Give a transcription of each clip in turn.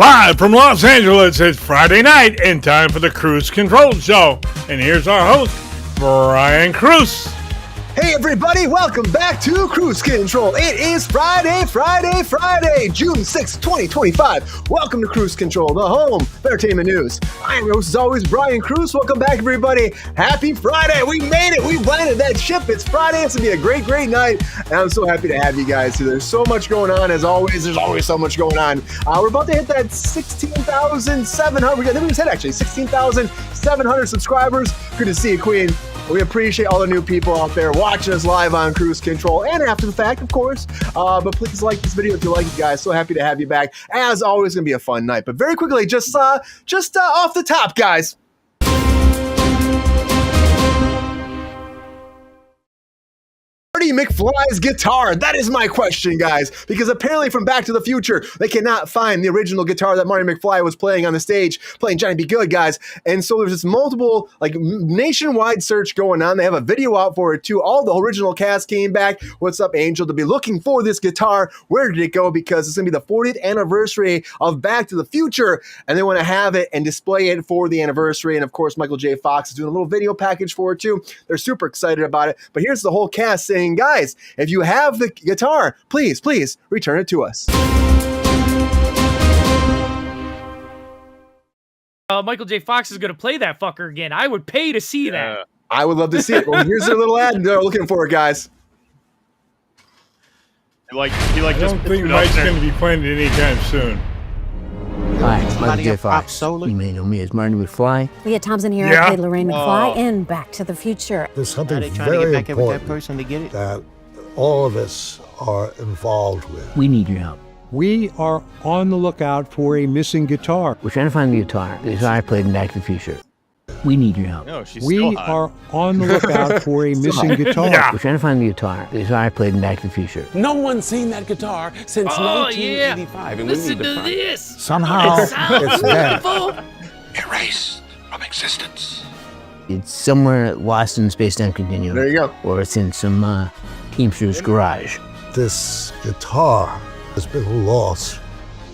Live from Los Angeles, it's Friday night and time for the Kruse Control Show. And here's our host, Brian Kruse. Hey everybody, welcome back to Kruse Control. It is Friday, June 6th, 2025. Welcome to Kruse Control, the home of entertainment news. I'm your host as always, Brian Kruse. Welcome back everybody. Happy Friday. We made it. We landed that ship. It's Friday. It's going to be a great night. And I'm so happy to have you guys here. There's so much going on as always. There's always so much going on. We're about to hit that 16,700. We just hit actually 16,700 subscribers. Good to see you, Queen. We appreciate all the new people out there watching us live on Kruse Control and after the fact, of course. But please like this video if you like it, guys. So happy to have you back. As always, going to be a fun night. But very quickly, just off the top, guys. Marty McFly's guitar? That is my question, guys, because apparently from Back to the Future, they cannot find the original guitar that Marty McFly was playing on the stage, playing Johnny Be Good, guys. And so there's this multiple, nationwide search going on. They have a video out for it, too. All the original cast came back. What's up, Angel? To be looking for this guitar. Where did it go? Because it's going to be the 40th anniversary of Back to the Future, and they want to have it and display it for the anniversary. And, of course, Michael J. Fox is doing a little video package for it, too. They're super excited about it. But here's the whole cast saying, guys, if you have the guitar, please return it to us. Michael J. Fox is going to play that fucker again. I would pay to see that. I would love to see it. Well, here's their little ad, and they're looking for it, guys. I don't think Mike's going to be playing it anytime soon. Hi, it's Michael J. Fox. You may know me as Marty McFly. Leah Thompson here. I played Lorraine McFly in Back to the Future. There's something very important that all of us are involved with. We need your help. We are on the lookout for a missing guitar. We're trying to find the guitar I played in Back to the Future. We need your help. No, she's We are on the lookout for a missing guitar. Yeah. We're trying to find the guitar I played in Back to the Future. No one's seen that guitar since 1985. And Listen we need to this. Somehow, it's there. Erased from existence. It's somewhere lost in the space-time continuum. There you go. Or it's in some Teamster's garage. This guitar has been lost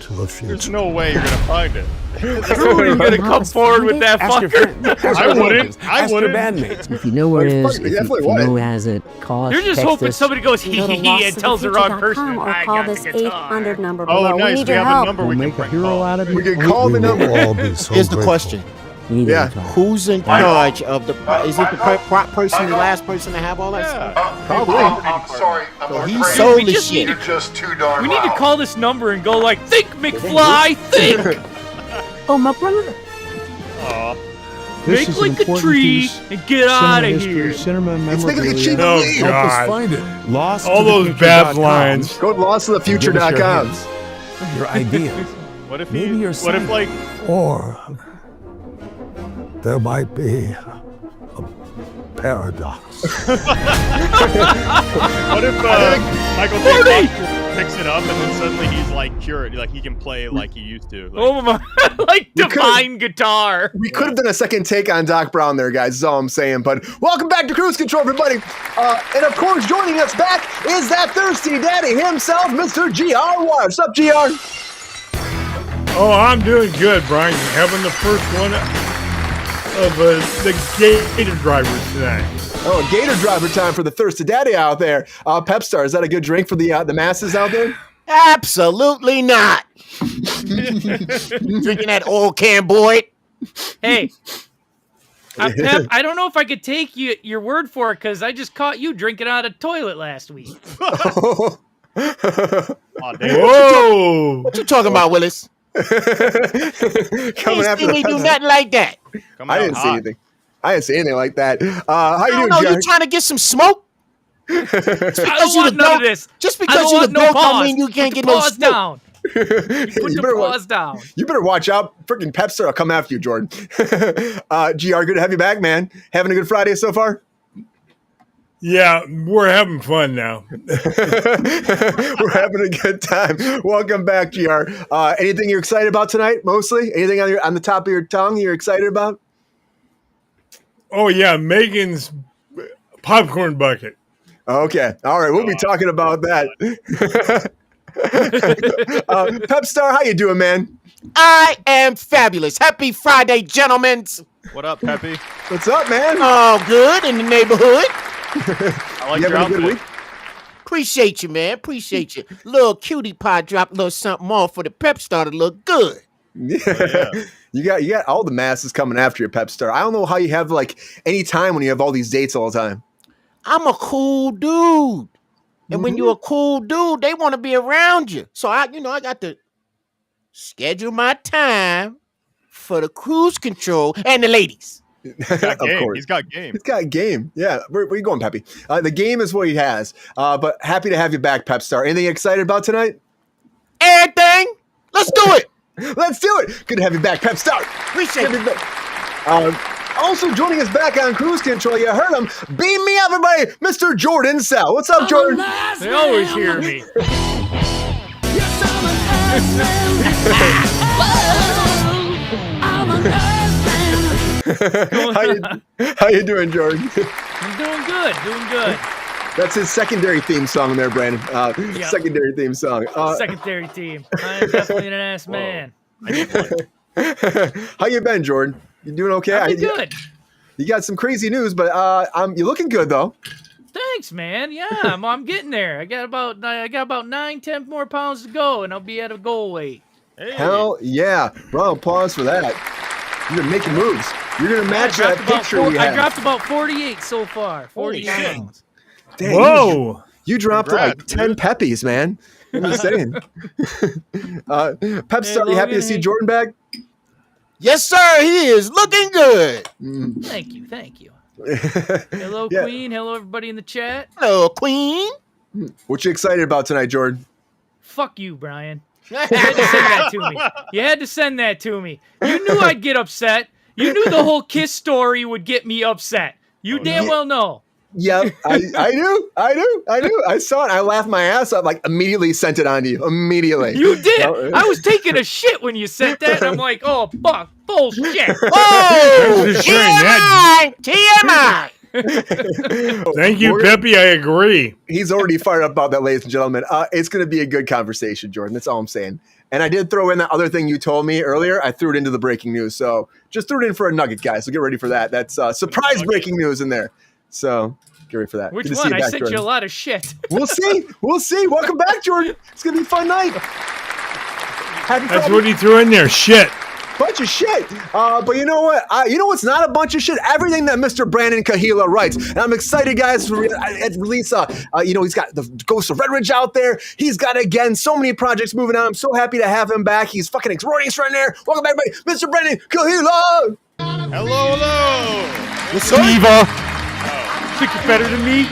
to the future. There's no way you're going to find it. You're going to come forward with that fucker. I wouldn't. Ask your bandmates. If you know where it is, if you definitely know who has it, call us. You're just text hoping us. somebody goes hee Go to hee hee and tells the wrong person. or I call got this the guitar. 800 number Oh, below. nice. We need We your have a help. number We'll we make can a hero out of We you. can call the We number. will all be so Here's the grateful. question. We need Yeah. a guitar. Who's in charge of the... Is it the prop person, the last person to have all that stuff? Probably. I'm sorry. I'm He afraid sold We the just shit. you're just too darn We need to loud. call this number and go like, think, McFly, think. Oh, my brother. This Make is an like a important tree piece and get of out cinema of history, here. Cinema It's making a cheap Oh, lead. Help us God. find it. Lost All to the those future bad dot com. lines. Go to losttothefuture.com. Your ideas. What if Maybe you're What if, like... Or there might be a paradox. What if Michael J. Fox picks it up and then suddenly he's like cured, like he can play like he used to? Like, Oh my, like divine guitar. We could have done a second take on Doc Brown there, guys, is all I'm saying. But welcome back to Kruse Control, everybody. And of course, joining us back is that thirsty daddy himself, Mr. GR. What's up, GR? oh, I'm doing good, Brian. Having the first one of the Gator drivers tonight. Oh, Gator driver time for the thirsty daddy out there. Pep Star, is that a good drink for the masses out there? Absolutely not. Drinking that old can, boy. Hey, Pep, I don't know if I could take your word for it because I just caught you drinking out of a toilet last week. Oh, damn. Whoa! What you talking about, Willis? Coming Ain't after seen me do the nothing like that. I didn't see anything. I didn't see anything like that. How you doing, No, you Jared? trying to get some smoke? I don't want none of this. Just I because don't you want the no dope don't pause. mean you can't Put get the no pause smoke. down. You put You the better pause down. You better watch out. Freaking Pep Star will come after you, Jordan. GR, good to have you back, man. Having a good Friday so far? Yeah, we're having fun now. We're having a good time. Welcome back, GR. Anything you're excited about tonight, mostly? Anything on the top of your tongue you're excited about? Oh, yeah, Megan's popcorn bucket. Okay. All right. We'll be talking about that. Pep Star, how you doing, man? I am fabulous. Happy Friday, gentlemen. What up, Peppy? What's up, man? All good in the neighborhood. I like You your having a good outfit. week? Appreciate you, man. Appreciate you. Little cutie pie dropped a little something more for the Pep Star to look good. Yeah. You got all the masses coming after you, Pep Star. I don't know how you have like any time when you have all these dates all the time. I'm a cool dude. And when you're a cool dude, they want to be around you. So I got to schedule my time for the cruise control and the ladies. He's got game. Of course. He's got game. He's got game. Yeah. Where you going, Peppy? The game is what he has. But happy to have you back, Pep Star. Anything excited about tonight? Everything. Let's do it. Let's do it. Good to have you back, Pep Star. Appreciate it. Also joining us back on Cruise Control, you heard him. Beam me up, everybody. Mr. Jordan Sal. What's up, Jordan? They always hear me. How you doing, Jordan? I'm doing good. That's his secondary theme song there, Brandon. Yep. Secondary theme song. Secondary team. I am definitely an ass man. How you been, Jordan? You doing okay? I'm good. You got some crazy news, but you're looking good though. Thanks, man. Yeah, I'm getting there. I got about 9-10 more pounds to go, and I'll be at a goal weight. Hey. Hell yeah! Round of applause for that. You're gonna make moves. You're gonna match that picture we I have. dropped about 48 so far. 48 pounds. Dang, Whoa! You dropped like 10 peppies, man. I'm just saying. Pep Star, you happy to see Jordan back? Yes, sir. He is looking good. Thank you. Hello, Yeah. Queen. Hello, everybody in the chat. Hello, Queen. What you excited about tonight, Jordan? Fuck you, Brian. You had to send that to me. You had to send that to me. You knew I'd get upset. You knew the whole Kiss story would get me upset. You damn well know. Yeah, I do. I saw it. I laughed my ass off. Like immediately sent it on to you. Immediately. You did. I was taking a shit when you sent that, and I'm like, oh, fuck, bullshit. Oh, Thanks for sharing that. TMI. Thank you, Peppy. I agree. He's already fired up about that, ladies and gentlemen. It's going to be a good conversation, Jordan. That's all I'm saying. And I did throw in that other thing you told me earlier. I threw it into the breaking news. So just threw it in for a nugget, guys. So get ready for that. That's surprise breaking news in there. So get ready for that. Which Good to one? see you back, I sent Jordan. you a lot of shit. We'll see. Welcome back, Jordan. It's going to be a fun night. That's what he threw in there. Shit. Bunch of shit. But you know what? You know what's not a bunch of shit? Everything that Mr. Brandon Kahila writes. And I'm excited, guys, to release. He's got the Ghost of Red Ridge out there. He's got, again, so many projects moving on. I'm so happy to have him back. He's fucking extraordinary right there. Welcome back, everybody. Mr. Brandon Kahila. Hello. What's up, Eva? Think you're better than me?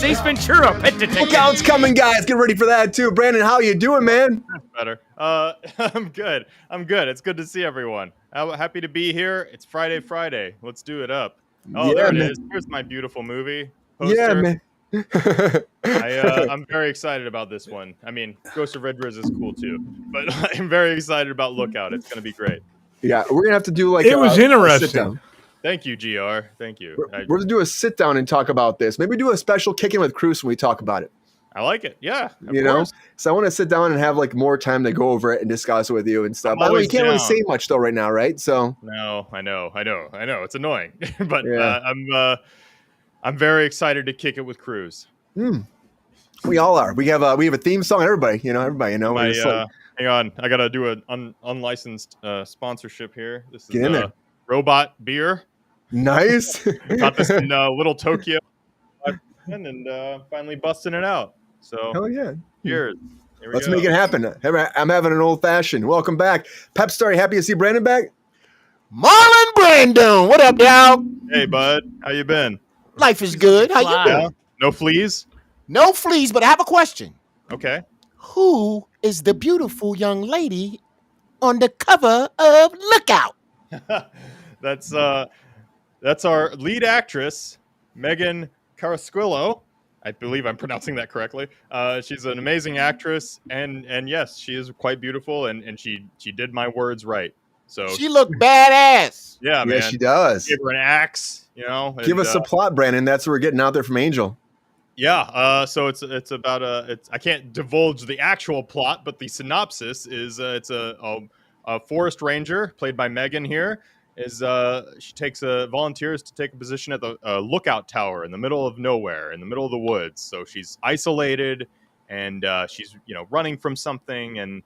Ace Ventura, pet detective. Lookout's coming, guys. Get ready for that, too. Brandon, how you doing, man? That's better. I'm good. It's good to see everyone. I'm happy to be here. It's Friday. Let's do it up. Oh, Yeah, there it man. is. Here's my beautiful movie poster. Yeah, man. I'm very excited about this one. I mean, Ghost of Red Ridge is cool too, but I'm very excited about Lookout. It's going to be great. Yeah, we're going to have to do like It was interesting. sit-down. Thank you, GR. Thank you. We're going to do a sit down and talk about this. Maybe do a special kick-in with Kruse when we talk about it. I like it. Yeah, of You know, course. so I want to sit down and have like more time to go over it and discuss it with you and stuff. I'm By the way, you always can't really down. say much though right now, right? So No, I know. It's annoying, but Yeah. I'm very excited to kick it with Kruse. we all are. We have a theme song. Everybody, we're just like, Hang on, I gotta do an unlicensed sponsorship here. This is Get in there. Robot Beer. nice. Got this in Little Tokyo, and finally busting it out. So Hell yeah. cheers. Here we Let's go. make it happen. I'm having an old fashioned. Welcome back, Pep Star. You happy to see Brandon back? Marlon Brando. What up, dog? Hey, bud, how you been? Life is good. How you Fly. doing? No fleas? No fleas, but I have a question. Okay. Who is the beautiful young lady on the cover of Lookout? That's our lead actress, Megan Carasquillo. I believe I'm pronouncing that correctly. She's an amazing actress, and yes, she is quite beautiful, and she did my words right. So She looked badass. yeah, man. Yes, she does. Give her an axe, Give and, us a plot, Brandon. That's what we're getting out there from Angel. Yeah, so it's about I can't divulge the actual plot, but the synopsis is it's a forest ranger played by Megan here is she takes volunteers to take a position at the lookout tower in the middle of nowhere, in the middle of the woods. So she's isolated and she's running from something, and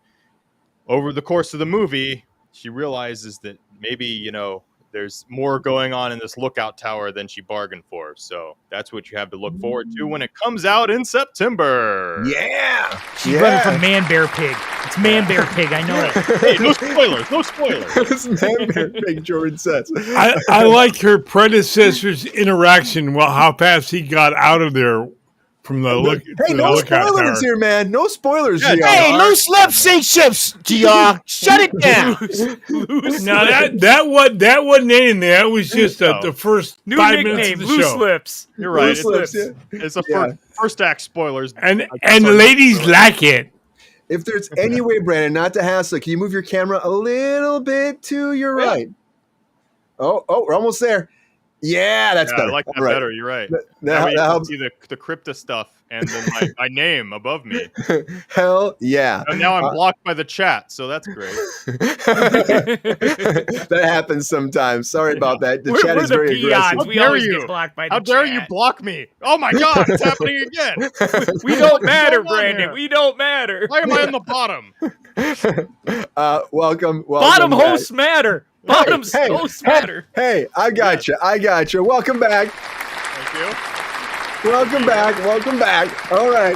over the course of the movie, she realizes that maybe there's more going on in this lookout tower than she bargained for. So that's what you have to look forward to when it comes out in September. Yeah. She's running from Man Bear Pig. It's Man Bear Pig. I know it. Hey, no spoilers. No spoilers. It's Man Bear Pig, Jordan says. I like her predecessor's interaction. Well, how fast he got out of there from the look. Hey, no spoilers here, man. No spoilers, Yeah, GR. Hey, loose lip sync ships, GR. Shut it down. No, that wasn't anything. That was just the first New 5 minutes nickname, of the Loose show. Lips. You're right. Loose lips, yeah. It's a first act spoilers. And the ladies like it. If there's any way, Brandon, not to hassle, can you move your camera a little bit to your right? Oh, we're almost there. Yeah, that's better. I like that All right. better. You're right. That Now you can helps. see the Krypto stuff and then my name above me. Hell yeah. And now I'm blocked by the chat, so that's great. That happens sometimes. Sorry about that. The chat We're is the very aggressive. peons. We always get blocked by the How dare chat. you block me? Oh my God, it's happening again. We don't matter, What's going on Brandon. here? We don't matter. Why am I on the bottom? Welcome. Bottom guys. hosts matter. Bottom hosts matter. Hey, I got you. Welcome back. Thank you. Welcome back. All right.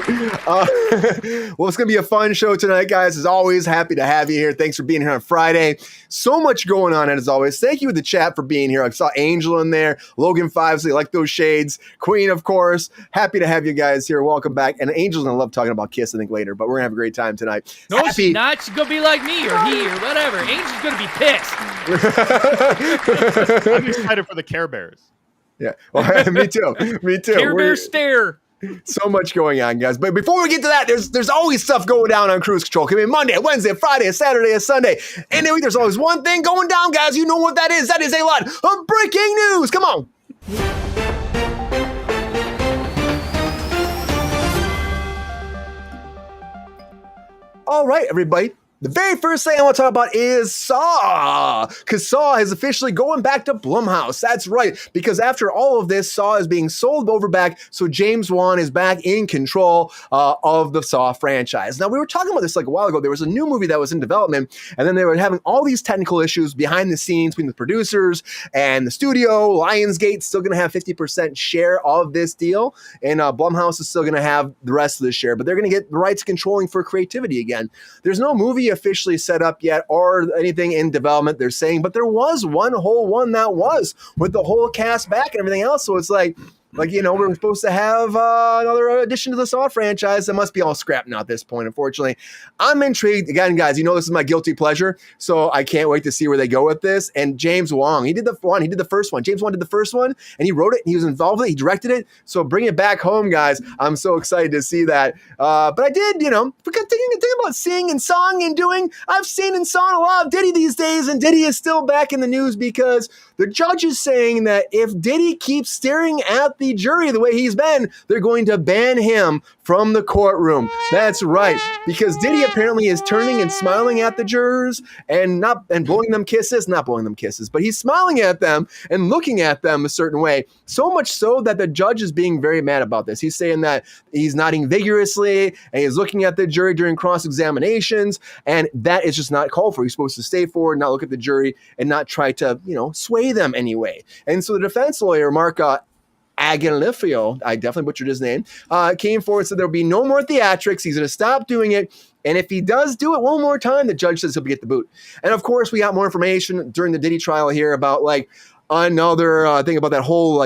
Well, it's going to be a fun show tonight, guys. As always, happy to have you here. Thanks for being here on Friday. So much going on, and as always, thank you to the chat for being here. I saw Angel in there, Logan Fives, like those shades, Queen, of course. Happy to have you guys here. Welcome back. And Angel's going to love talking about Kiss, I think, later, but we're going to have a great time tonight. No, she's not. She's going to be like me or he or whatever. Angel's going to be pissed. I'm excited for the Care Bears. Yeah, well, me too. Care Bear stare. So much going on, guys. But before we get to that, there's always stuff going down on Kruse Control. Come in Monday, Wednesday, Friday, Saturday, Sunday. And then there's always one thing going down, guys. You know what that is. That is a lot of breaking news. Come on. All right, everybody. The very first thing I want to talk about is Saw, because Saw is officially going back to Blumhouse. That's right, because after all of this, Saw is being sold over back, so James Wan is back in control of the Saw franchise. Now, we were talking about this like a while ago. There was a new movie that was in development, and then they were having all these technical issues behind the scenes between the producers and the studio. Lionsgate's still going to have 50% share of this deal, and Blumhouse is still going to have the rest of the share, but they're going to get the rights controlling for creativity again. There's no movie officially set up yet or anything in development, they're saying, but there was one whole one that was with the whole cast back and everything else. So it's like we're supposed to have another addition to the Saw franchise that must be all scrapped now at this point, unfortunately. I'm intrigued. Again, guys, this is my guilty pleasure, so I can't wait to see where they go with this. And James Wan, he did the first one. James Wan did the first one, and he wrote it, and he was involved with it, he directed it. So bring it back home, guys. I'm so excited to see that. But I did, thinking about singing and song and doing, I've seen and sung a lot of Diddy these days, and Diddy is still back in the news because the judge is saying that if Diddy keeps staring at the jury the way he's been, they're going to ban him from the courtroom. That's right, because Diddy apparently is turning and smiling at the jurors and blowing them kisses, not blowing them kisses, but he's smiling at them and looking at them a certain way. So much so that the judge is being very mad about this. He's saying that he's nodding vigorously and he's looking at the jury during cross-examinations, and that is just not called for. He's supposed to stay forward, not look at the jury, and not try to, sway them anyway. And so the defense lawyer, Mark Agalifio, I definitely butchered his name, came forward and said there'll be no more theatrics. He's going to stop doing it. And if he does do it one more time, the judge says he'll get the boot. And of course, we got more information during the Diddy trial here about another thing about that whole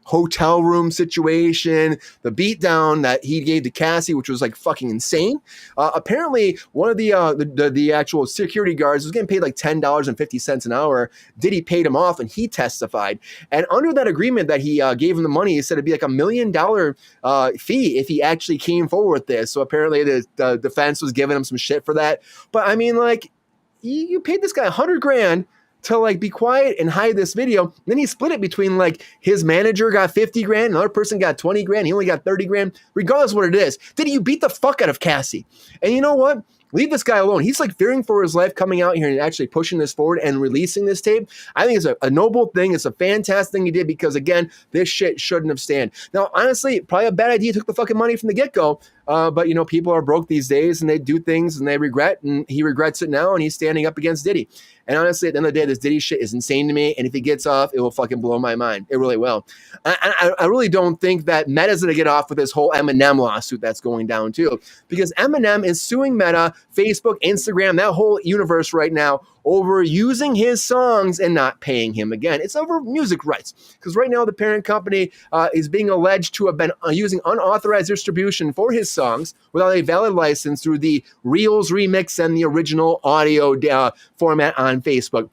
hotel room situation, the beatdown that he gave to Cassie, which was fucking insane. Apparently, one of the actual security guards was getting paid $10.50 an hour. Diddy paid him off, and he testified. And under that agreement that he gave him the money, he said it'd be $1 million fee if he actually came forward with this. So apparently, the defense was giving him some shit for that. But I mean, you paid this guy $100,000 to like be quiet and hide this video. Then he split it between like his manager got 50 grand, another person got 20 grand, he only got 30 grand. Regardless of what it is, Diddy, you beat the fuck out of Cassie. And you know what? Leave this guy alone. He's like fearing for his life coming out here and actually pushing this forward and releasing this tape. I think it's a noble thing. It's a fantastic thing he did because, again, this shit shouldn't have stand. Now, honestly, probably a bad idea. He took the fucking money from the get-go. But, you know, people are broke these days and they do things and they regret, and he regrets it now and he's standing up against Diddy. And honestly, at the end of the day, this Diddy shit is insane to me. And if he gets off, it will fucking blow my mind. It really will. I really don't think that Meta's going to get off with this whole Eminem lawsuit that's going down too. Because Eminem is suing Meta, Facebook, Instagram, that whole universe right now over using his songs and not paying him again. It's over music rights. Because right now the parent company is being alleged to have been using unauthorized distribution for his songs without a valid license through the Reels remix and the original audio format on Facebook.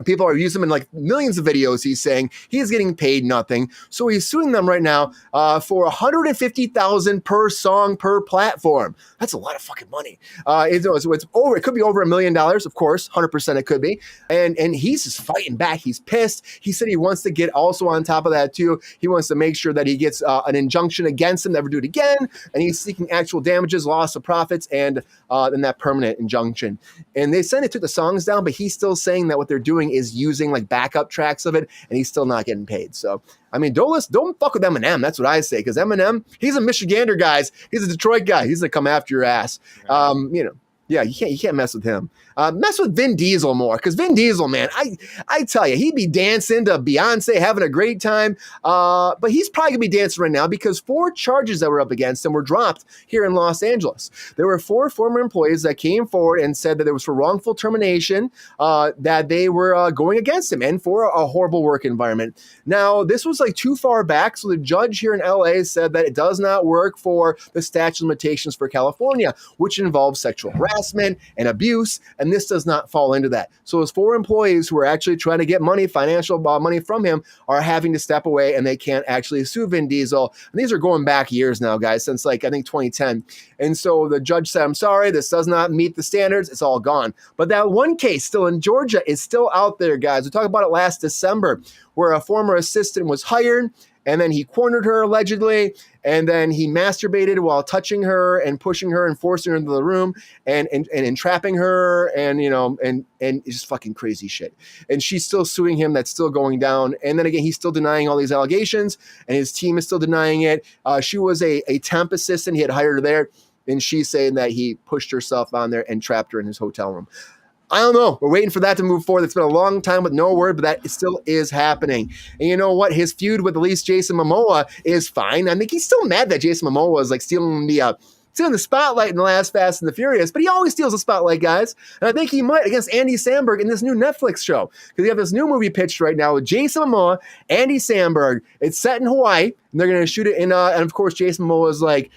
People are using him in like millions of videos. He's saying he's getting paid nothing. So he's suing them right now for $150,000 per song per platform. That's a lot of fucking money. It's over. It could be over $1 million, of course. 100% it could be. And he's just fighting back. He's pissed. He said he wants to get also on top of that too. He wants to make sure that he gets an injunction against him, never do it again. And he's seeking actual damages, loss of profits, and then that permanent injunction. And they said they took the songs down, but he's still saying that what they're doing is using like backup tracks of it, and he's still not getting paid. So, I mean, don't fuck with Eminem. That's what I say, because Eminem, he's a Michigander, guys. He's a Detroit guy. He's gonna come after your ass. You know. Yeah, you can't mess with him. Mess with Vin Diesel more, because Vin Diesel, man, I tell you, he'd be dancing to Beyonce, having a great time. But he's probably gonna be dancing right now because 4 charges that were up against him were dropped here in Los Angeles. There were 4 former employees that came forward and said that it was for wrongful termination, that they were going against him and for a horrible work environment. Now, this was like too far back, so the judge here in LA said that it does not work for the statute of limitations for California, which involves sexual harassment and abuse, and this does not fall into that. So those 4 employees who are actually trying to get money, financial money from him, are having to step away, and they can't actually sue Vin Diesel. And these are going back years now, guys, since like I think 2010. And so the judge said, I'm sorry, this does not meet the standards. It's all gone. But that one case still in Georgia is still out there, guys. We talked about it last December, where a former assistant was hired, and then he cornered her allegedly, and then he masturbated while touching her and pushing her and forcing her into the room and entrapping her, and, you know, and it's just fucking crazy shit. And she's still suing him. That's still going down. And then again, he's still denying all these allegations, and his team is still denying it. She was a temp assistant. He had hired her there, and she's saying that he pushed herself on there and trapped her in his hotel room. I don't know. We're waiting for that to move forward. It's been a long time with no word, but that still is happening. And you know what? His feud with at least Jason Momoa is fine. I think he's still mad that Jason Momoa is like stealing the spotlight in the last Fast and the Furious, but he always steals the spotlight, guys. And I think he might against Andy Samberg in this new Netflix show, because you have this new movie pitched right now with Jason Momoa, Andy Samberg. It's set in Hawaii, and they're going to shoot it in, and of course, Jason Momoa is like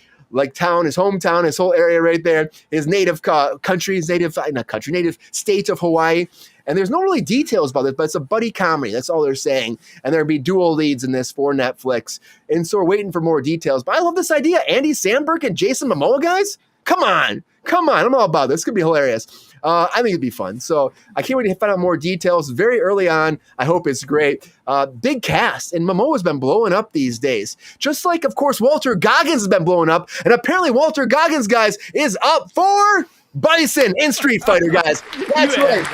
town, his hometown, his whole area right there, his native native state of Hawaii. And there's no really details about it, but it's a buddy comedy. That's all they're saying. And there'll be dual leads in this for Netflix. And so we're waiting for more details. But I love this idea. Andy Samberg and Jason Momoa, guys. Come on. I'm all about this. It's going to be hilarious. I think it'd be fun. So I can't wait to find out more details very early on. I hope it's great. Big cast. And Momoa's been blowing up these days. Just like, of course, Walter Goggins has been blowing up. And apparently Walter Goggins, guys, is up for Bison in Street Fighter, guys. That's right.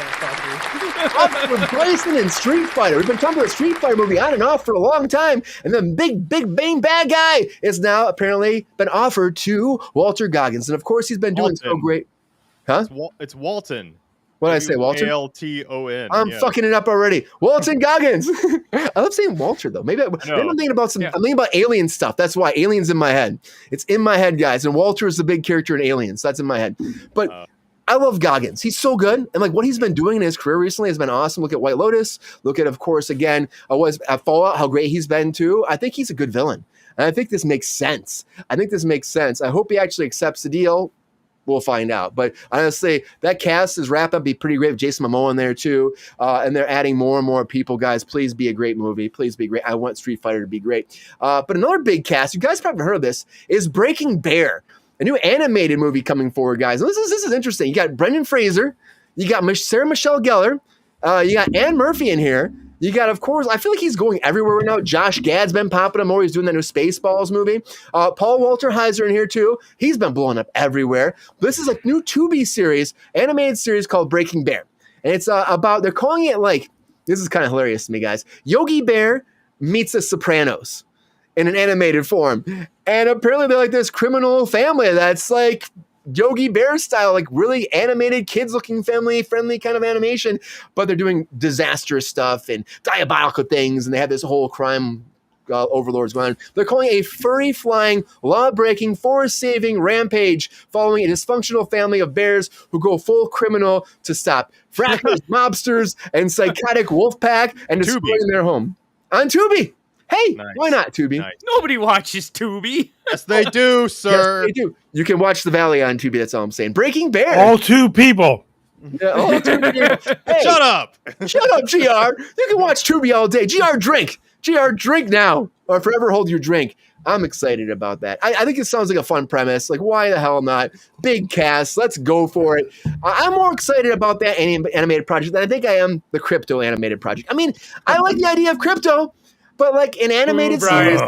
Up for Bison in Street Fighter. We've been talking about a Street Fighter movie on and off for a long time. And the big bang bad guy is now apparently been offered to Walter Goggins. And of course, he's been doing so great. Huh? It's Walton. What did I say, Walter? Walton. I'm fucking it up already. Walton Goggins. I love saying Walter though. Maybe I'm thinking about I'm thinking about alien stuff. That's why Alien's in my head. It's in my head, guys. And Walter is the big character in Aliens. So that's in my head. But I love Goggins. He's so good. And like what he's been doing in his career recently has been awesome. Look at White Lotus. Look at, of course, again, at Fallout, how great he's been too. I think he's a good villain. And I think this makes sense. I hope he actually accepts the deal. We'll find out. But honestly, that cast is wrapped up. Be pretty great with Jason Momoa in there too. And they're adding more and more people, guys. Please be a great movie. Please be great. I want Street Fighter to be great. But another big cast, you guys probably heard of this, is Breaking Bear. A new animated movie coming forward, guys. And this is interesting. You got Brendan Fraser. You got Sarah Michelle Gellar. You got Ann Murphy in here. You got, of course, I feel like he's going everywhere right now. Josh Gad's been popping up more. He's doing that new Spaceballs movie. Paul Walter Heiser in here, too. He's been blowing up everywhere. This is a new Tubi series, animated series called Breaking Bear. And it's about, they're calling it like, this is kind of hilarious to me, guys. Yogi Bear meets the Sopranos in an animated form. And apparently they're like this criminal family that's like Yogi Bear style, like really animated, kids-looking, family-friendly kind of animation, but they're doing disastrous stuff and diabolical things, and they have this whole crime overlords going on. They're calling it a furry-flying, law-breaking, forest-saving rampage following a dysfunctional family of bears who go full criminal to stop frackers, mobsters, and psychotic wolf pack and destroying their home. On Tubi! Hey, why not, Tubi? Nice. Nobody watches Tubi. Yes, they do, sir. Yes, they do. You can watch The Valley on Tubi. That's all I'm saying. Breaking Bear. All two people. Yeah, all two people. Hey, Shut up. Shut up, GR. You can watch Tubi all day. GR, drink. GR, drink now. Or forever hold your drink. I'm excited about that. I think it sounds like a fun premise. Like, why the hell not? Big cast. Let's go for it. I'm more excited about that animated project than I think I am the Krypto animated project. I mean, I like the idea of Krypto. But like an animated series,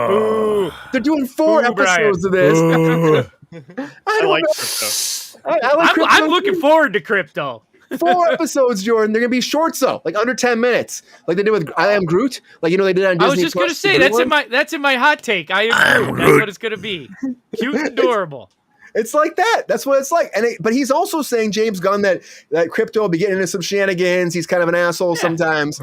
they're doing 4 episodes of this. I like Krypto. I like Krypto. I'm looking forward to Krypto. 4 episodes, Jordan. They're gonna be short, so like under 10 minutes, like they did with I Am Groot. Like they did on Disney. I was just gonna say that's in my hot take. I am Groot. That's what it's gonna be. Cute and adorable. It's like that. That's what it's like. But he's also saying, James Gunn, that Krypto will be getting into some shenanigans. He's kind of an asshole sometimes.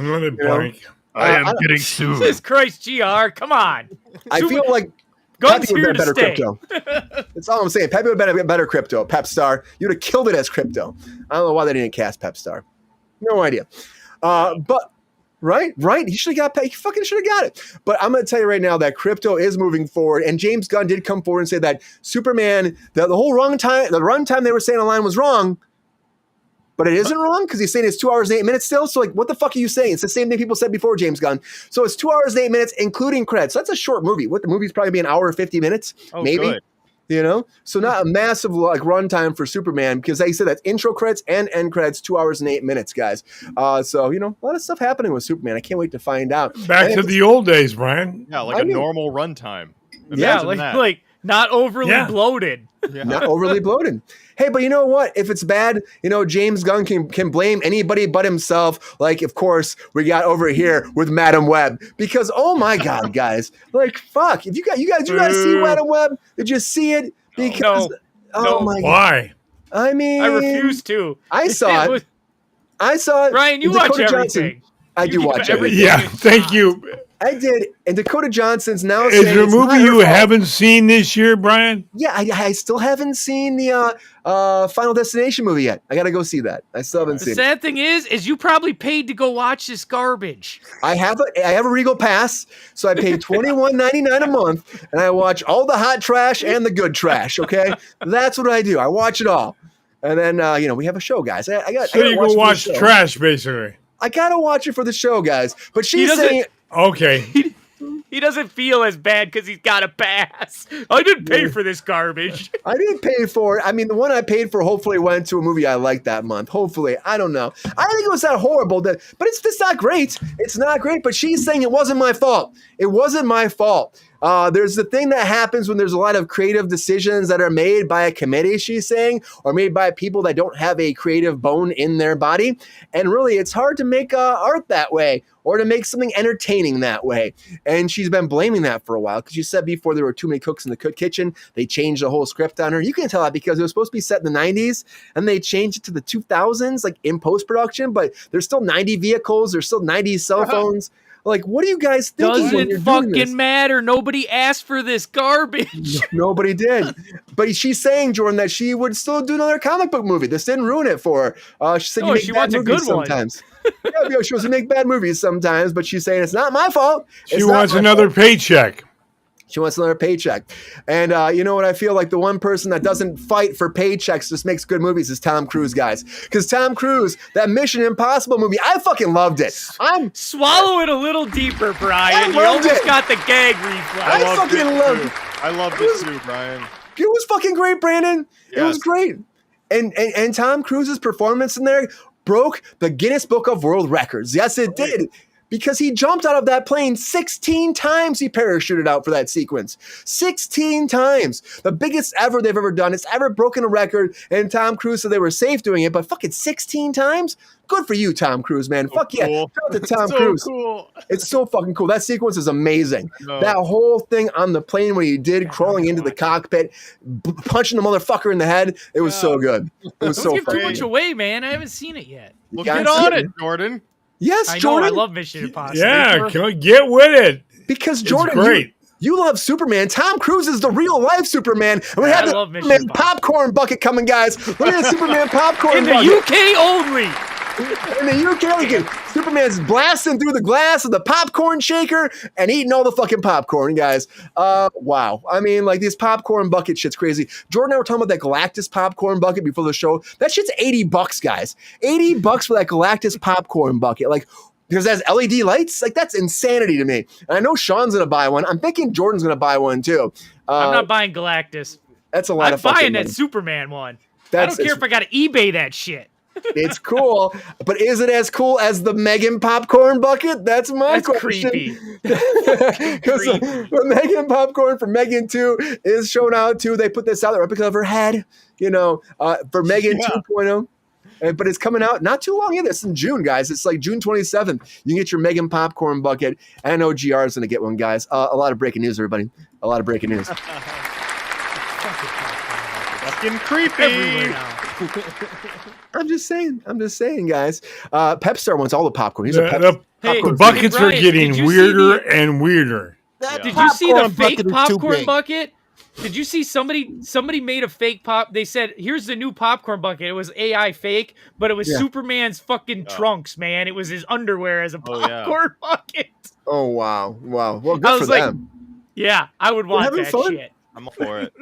I am getting sued. Jesus Christ, GR, come on. I feel like Guns Pepe would here have to better stay. Krypto. That's all I'm saying. Pepe would have been better Krypto. Pep Star. You'd have killed it as Krypto. I don't know why they didn't cast Pep Star. No idea. But right? He should have got. He fucking should have got it. But I'm going to tell you right now that Krypto is moving forward, and James Gunn did come forward and say that Superman, the whole runtime they were saying online was wrong. But it isn't wrong because he's saying it's 2 hours and 8 minutes still. So like, what the fuck are you saying? It's the same thing people said before, James Gunn. So it's 2 hours and 8 minutes, including credits. So that's a short movie. What the movie's probably be an hour and 50 minutes, maybe. Good. You know, so not a massive like runtime for Superman because they said that's intro credits and end credits, 2 hours and 8 minutes, guys. So a lot of stuff happening with Superman. I can't wait to find out. Back to the old days, Brian. Yeah, like normal runtime. Yeah, like not overly bloated. Yeah. Not overly bloated. Hey, but you know what? If it's bad, James Gunn can blame anybody but himself. Like, of course, we got over here with Madam Web. Because, oh my God, guys. Like, fuck. If you guys see Madam Web? Did you see it? Because, no. My God. Why? I mean. I refuse to. I saw it. Ryan, you watch everything. I do watch everything. Yeah, thank you. I did. And Dakota Johnson's now saying. Is there a movie you haven't seen this year, Brian? Yeah, I still haven't seen the Final Destination movie yet. I got to go see that. I still haven't seen it. The sad thing is you probably paid to go watch this garbage. I have a Regal Pass, so I pay $21.99 a month, and I watch all the hot trash and the good trash, okay? That's what I do. I watch it all. And then, we have a show, guys. I got you go watch trash, basically. I got to watch it for the show, guys. But she's saying... Okay. He doesn't feel as bad because he's got a pass. I didn't pay for this garbage. I didn't pay for it. I mean, the one I paid for hopefully went to a movie I liked that month. Hopefully. I don't know. I think it was that horrible. But it's not great. It's not great. But she's saying it wasn't my fault. It wasn't my fault. There's the thing that happens when there's a lot of creative decisions that are made by a committee, she's saying, or made by people that don't have a creative bone in their body. And really, it's hard to make art that way or to make something entertaining that way. And she's been blaming that for a while because she said before there were too many cooks in the kitchen. They changed the whole script on her. You can tell that because it was supposed to be set in the 90s and they changed it to the 2000s, like in post-production, but there's still 90 vehicles. There's still 90 cell phones. Like, what are you guys thinking? Doesn't fucking matter. Nobody asked for this garbage. Nobody did. But she's saying, Jordan, that she would still do another comic book movie. This didn't ruin it for her. She said you make she bad wants a movies good sometimes. Yeah, she wants to make bad movies sometimes, but she's saying it's not my fault. She wants another paycheck. She wants another paycheck. And you know what? I feel like the one person that doesn't fight for paychecks just makes good movies is Tom Cruise, guys. Because Tom Cruise, that Mission Impossible movie, I fucking loved it. Swallow it a little deeper, Brian. You almost got the gag reflex. I fucking loved it. I loved it too, Brian. It was fucking great, Brandon. Yes. It was great. And Tom Cruise's performance in there, broke the Guinness Book of World Records. Yes, it did. Because he jumped out of that plane 16 times. He parachuted out for that sequence. 16 times. The biggest ever they've ever done. It's ever broken a record. And Tom Cruise said they were safe doing it, but fucking 16 times? Good for you, Tom Cruise, man. Fuck yeah. Shout out to Tom Cruise. Cool. It's so fucking cool. That sequence is amazing. That whole thing on the plane when he did, crawling into the cockpit, punching the motherfucker in the head. It was so good. It was so Don't give funny. too much away, man. I haven't seen it yet. Well, get on it, Jordan. Yes, I Jordan. know, I love Mission Impossible. Yeah, get with it. Because Jordan, it's great. You love Superman. Tom Cruise is the real life Superman. And we have the Superman popcorn bucket coming, guys. Look at the Superman popcorn bucket. In the UK only. In the UK, Superman's blasting through the glass of the popcorn shaker and eating all the fucking popcorn, guys. Wow. I mean, like, this popcorn bucket shit's crazy. Jordan and I were talking about that Galactus popcorn bucket before the show. That shit's $80, guys. $80 for that Galactus popcorn bucket. Like, because it has LED lights. Like, that's insanity to me. And I know Sean's going to buy one. I'm thinking Jordan's going to buy one, too. I'm not buying Galactus. That's a lot of fucking I'm buying money. that Superman one. I don't care if I got to eBay that shit. It's cool, but is it as cool as the Megan popcorn bucket? That's my question. Creepy. Because the Megan popcorn for Megan 2 is shown out too. They put this out, the replica of her head, for Megan 2.0. But it's coming out not too long either. It's in June, guys. It's like June 27th. You can get your Megan popcorn bucket. And I know GR is going to get one, guys. A lot of breaking news, everybody. A lot of breaking news. Fucking creepy. I'm just saying, guys. Pepstar wants all the popcorn. He's The buckets are getting weirder and weirder. Did you see the fake popcorn bucket? Did you see somebody made a fake pop? They said, here's the new popcorn bucket. It was AI fake, but it was Superman's fucking trunks, man. It was his underwear as a popcorn bucket. Oh, wow. Well, good for them. Yeah, I would want that shit. I'm all for it.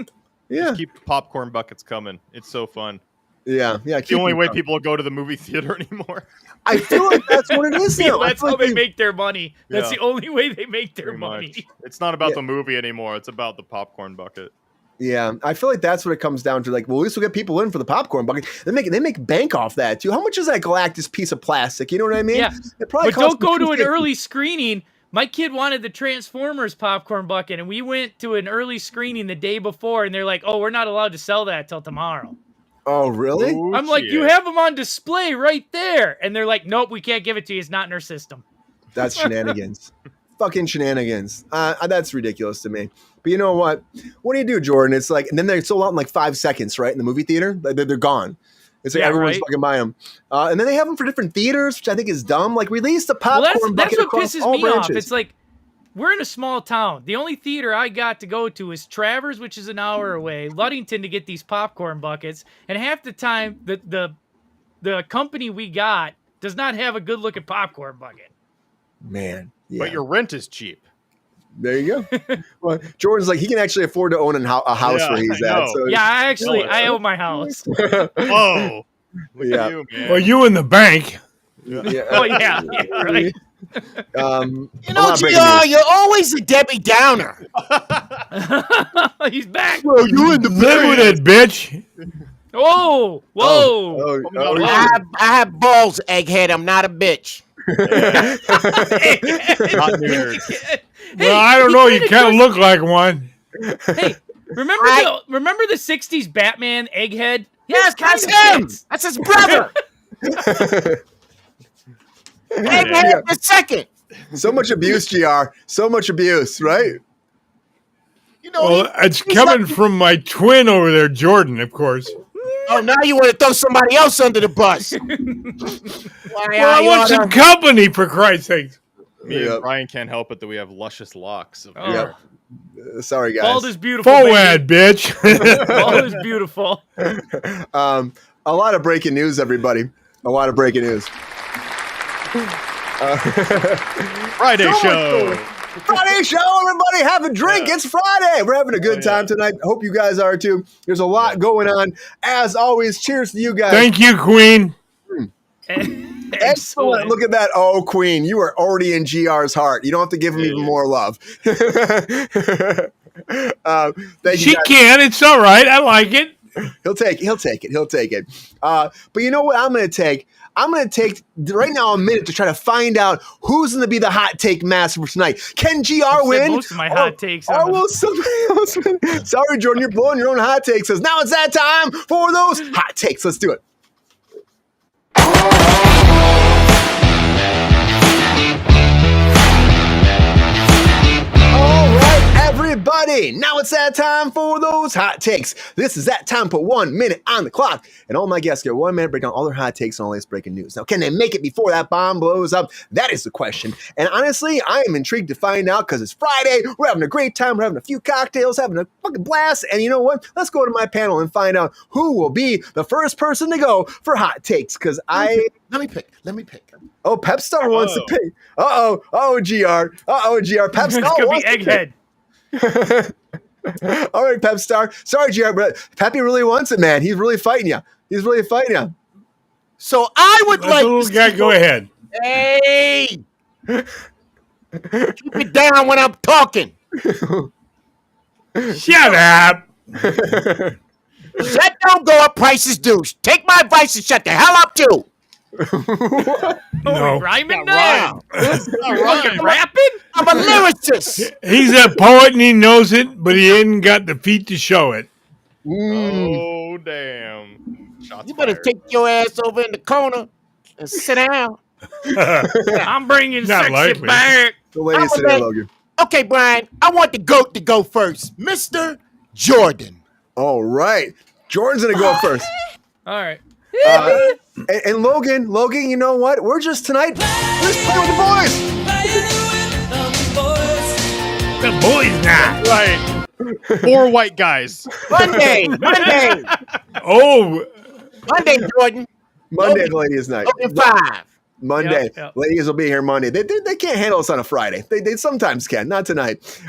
Yeah. Just keep the popcorn buckets coming. It's so fun. Yeah. It's the only way people will go to the movie theater anymore. I feel like that's what it is now. That's how they make their money. That's the only way they make their money. It's not about the movie anymore. It's about the popcorn bucket. Yeah, I feel like that's what it comes down to. Like, well, at least we'll get people in for the popcorn bucket. They make bank off that too. How much is that Galactus piece of plastic? You know what I mean? Yeah. It probably but don't go to an early screening. My kid wanted the Transformers popcorn bucket, and we went to an early screening the day before, and they're like, "Oh, we're not allowed to sell that till tomorrow." Oh, really? I'm like, you have them on display right there. And they're like, nope, we can't give it to you. It's not in our system. That's shenanigans. Fucking shenanigans. That's ridiculous to me. But you know what? What do you do, Jordan? It's like, and then they're sold out in like 5 seconds, right? In the movie theater. They're gone. It's like everyone's fucking buying them. And then they have them for different theaters, which I think is dumb. Like, release the popcorn bucket across all branches. That's what pisses me off. It's like, we're in a small town. The only theater I got to go to is Travers, which is an hour away, Ludington to get these popcorn buckets, and half the time the company we got does not have a good looking popcorn bucket. Man, yeah. But your rent is cheap. There you go. Well, Jordan's like, he can actually afford to own a house where he's at. So I own my house. Oh, yeah. Well, you in the bank. Yeah. Oh yeah, right. GR, you're always a Debbie Downer. He's back. Well, you in the Live with it, bitch. Whoa. I have balls, egghead. I'm not a bitch. Well, I don't know. You kind of look like one. Hey, remember the 60s Batman egghead? Yes, that's him. That's his brother. Egghead the second. So much abuse, GR. So much abuse, right? Well, it's coming from my twin over there, Jordan, of course. Oh, now you want to throw somebody else under the bus. I want some company, for Christ's sake. Me and Brian can't help it that we have luscious locks. Sorry, guys. Bald is beautiful. Forward, bitch. Bald is beautiful. A lot of breaking news, everybody. A lot of breaking news. Friday show. Friday show, everybody. Have a drink. It's Friday. We're having a good time tonight. Hope you guys are too. There's a lot going on. As always, cheers to you guys. Thank you, Queen. Excellent. Look at that. Oh, Queen, you are already in GR's heart. You don't have to give him even more love. Thank you She guys. can. It's all right. I like it. He'll take it. But you know what I'm going to take? I'm going to take right now a minute to try to find out who's going to be the hot take master for tonight. Can GR win? Most of my hot takes. Or will somebody else win? Sorry, Jordan, you're blowing your own hot takes. Now it's that time for those hot takes. Let's do it. Everybody, now it's that time for those hot takes. This is that time. Put 1 minute on the clock, and all my guests get 1 minute break on all their hot takes and all latest breaking news. Now, can they make it before that bomb blows up? That is the question. And honestly, I am intrigued to find out because it's Friday. We're having a great time. We're having a few cocktails, having a fucking blast. And you know what? Let's go to my panel and find out who will be the first person to go for hot takes. Because Let me pick. Oh, Pepstar wants to pick. GR. Pepstar could wants be Egghead. All right, Pepstar. Sorry, GR, but Peppy really wants it, man. He's really fighting you. So I would Let the little guy go ahead. Hey! Keep it down when I'm talking. Shut up. Shut don't go up, prices do. Take my advice and shut the hell up too. No. Rhyming now. Fucking rapping? I'm a lyricist. He's a poet and he knows it, but he ain't got the feet to show it. Oh, damn. Shots You better fired. take your ass over in the corner and sit down. I'm bringing Not sexy likely. back. The ladies I'm a today, man. Logan. Okay, Brian, I want the GOAT to go first. Mr. Jordan. All right. Jordan's going to go first. All right. And Logan, you know what? We're just tonight. Let's play with the boys. The boy's not. Right. 4 white guys. Monday. Oh, Monday, Jordan. Monday, ladies' night. Open 5. Monday. Yep. Ladies will be here Monday. They can't handle us on a Friday. They sometimes can. Not tonight.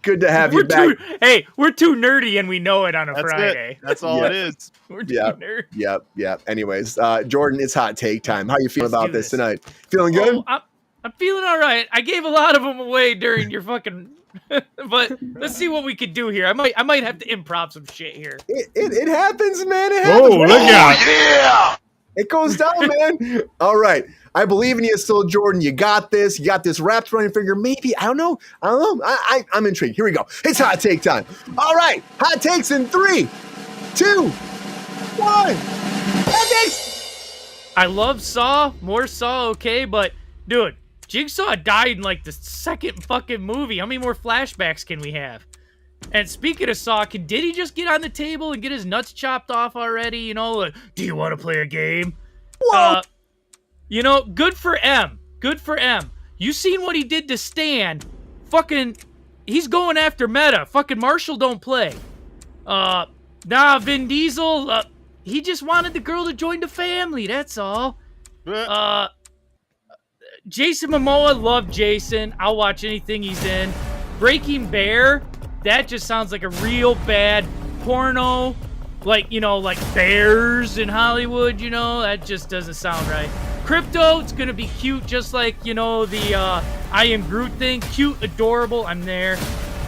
Good to have you back. We're too nerdy and we know it on a That's Friday. it. That's all Yeah. it is. We're too nerdy. Yep. Anyways, Jordan, it's hot take time. How you feeling Let's about do this this. tonight? Feeling good? Oh, I'm feeling all right. I gave a lot of them away during your fucking. But let's see what we could do here. I might have to improv some shit here. It happens, man. It happens. look out. Yeah! It goes down, man. All right. I believe in you still, Jordan. You got this. You got this wrapped around your finger. Maybe. I don't know. I'm intrigued. Here we go. It's hot take time. All right. Hot takes in 3, 2, 1. Hot takes. I love Saw. More Saw, okay, but dude, Jigsaw died in like the second fucking movie. How many more flashbacks can we have? And speaking of Saw, can Diddy just get on the table and get his nuts chopped off already? You know, like, do you want to play a game? Whoa. You know, good for M. Good for M. You seen what he did to Stan? Fucking, he's going after Meta. Fucking Marshall don't play. Vin Diesel, he just wanted the girl to join the family. That's all. Jason Momoa, love Jason. I'll watch anything he's in. Breaking Bear, that just sounds like a real bad porno. Like, you know, like bears in Hollywood, you know? That just doesn't sound right. Krypto, it's gonna be cute, just like, you know, the I Am Groot thing. Cute, adorable, I'm there.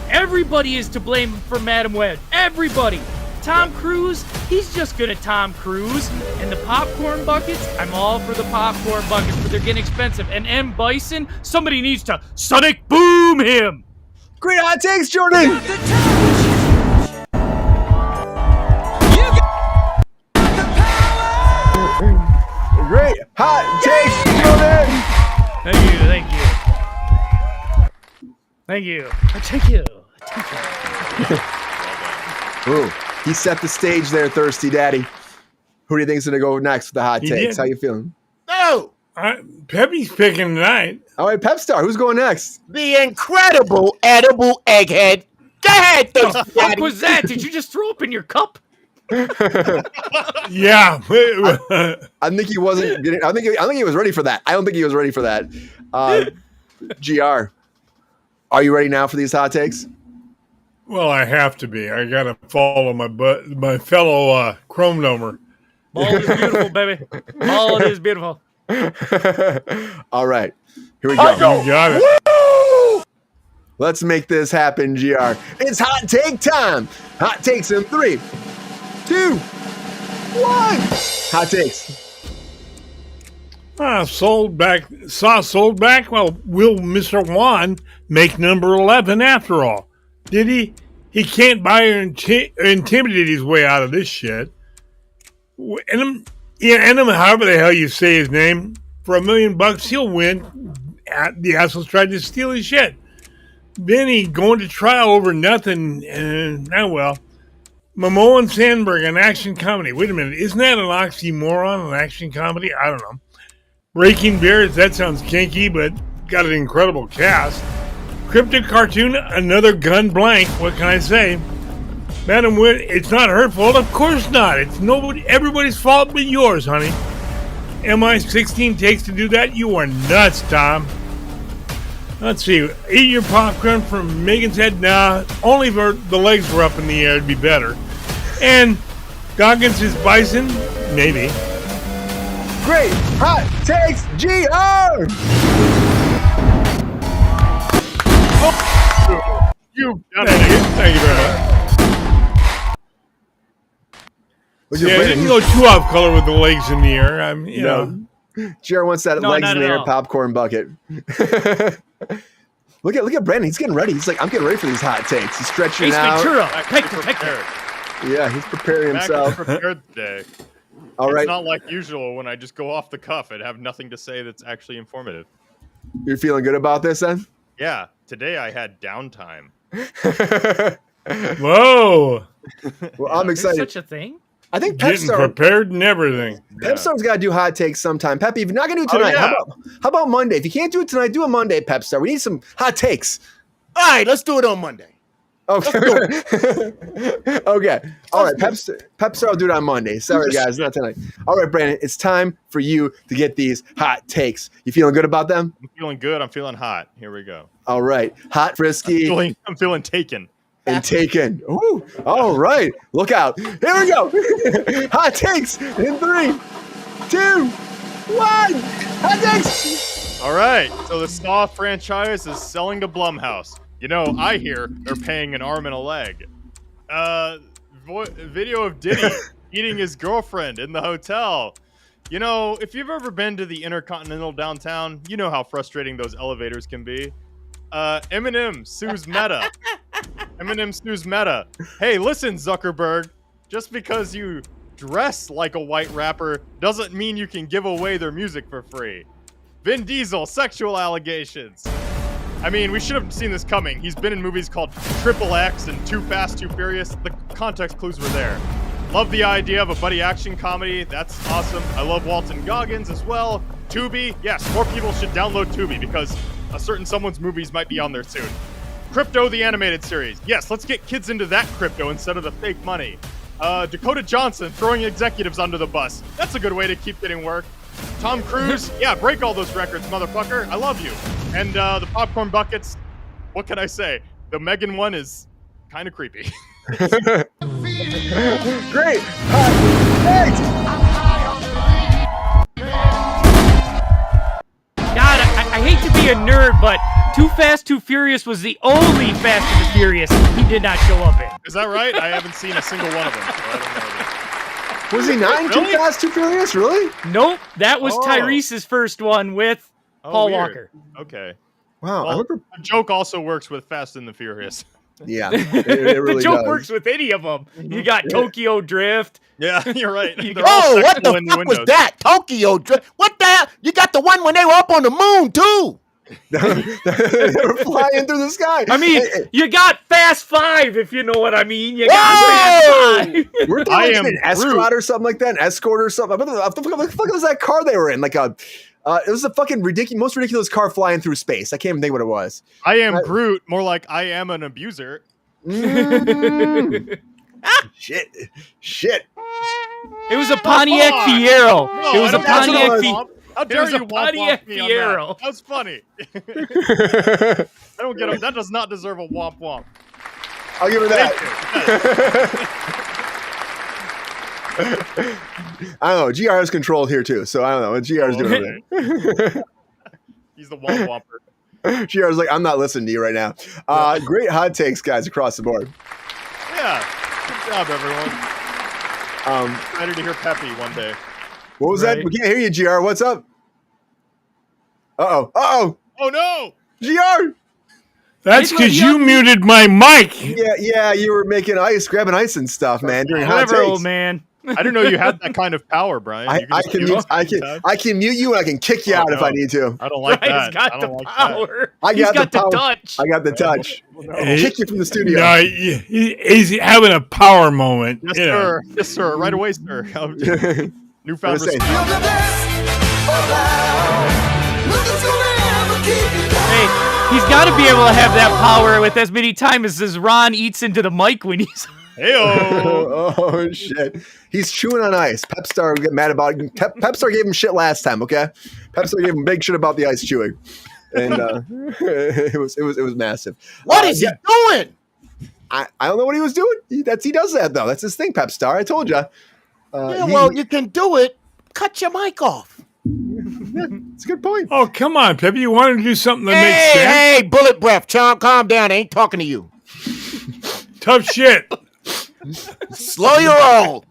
Everybody is to blame for Madam Web. Everybody. Tom Cruise, he's just gonna Tom Cruise. And the popcorn buckets, I'm all for the popcorn buckets, but they're getting expensive. And M. Bison, somebody needs to Sonic Boom him. Great hot takes, Jordan. Great hot takes, Jordan. Thank you. Ooh, he set the stage there, Thirsty Daddy. Who do you think's gonna go next with the hot He takes? did. How you feeling? No, Peppy's picking tonight. All right, Pepstar, who's going next? the incredible edible egghead. Go ahead, What Thirsty the fuck Daddy. was that? Did you just throw up in your cup? Yeah. I think he wasn't getting. I think he was ready for that. I don't think he was ready for that. GR, are you ready now for these hot takes? Well, I have to be. I gotta follow my fellow Chrome Nomer. Ball is beautiful, baby. Ball is beautiful. All right, here we go. You got it. Let's make this happen, GR. It's hot take time. Hot takes in 3, 2, 1. Hot takes. Sold back. Well, will Mr. Juan make number 11 after all? Did he? He can't buy or intimidate his way out of this shit. And however the hell you say his name, for $1 million, he'll win. The assholes tried to steal his shit. Then he going to trial over nothing, and well, Momoa and Sandberg, an action comedy. Wait a minute, isn't that an oxymoron, an action comedy? I don't know. Breaking Bears, that sounds kinky, but got an incredible cast. Krypto cartoon, another gun blank. What can I say? Madam Wit, it's not her fault. Of course not. It's everybody's fault but yours, honey. Am I 16 takes to do that? You are nuts, Tom. Let's see. Eat your popcorn from Megan's head? Nah, only if the legs were up in the air, it'd be better. And Goggins is bison? Maybe. Great hot takes, GR! Thank you very much. Yeah, I didn't go too off color with the legs in the air. You know. GR wants that legs in the air popcorn bucket. Look at Brandon. He's getting ready. He's like, I'm getting ready for these hot takes. He's stretching out. Yeah, he's preparing himself. Prepared today. All right. It's not like usual when I just go off the cuff and have nothing to say that's actually informative. You're feeling good about this then? Yeah. Today I had downtime. Whoa. Well, I'm excited. Such a thing? I think getting prepared and everything. Pepstar's got to do hot takes sometime. Peppy, if you're not going to do it tonight, how about Monday? If you can't do it tonight, do a Monday, Pepstar. We need some hot takes. All right, let's do it on Monday. Okay. Okay. All right, Pepstar will do it on Monday. Sorry, guys, not tonight. All right, Brandon, it's time for you to get these hot takes. You feeling good about them? I'm feeling good. I'm feeling hot. Here we go. All right. Hot, frisky. I'm feeling taken. And taken. Ooh. All right. Look out. Here we go. Hot takes in 3, 2, 1. Hot takes. All right. So the Saw franchise is selling to Blumhouse. You know, I hear they're paying an arm and a leg. Video of Diddy eating his girlfriend in the hotel. You know, if you've ever been to the Intercontinental downtown, you know how frustrating those elevators can be. Eminem sues Meta. Eminem sues Meta. Hey, listen, Zuckerberg. Just because you dress like a white rapper doesn't mean you can give away their music for free. Vin Diesel, sexual allegations. I mean, we should have seen this coming. He's been in movies called Triple X and Too Fast, Too Furious. The context clues were there. Love the idea of a buddy action comedy. That's awesome. I love Walton Goggins as well. Tubi. Yes, more people should download Tubi because a certain someone's movies might be on there soon. Krypto, the animated series. Yes, let's get kids into that crypto instead of the fake money. Dakota Johnson throwing executives under the bus. That's a good way to keep getting work. Tom Cruise, yeah, break all those records, motherfucker. I love you. And the popcorn buckets, what can I say? The Megan one is kind of creepy. Great. God, I hate to be a nerd, but Too Fast, Too Furious was the only Fast and the Furious he did not show up in. Is that right? I haven't seen a single one of them. So I don't know. Was he not in Too Fast, Too Furious? Really? Nope. That was Tyrese's first one with Paul Walker. Okay. Wow. Well, the joke also works with Fast and the Furious. Yeah, it really the joke does. works with any of them. You got Tokyo Drift. Yeah, you're right. Oh, what the fuck was that? Tokyo Drift. What the hell? You got the one when they were up on the moon, too. They were flying through the sky. I mean, you got Fast 5, if you know what I mean. You got Fast 5. We're talking like an escort or something like that, an escort or something. What the fuck was that car they were in? Like a, it was a fucking most ridiculous car flying through space. I can't even think what it was. I am Groot, more like I am an abuser. Shit. It was a Pontiac Fiero. No, it was a Pontiac Fiero. How dare you Pontiac Fiero? That was funny. I don't get it. That does not deserve a womp womp. I'll give her that. I don't know. GR has control here too, so I don't know what GR's doing. He's the womp womper. GR's like, I'm not listening to you right now. Great hot takes, guys, across the board. Yeah. Good job, everyone. Excited to hear Peppy one day. What was that? We can't hear you, GR. What's up? Uh-oh. Uh-oh. Oh, no. GR. That's because you muted my mic. Yeah, you were making ice, grabbing ice and stuff, man, during hot takes. Old man. I didn't know you had that kind of power, Brian. I can mute you and I can kick you out if I need to. I don't like that. He's got the power. He's got the touch. I got the touch. Kick you from the studio. No, he's having a power moment. Yes, sir. Yes, sir. Right away, sir. Newfound respect. Hey, he's got to be able to have that power with as many times as Ron eats into the mic when he's. Hey-o. Oh shit! He's chewing on ice. Pepstar get mad about it. Pepstar gave him shit last time. Okay, Pepstar gave him big shit about the ice chewing, and it was massive. What is he doing? I don't know what he was doing. He does that though. That's his thing, Pepstar. I told you. Well, you can do it. Cut your mic off. It's a good point. Oh, come on, Peppy. You wanted to do something that makes sense. Hey, bullet breath. Calm down. I ain't talking to you. Tough shit. Slow your roll.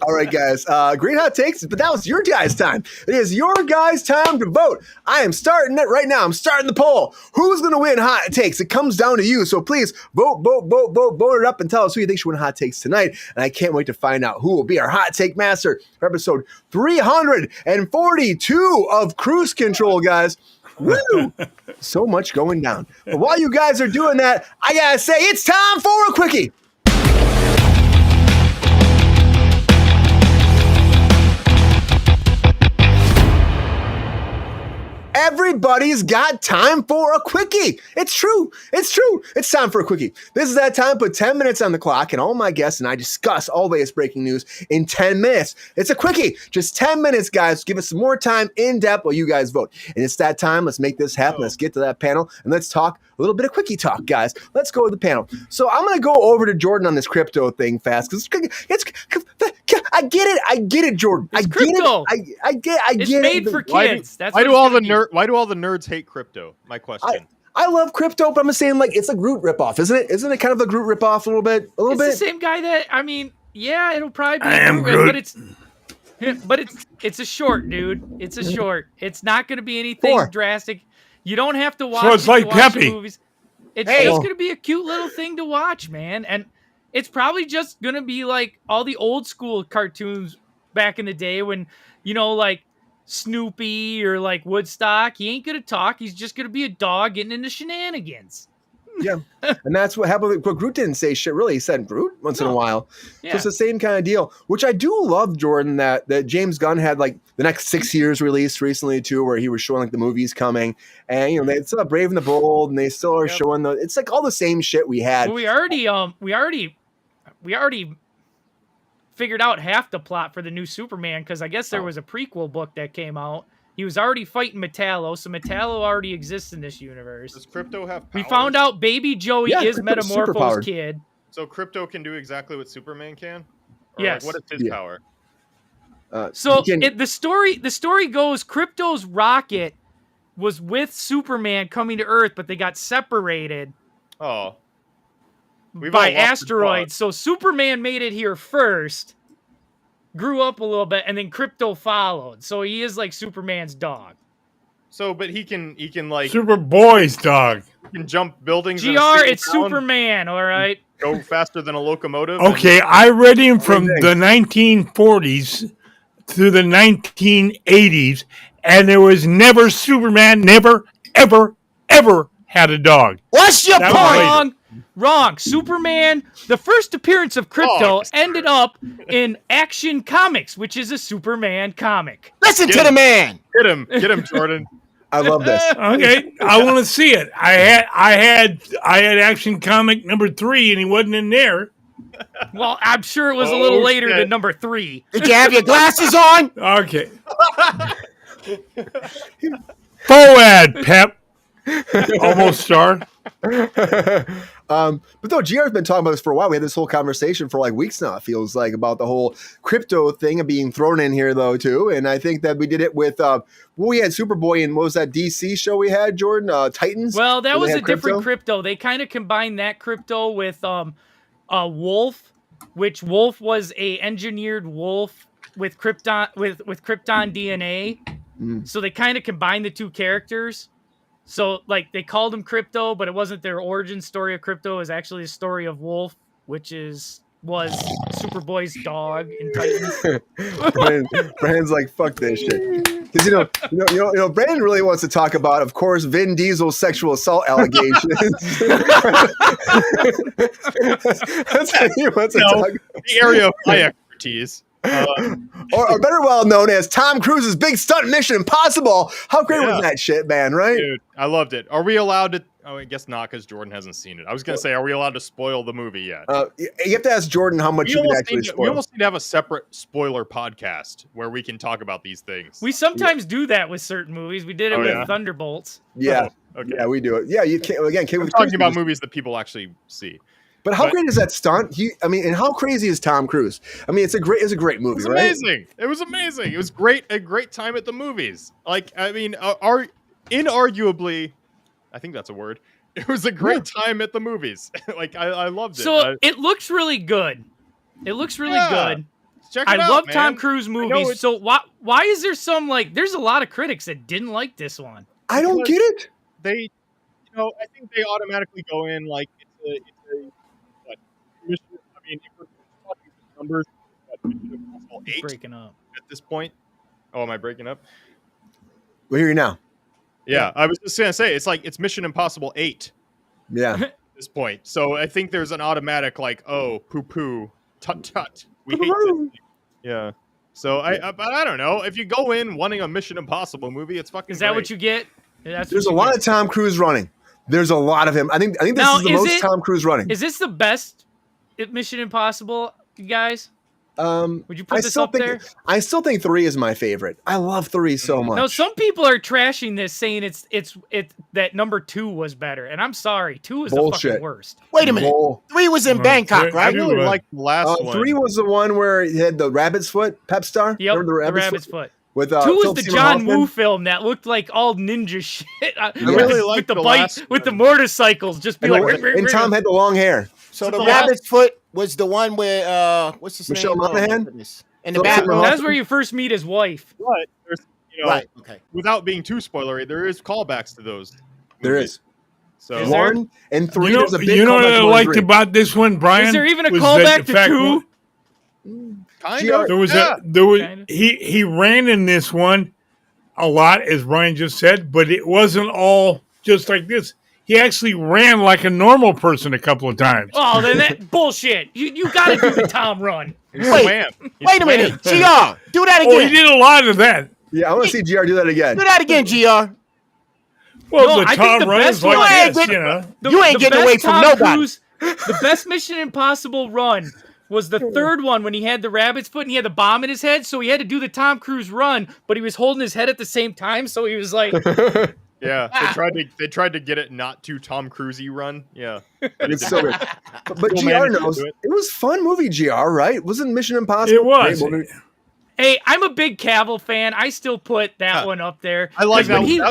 All right, guys. Great hot takes, but that was your guys' time. It is your guys' time to vote. I am starting it right now. I'm starting the poll. Who's going to win hot takes? It comes down to you. So please vote it up and tell us who you think should win hot takes tonight. And I can't wait to find out who will be our hot take master for episode 342 of Kruse Control, guys. Woo! So much going down. But while you guys are doing that, I gotta say it's time for a quickie. Everybody's got time for a quickie. It's true. It's time for a quickie. This is that time. Put 10 minutes on the clock, and all my guests and I discuss all latest breaking news in 10 minutes. It's a quickie. Just 10 minutes, guys. Give us some more time in depth while you guys vote. And it's that time. Let's make this happen. Let's get to that panel, and let's talk a little bit of quickie talk, guys. Let's go to the panel. So I'm going to go over to Jordan on this crypto thing fast, because I get it, Jordan. It's crypto. I get it's it. made for kids. Why do all the nerds hate crypto? My question. I love crypto, but I'm saying like it's a Groot ripoff, isn't it? Isn't it kind of a Groot ripoff a little bit? It's the same guy that it'll probably be Groot, but it's a short, dude. It's a short. It's not going to be anything drastic. You don't have to watch. So it's like Peppy. Movies. It's just going to be a cute little thing to watch, man. And it's probably just going to be like all the old school cartoons back in the day when, like Snoopy or like Woodstock. He ain't going to talk. He's just going to be a dog getting into shenanigans. Yeah, and that's what happened. But Groot didn't say shit, really. He said Groot once in a while. Yeah. So it's the same kind of deal, which I do love, Jordan, that James Gunn had like the next 6 years released recently too, where he was showing like the movies coming, and they still have Brave and the Bold, and they still are showing it's like all the same shit we had. Well, we already figured out half the plot for the new Superman, because I guess there was a prequel book that came out. He was already fighting Metallo, so Metallo already exists in this universe. Does Krypto have powers? We found out Baby Joey is Metamorpho's kid. So Krypto can do exactly what Superman can? Or yes. Like, what is his power? The story goes, Krypto's rocket was with Superman coming to Earth, but they got separated by asteroids. So Superman made it here first, grew up a little bit, and then Krypto followed. So he is like Superman's dog. So, but he can like Superboy's dog. He can jump buildings. GR, it's Superman, all right. Go faster than a locomotive. Okay, I read him from the 1940s through the 1980s, and there was never Superman, never, ever, ever had a dog. What's your point? Wrong. Superman, the first appearance of Krypto ended up in Action Comics, which is a Superman comic. Listen to the man. Get him, Jordan. I love this. Okay, I want to see it. I had Action Comic number 3, and he wasn't in there. Well, I'm sure it was a little later than number 3. Did you have your glasses on? Okay. Foad, Pep. Almost star. But though GR's been talking about this for a while, we had this whole conversation for like weeks now, it feels like, about the whole crypto thing and being thrown in here though too. And I think that we did it with we had Superboy and what was that DC show we had, Jordan? Titans? Well, that was a different crypto. They kind of combined that crypto with Wolf which Wolf was a engineered wolf with Krypton Krypton DNA. So they kind of combined the two characters. So like they called him Krypto, but it wasn't their origin story of Krypto. It was actually a story of Wolf, which was Superboy's dog in Titans. Brandon's like, fuck this shit. Because Brandon really wants to talk about, of course, Vin Diesel's sexual assault allegations. That's what he wants to talk about. The area of my expertise. Or better well known as Tom Cruise's big stunt Mission Impossible. How great was that shit, man, right? Dude, I loved it. Are we allowed to... Oh, I guess not, because Jordan hasn't seen it. I was going to say, are we allowed to spoil the movie yet? You have to ask Jordan how much you can actually spoil. We almost need to have a separate spoiler podcast where we can talk about these things. We sometimes do that with certain movies. We did it with Thunderbolts. Yeah. Oh, okay. Yeah, we do it. Yeah, you can't... Again, I'm talking about movies that people actually see. But how great is that stunt? And how crazy is Tom Cruise? I mean, it's a great movie, right? Amazing. It was amazing. It was a great time at the movies. Like, I mean, inarguably, I think that's a word. It was a great time at the movies. Like, I loved it. So it looks really good. It looks really good. Check it out, I love man. Tom Cruise movies. So why is there there's a lot of critics that didn't like this one? I don't get it. They, I think they automatically go in like it's a mission. I mean, if we're talking numbers, Mission Impossible 8 breaking up at this point. Oh, am I breaking up? We hear you now. Yeah, I was just gonna say it's Mission Impossible 8. Yeah. At this point, so I think there's an automatic like, oh, poo poo, tut tut. We hate this. Yeah. So I don't know. If you go in wanting a Mission Impossible movie, it's fucking. Is that great. what you get? There's a lot of Tom Cruise running. There's a lot of him. I think this is the most Tom Cruise running. Is this the best Mission Impossible, you guys? Would you put this up there? I still think 3 is my favorite. I love 3 so much. No, some people are trashing this, saying it's that number 2 was better, and I'm sorry, 2 is the fucking worst. Wait a minute, 3 was in Bangkok, right? I really like the last one. 3 was the one where he had the rabbit's foot pep star. Yep, the rabbit's foot. With 2 was the John Woo film that looked like all ninja shit. I really liked the last with the motorcycles, just be and Tom had the long hair. So the rabbit's foot was the one where what's his Michelle name? Monaghan? In the bathroom. That's where you first meet his wife. But there's, right. Okay. Without being too spoilery, there is callbacks to those. There is. So 1 and 3. There's a big you know what I callback to 1 and liked 3. about this one, Brian? Is there even a was callback that to 2? Kind of. There was he ran in this one a lot, as Brian just said, but it wasn't all just like this. He actually ran like a normal person a couple of times. Oh, then that bullshit. You got to do the Tom run. Wait a minute, GR, do that again. Oh, he did a lot of that. Yeah, I want to see GR do that again. Do that again, GR. Well, No, the I think Tom the run best is like one- this, you know. You ain't getting away from nobody. The best Mission Impossible run was the third one when he had the rabbit's foot and he had the bomb in his head, so he had to do the Tom Cruise run, but he was holding his head at the same time, so he was like... Yeah, they tried to get it not too Tom Cruise-y run. Yeah, it's so good. But GR knows it was fun movie. GR, right? Wasn't Mission Impossible? It was. Hey, I'm a big Cavill fan. I still put that one up there. I like that when he one.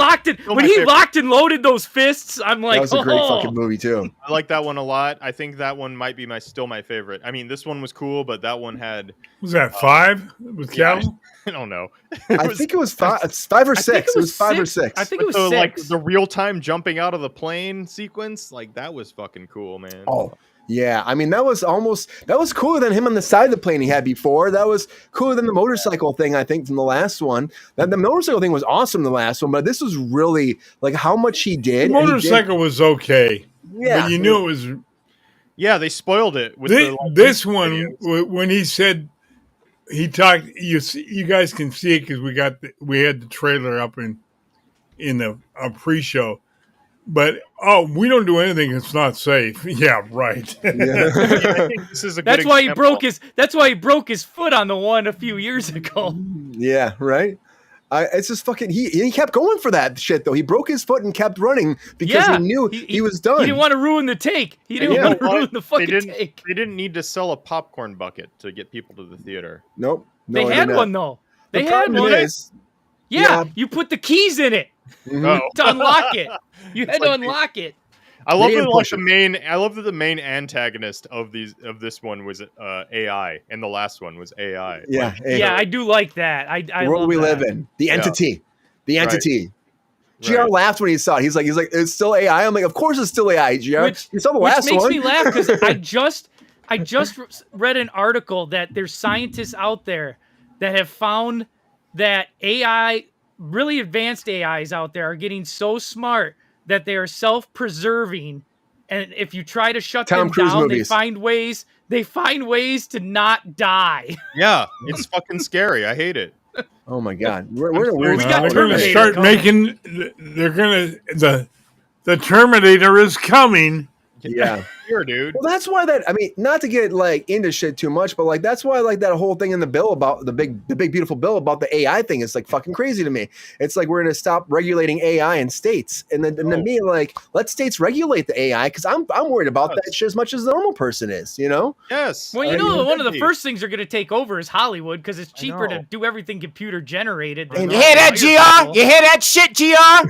locked and loaded those fists. I'm like, that was a great fucking movie too. I like that one a lot. I think that one might be still my favorite. I mean, this one was cool, but that one had. Was that 5 with Cavill? I don't know. I think it was 5 or 6. It was 5 or 6. I think it was 6. Like the real time jumping out of the plane sequence, like that was fucking cool, man. Oh. Yeah, I mean that was cooler than him on the side of the plane he had before. That was cooler than the motorcycle thing, I think, from the last one. The motorcycle thing was awesome, the last one, but this was really like how much he did. The motorcycle was okay. Yeah, but you knew it was. Yeah, they spoiled it with this one when he said he talked. You guys can see it because we had the trailer up in the pre-show. But we don't do anything that's not safe. Yeah, right. Yeah. I think this is a good That's why example. he broke his foot on the one a few years ago. Yeah, right. It's just fucking. He kept going for that shit though. He broke his foot and kept running because he knew he was done. He didn't want to ruin the take. He didn't want to ruin the fucking take. They didn't need to sell a popcorn bucket to get people to the theater. Nope. They had one though. They had one. Yeah, you put the keys in it to unlock it. You had to unlock it. I love They that didn't like push the it. main. I love that the main antagonist of this one was AI, and the last one was AI. Yeah, Like, hey, Yeah, I do like that. I the world love we live that. in, the entity, the Right. entity. GR Right. laughed when he saw it. He's like, it's still AI. I'm like, of course it's still AI. GR, Which, you saw the which last makes one. me laugh because I just read an article that there's scientists out there that have found that AI, really advanced AIs out there, are getting so smart that they are self-preserving, and if you try to shut Tom them Cruise down, movies. they find ways to not die. Yeah, it's fucking scary. I hate it. Oh my god, we're in a so weird. We got They're going to Terminator start coming. making. They're going to the Terminator is coming. Yeah. Here, dude. Well, that's why not to get like into shit too much, but like that's why like that whole thing in the bill about the big beautiful bill about the AI thing is like fucking crazy to me. It's like we're gonna stop regulating AI in states, and then to me like let states regulate the AI because I'm worried about that shit as much as the normal person is, you know? Yes. Well, one of the first things they're going to take over is Hollywood because it's cheaper to know. do everything computer generated. than And You run hear that, hire GR? people. You hear that shit, GR?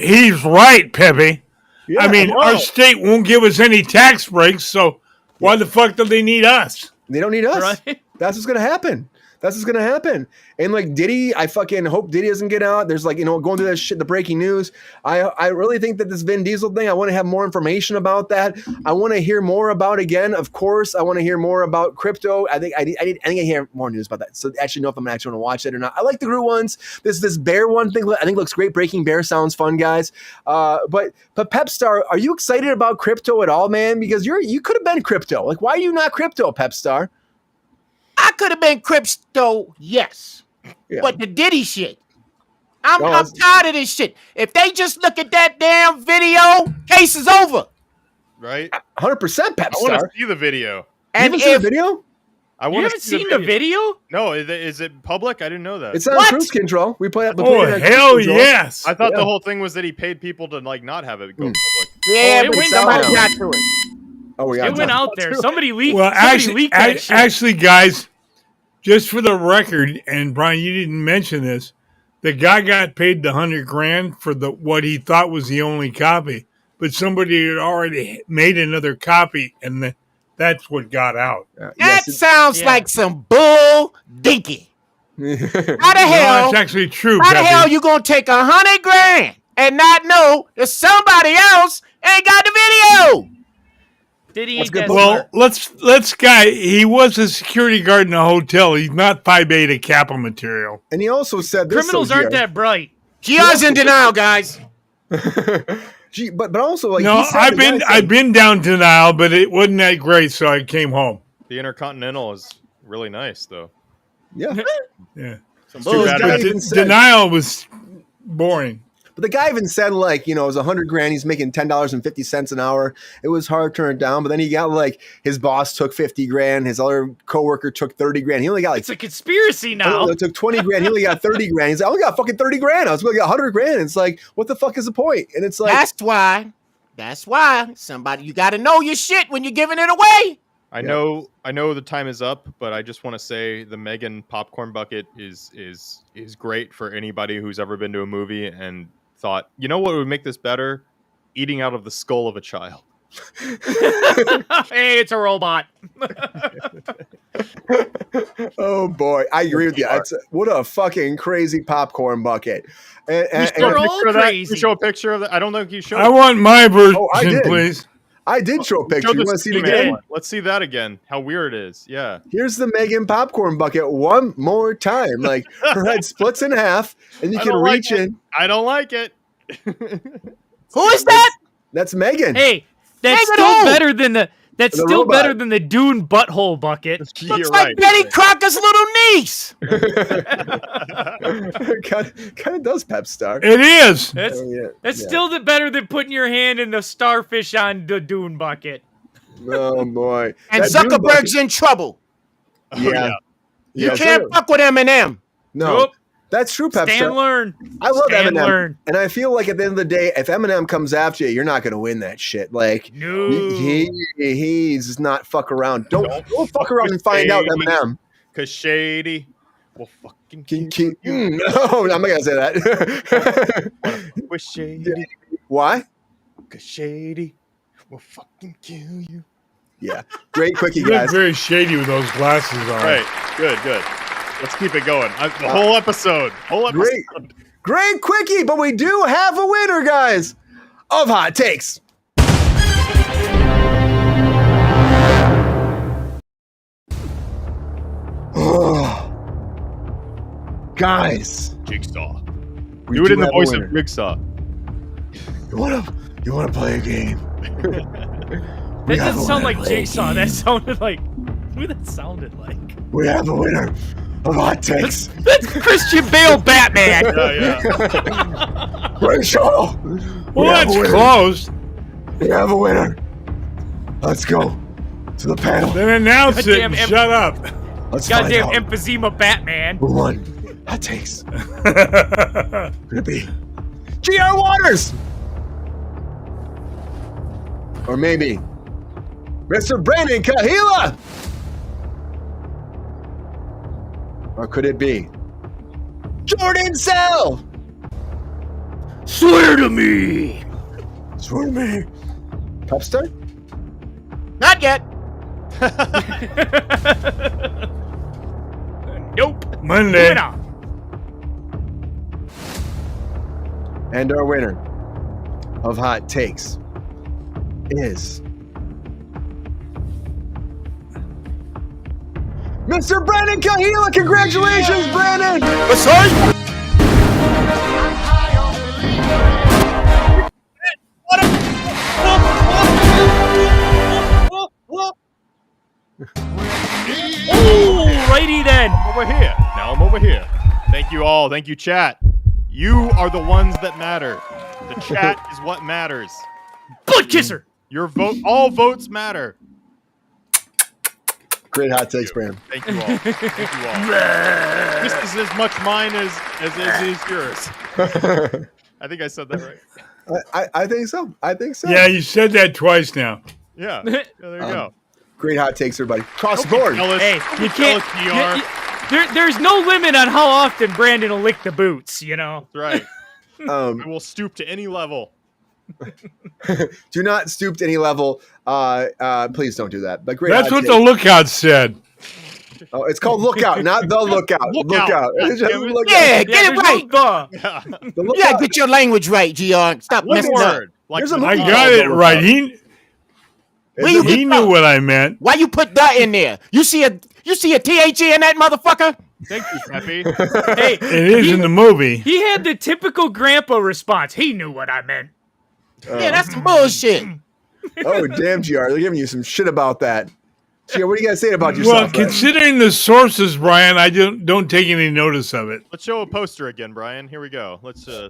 He's right, Pepe. Yeah, I mean, know. our state won't give us any tax breaks, so why the fuck do they need us? They don't need us. Right? That's what's gonna happen. That's what's gonna happen. And like Diddy, I fucking hope Diddy doesn't get out. There's like, going through that shit, the breaking news. I really think that this Vin Diesel thing, I want to have more information about that. I want to hear more about again. Of course, I want to hear more about Krypto. I think I hear more news about that. So actually know if I'm actually going to watch it or not. I like the Groot ones. This bear one thing I think looks great. Breaking Bear sounds fun, guys. But Pepstar, are you excited about Krypto at all, man? Because you could have been Krypto. Like, why are you not Krypto, Pepstar? I could have been Krypto, yes. Yeah. But the Diddy shit. I'm Oh, tired of this shit. If they just look at that damn video, case is over. Right? 100% I want Pepstar. to see the video. And You haven't seen the video? I You want haven't seen the video? No, is it public? I didn't know that. It's on What? Cruise Control. We play it. Oh, hell yes. I thought Yeah. the whole thing was that he paid people to like not have it go public. Yeah, it but went somebody out. got to it. Oh, we got It went out there. Somebody leaked. Well, somebody leaked that shit. actually, guys, just for the record, and Brian, you didn't mention this, the guy got paid the $100,000 for what he thought was the only copy, but somebody had already made another copy, and that's what got out. That sounds like some bull dinky. How the hell? That's actually true. How the Pepe. hell you gonna take $100,000 and not know that somebody else ain't got the video? Diddy That's ain't good. that Well, smart. let's guy. He was a security guard in a hotel. He's not Phi Beta Kappa material. And he also said this. Criminals aren't that bright. GR's in denial, guys. Gee, but also like No, he said, I've been down to Nile, but it wasn't that great, so I came home. The Intercontinental is really nice, though. Yeah. Yeah, Some Well, bad- guy but even said- denial was boring. But the guy even said like, it was $100,000. He's making $10.50 an hour. It was hard to turn it down. But then he got like his boss took $50,000. His other coworker took $30,000. He only got like It's a conspiracy now. It took $20,000. He only got $30,000. He's like, I only got fucking $30,000. I was going to get $100,000. It's like, what the fuck is the point? And it's like, That's why somebody, you got to know your shit when you're giving it away. I know the time is up, but I just want to say the Megan popcorn bucket is great for anybody who's ever been to a movie and thought, you know what would make this better? Eating out of the skull of a child. Hey, it's a robot. oh boy, I agree with you. What a fucking crazy popcorn bucket. And They're all Can crazy. you show a picture of that? I don't think you showed. I want my version, Oh, I did. please. I did show a picture. Show You the want to see it Steam again? one. Let's see that again. How weird it is. Yeah. Here's the Megan popcorn bucket one more time. Like her head splits in half, and you I can don't like reach it. in. I don't like it. Who is that? That's Megan. Hey, that's Megan still who? better than the. That's The still robot. better than the Dune butthole bucket. You're Looks right. like Betty Crocker's little niece. kind of does Pep Star. It is. That's Oh, yeah. that's Yeah. still better than putting your hand in the starfish on the Dune bucket. Oh boy. And That Dune Zuckerberg's in trouble. bucket- Yeah. You Yeah, can't fuck with Eminem. No. Nope. That's true, Pep Stand Star. learn. I love Stand Eminem. learn. And I feel like at the end of the day, if Eminem comes after you, you're not going to win that shit. Like, No. he's not fuck around. Don't fuck around and find out, Shady. Eminem. Cause Shady will fucking No, I'm not going to say that. with Shady. Why? Cause shady will fucking kill you. Yeah. Great quickie, You look guys. very shady with those glasses on. Right. Good. Let's keep it going. The whole episode. Great quickie, but we do have a winner, guys, of Hot Takes. Guys. Jigsaw. We Do it in the have a voice winner. of Jigsaw. You wanna play a game? That doesn't sound like Jigsaw. That sounded like who that sounded like. We have a winner of Hot Takes. That's Christian Bale Batman. Yeah. Rachel. Well, that's close. We have a winner. Let's go to the panel. Then announce it Goddamn and shut up. Let's find Goddamn out emphysema Batman. who won Hot Takes. Could it be G.R. Waters? Or maybe Mr. Brandon Kahila? Or could it be Jordan Sell? Swear to me. Swear to me. Pepster? Not yet. Nope. Monday. Moving on. And our winner of Hot Takes is Mr. Brandon Kahila. Congratulations, Brandon! What's up? Oh, righty then. Over here. Now I'm over here. Thank you all. Thank you, chat. You are the ones that matter. The chat is what matters. Butt kisser. Your vote, all votes matter. Great Hot Takes, Brandon. Thank you all. Thank you all. This is as much mine as it is yours. I think I said that right. I think so. I think so. Yeah, you said that twice now. Yeah. There you go. Great Hot Takes, everybody. Cross the board. Hey, you can't. There's no limit on how often Brandon will lick the boots. You know. That's right. I will stoop to any level. Do not stoop to any level. Please don't do that. But great. That's Hot what Takes. the lookout said. Oh, it's called Lookout, not the Lookout. Lookout. It's just Lookout. Yeah, get it right. Yeah. The You Lookout. gotta get your language right, GR. Stop One messing up. word. Like There's a I movie got called it The right. Lookout. Where you He get knew from? what I meant. Why you put that in there? You see a THE in that motherfucker? Thank you, Peppy. Hey, It is in the movie. he had the typical grandpa response. He knew what I meant. Yeah, that's some bullshit. Oh, damn, GR. They're giving you some shit about that. GR, what do you guys say about Well, yourself? considering the sources, Brian, I don't take any notice of it. Let's show a poster again, Brian. Here we go. Let's Yeah,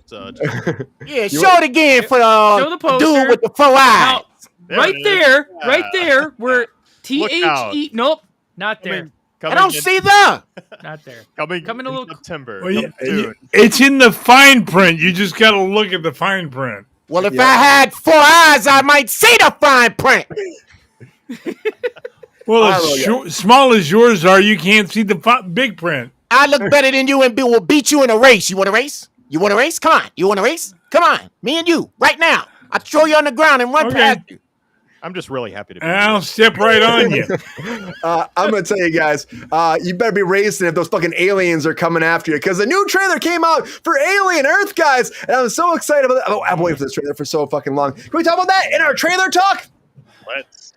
show it again for Show the poster. dude with the 4 eyes. Now, There right it is. there, Yeah. right there, where Lookout. THE. Nope, not there. I don't see that. Not there. Coming Coming a in little- September. Well, Coming soon. it's in the fine print. You just got to look at the fine print. Well, if I had 4 eyes, I might see the fine print. Well, I as don't know, small as yours are, you can't see the big print. I look better than you and will beat you in a race. You want a race? You want a race? Come on. You want a race? Come on. Me and you, right now. I'll throw you on the ground and run Okay. past you. I'm just really happy to be And here. I'll step right on you. I'm going to tell you guys, you better be racing if those fucking aliens are coming after you, because the new trailer came out for Alien Earth, guys, and I'm so excited about that. Oh, I've waited for this trailer for so fucking long. Can we talk about that in our trailer talk? Let's.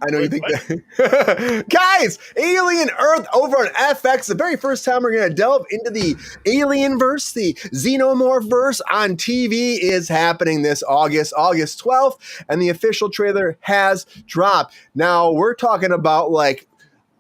I know you think that. Guys, Alien Earth over on FX. The very first time we're going to delve into the Alien verse, the Xenomorph verse on TV is happening this August 12th, and the official trailer has dropped. Now, we're talking about like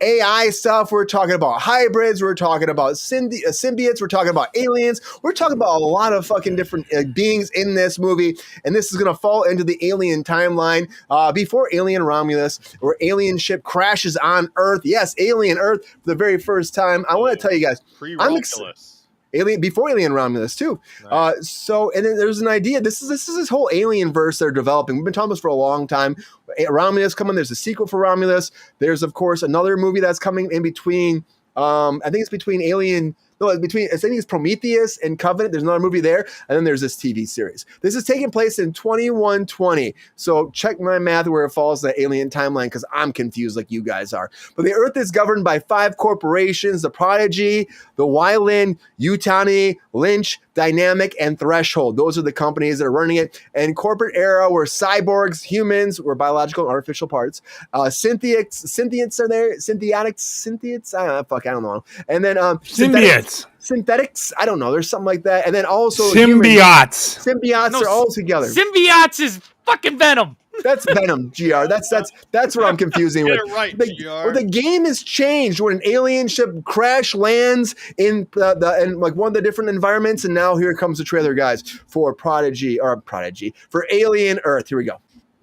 AI stuff, we're talking about hybrids, we're talking about symbiotes, we're talking about aliens, we're talking about a lot of fucking different beings in this movie, and this is going to fall into the Alien timeline before Alien Romulus, where alien ship crashes on Earth. Yes, Alien Earth for the very first time. I want to tell you guys, I'm Pre-Romulus. before Alien Romulus too. Right. So and then there's an idea. This is this whole Alien verse they're developing. We've been talking about this for a long time. Romulus coming. There's a sequel for Romulus. There's of course another movie that's coming in between. I think it's between Alien. No, I think it's Prometheus and Covenant. There's another movie there, and then there's this TV series. This is taking place in 2120. So check my math where it falls in the Alien timeline because I'm confused like you guys are. But the Earth is governed by 5 corporations: the Prodigy, the Wyland, Yutani, Lynch, Dynamic, and Threshold. Those are the companies that are running it. And corporate era where cyborgs, humans, were biological and artificial parts. Synthients are there. Synthients. I don't know. And then synthetics. I don't know. There's something like that. And then also symbiotes. Symbiotes are all together. Symbiotes is fucking Venom. That's Venom, GR. That's what I'm confusing with. Get it right, Well, the game has changed when an alien ship crash lands in like one of the different environments, and now here comes the trailer, guys, for Prodigy for Alien Earth. Here we go.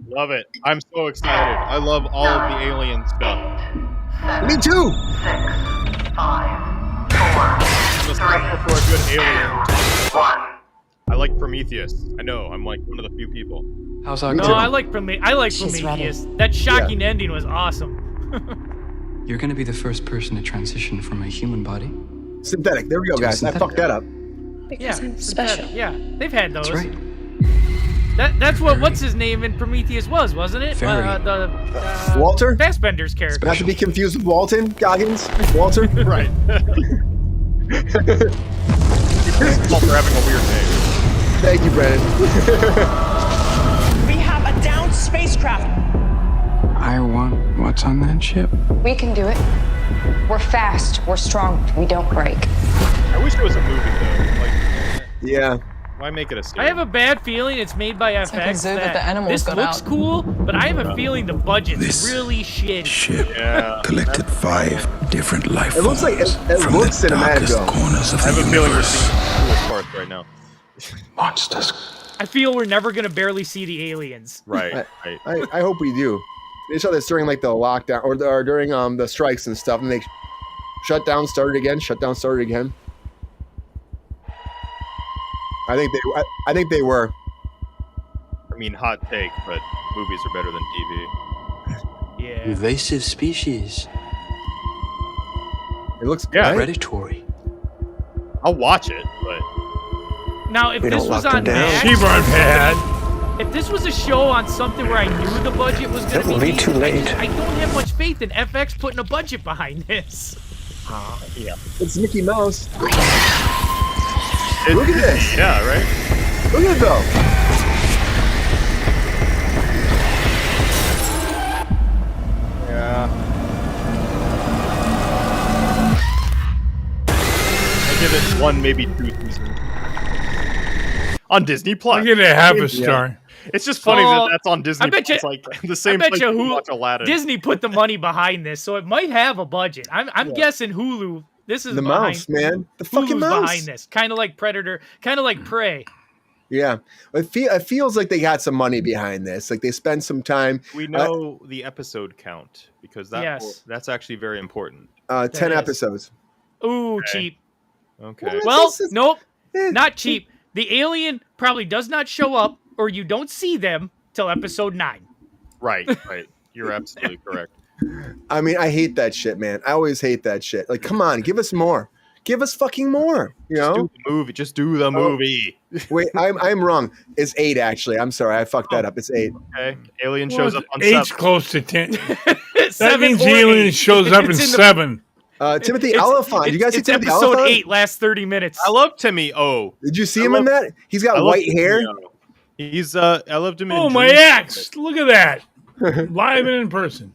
Love it. I'm so excited. I love all of the alien stuff. Me too. 6, 5, 4, 3, for a good alien. 1. I like Prometheus. I know. I'm like one of the few people. How's that No, going? I like Prometheus. That shocking ending was awesome. You're gonna be the first person to transition from a human body. Synthetic. There we go, guys. I fucked that up. Yeah, special. Yeah, they've had those. That's right. That's what's his name in Prometheus wasn't it? Walter? Fassbender's character. Not to be confused with Walton Goggins. Walter? Right. Walter having a weird name. Thank you, Brandon. We have a downed spacecraft. I want what's on that ship. We can do it. We're fast. We're strong. We don't break. I wish there was a movie though. Like, yeah. Why make it a series? I have a bad feeling it's made by FX. This looks cool, but I have a feeling the budget's really shitty. Ship collected 5 different life forms. It looks like it from looks the cinematic darkest though. corners of I have the a feeling we're universe. seeing the coolest parts right now. Monsters. I feel we're never gonna barely see the aliens. Right. I hope we do. They shot this during like the lockdown or during the strikes and stuff, and they shut down, started again. I think they were. I mean, hot take, but movies are better than TV. Yeah. Invasive species. It looks predatory. I'll watch it, but now if this was on Max, if this was a show on something where I knew the budget was going to be too late. I don't have much faith in FX putting a budget behind this. Yeah. It's Mickey Mouse. Look at this. Yeah, right? Look at it though. Yeah. I give it 1, maybe 2 seasons. On Disney Plus. I give it a half a star. It's just funny that that's on Disney I bet you, Plus, like the same place you watch Aladdin. Disney put the money behind this, so it might have a budget. I'm guessing Hulu. This is the behind, mouse, man. The fucking Hulu's mouse behind this. Kind of like Predator, kind of like Prey. Yeah, it feels like they got some money behind this. Like they spent some time. We know the episode count because that's actually very important. 10 episodes. Ooh, cheap. Okay. Well, nope, not cheap. The alien probably does not show up, or you don't see them till episode 9. Right. You're absolutely correct. I mean, I hate that shit, man. I always hate that shit. Like, come on, give us more. Give us fucking more. You know? Just do the movie. Wait, I'm wrong. It's 8 actually. I'm sorry, I fucked that up. It's 8. Okay. Alien shows up on 7. 8's close to 10. That means the alien shows up in 7. Timothy Oliphant. You guys see it's Timothy episode Oliphant? 8, last 30 minutes. I love Timmy O. Did you see him in that? He's got white hair. He's I loved him in Oh, my ex. Look at that. Live and in person.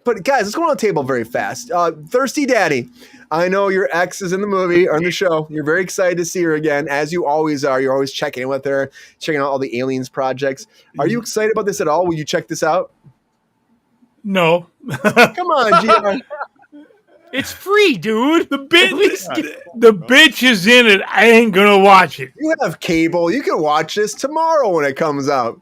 But guys, let's go on the table very fast. Thirsty Daddy. I know your ex is in the movie or in the show. You're very excited to see her again, as you always are. You're always checking in with her, checking out all the Aliens projects. Are you excited about this at all? Will you check this out? No. Come on, GR. It's free, dude. The bitch is in it. I ain't gonna watch it. You have cable. You can watch this tomorrow when it comes out.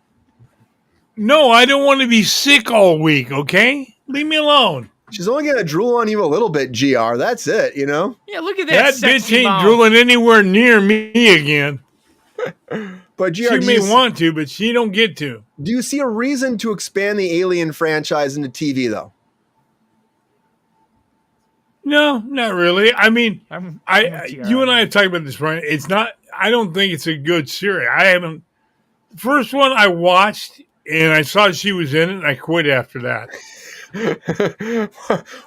No, I don't want to be sick all week, okay? Leave me alone. She's only gonna drool on you a little bit, GR. That's it, you know? Yeah, look at that. That sexy bitch ain't mouth. drooling anywhere near me again. But GR, She may want to, but she don't get to. do you see a reason to expand the Alien franchise into TV, though? No, not really. I mean, I'm you and I have talked about this, Brian. It's not. I don't think it's a good series. I haven't. First one I watched, and I saw she was in it, and I quit after that.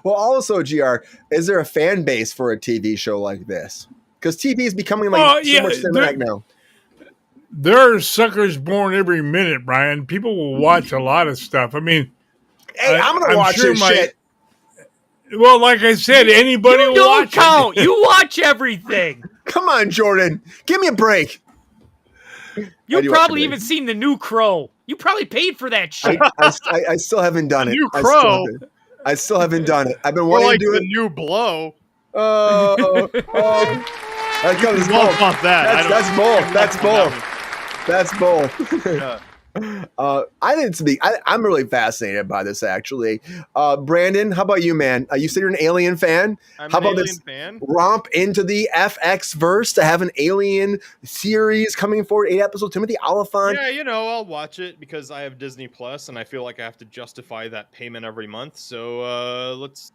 Well, also, GR, is there a fan base for a TV show like this? Because TV is becoming so much cinematic now. There are suckers born every minute, Brian. People will watch a lot of stuff. I mean, hey, I'm gonna watch this shit. Well, like I said, anybody will don't watch count. it. You watch everything. Come on, Jordan. Give me a break. You've probably even seen the new Crow. You probably paid for that shit. I still haven't done it. New Crow? I still haven't done it. I've been wanting to do the it. new Blow. That comes You won't want that. That's bold. I think it's I'm really fascinated by this, actually. Brandon, how about you, man? You said you're an Alien fan. How about this romp into the FX verse to have an Alien series coming forward, 8 episodes? Timothy Oliphant. Yeah, I'll watch it because I have Disney Plus, and I feel like I have to justify that payment every month. So let's.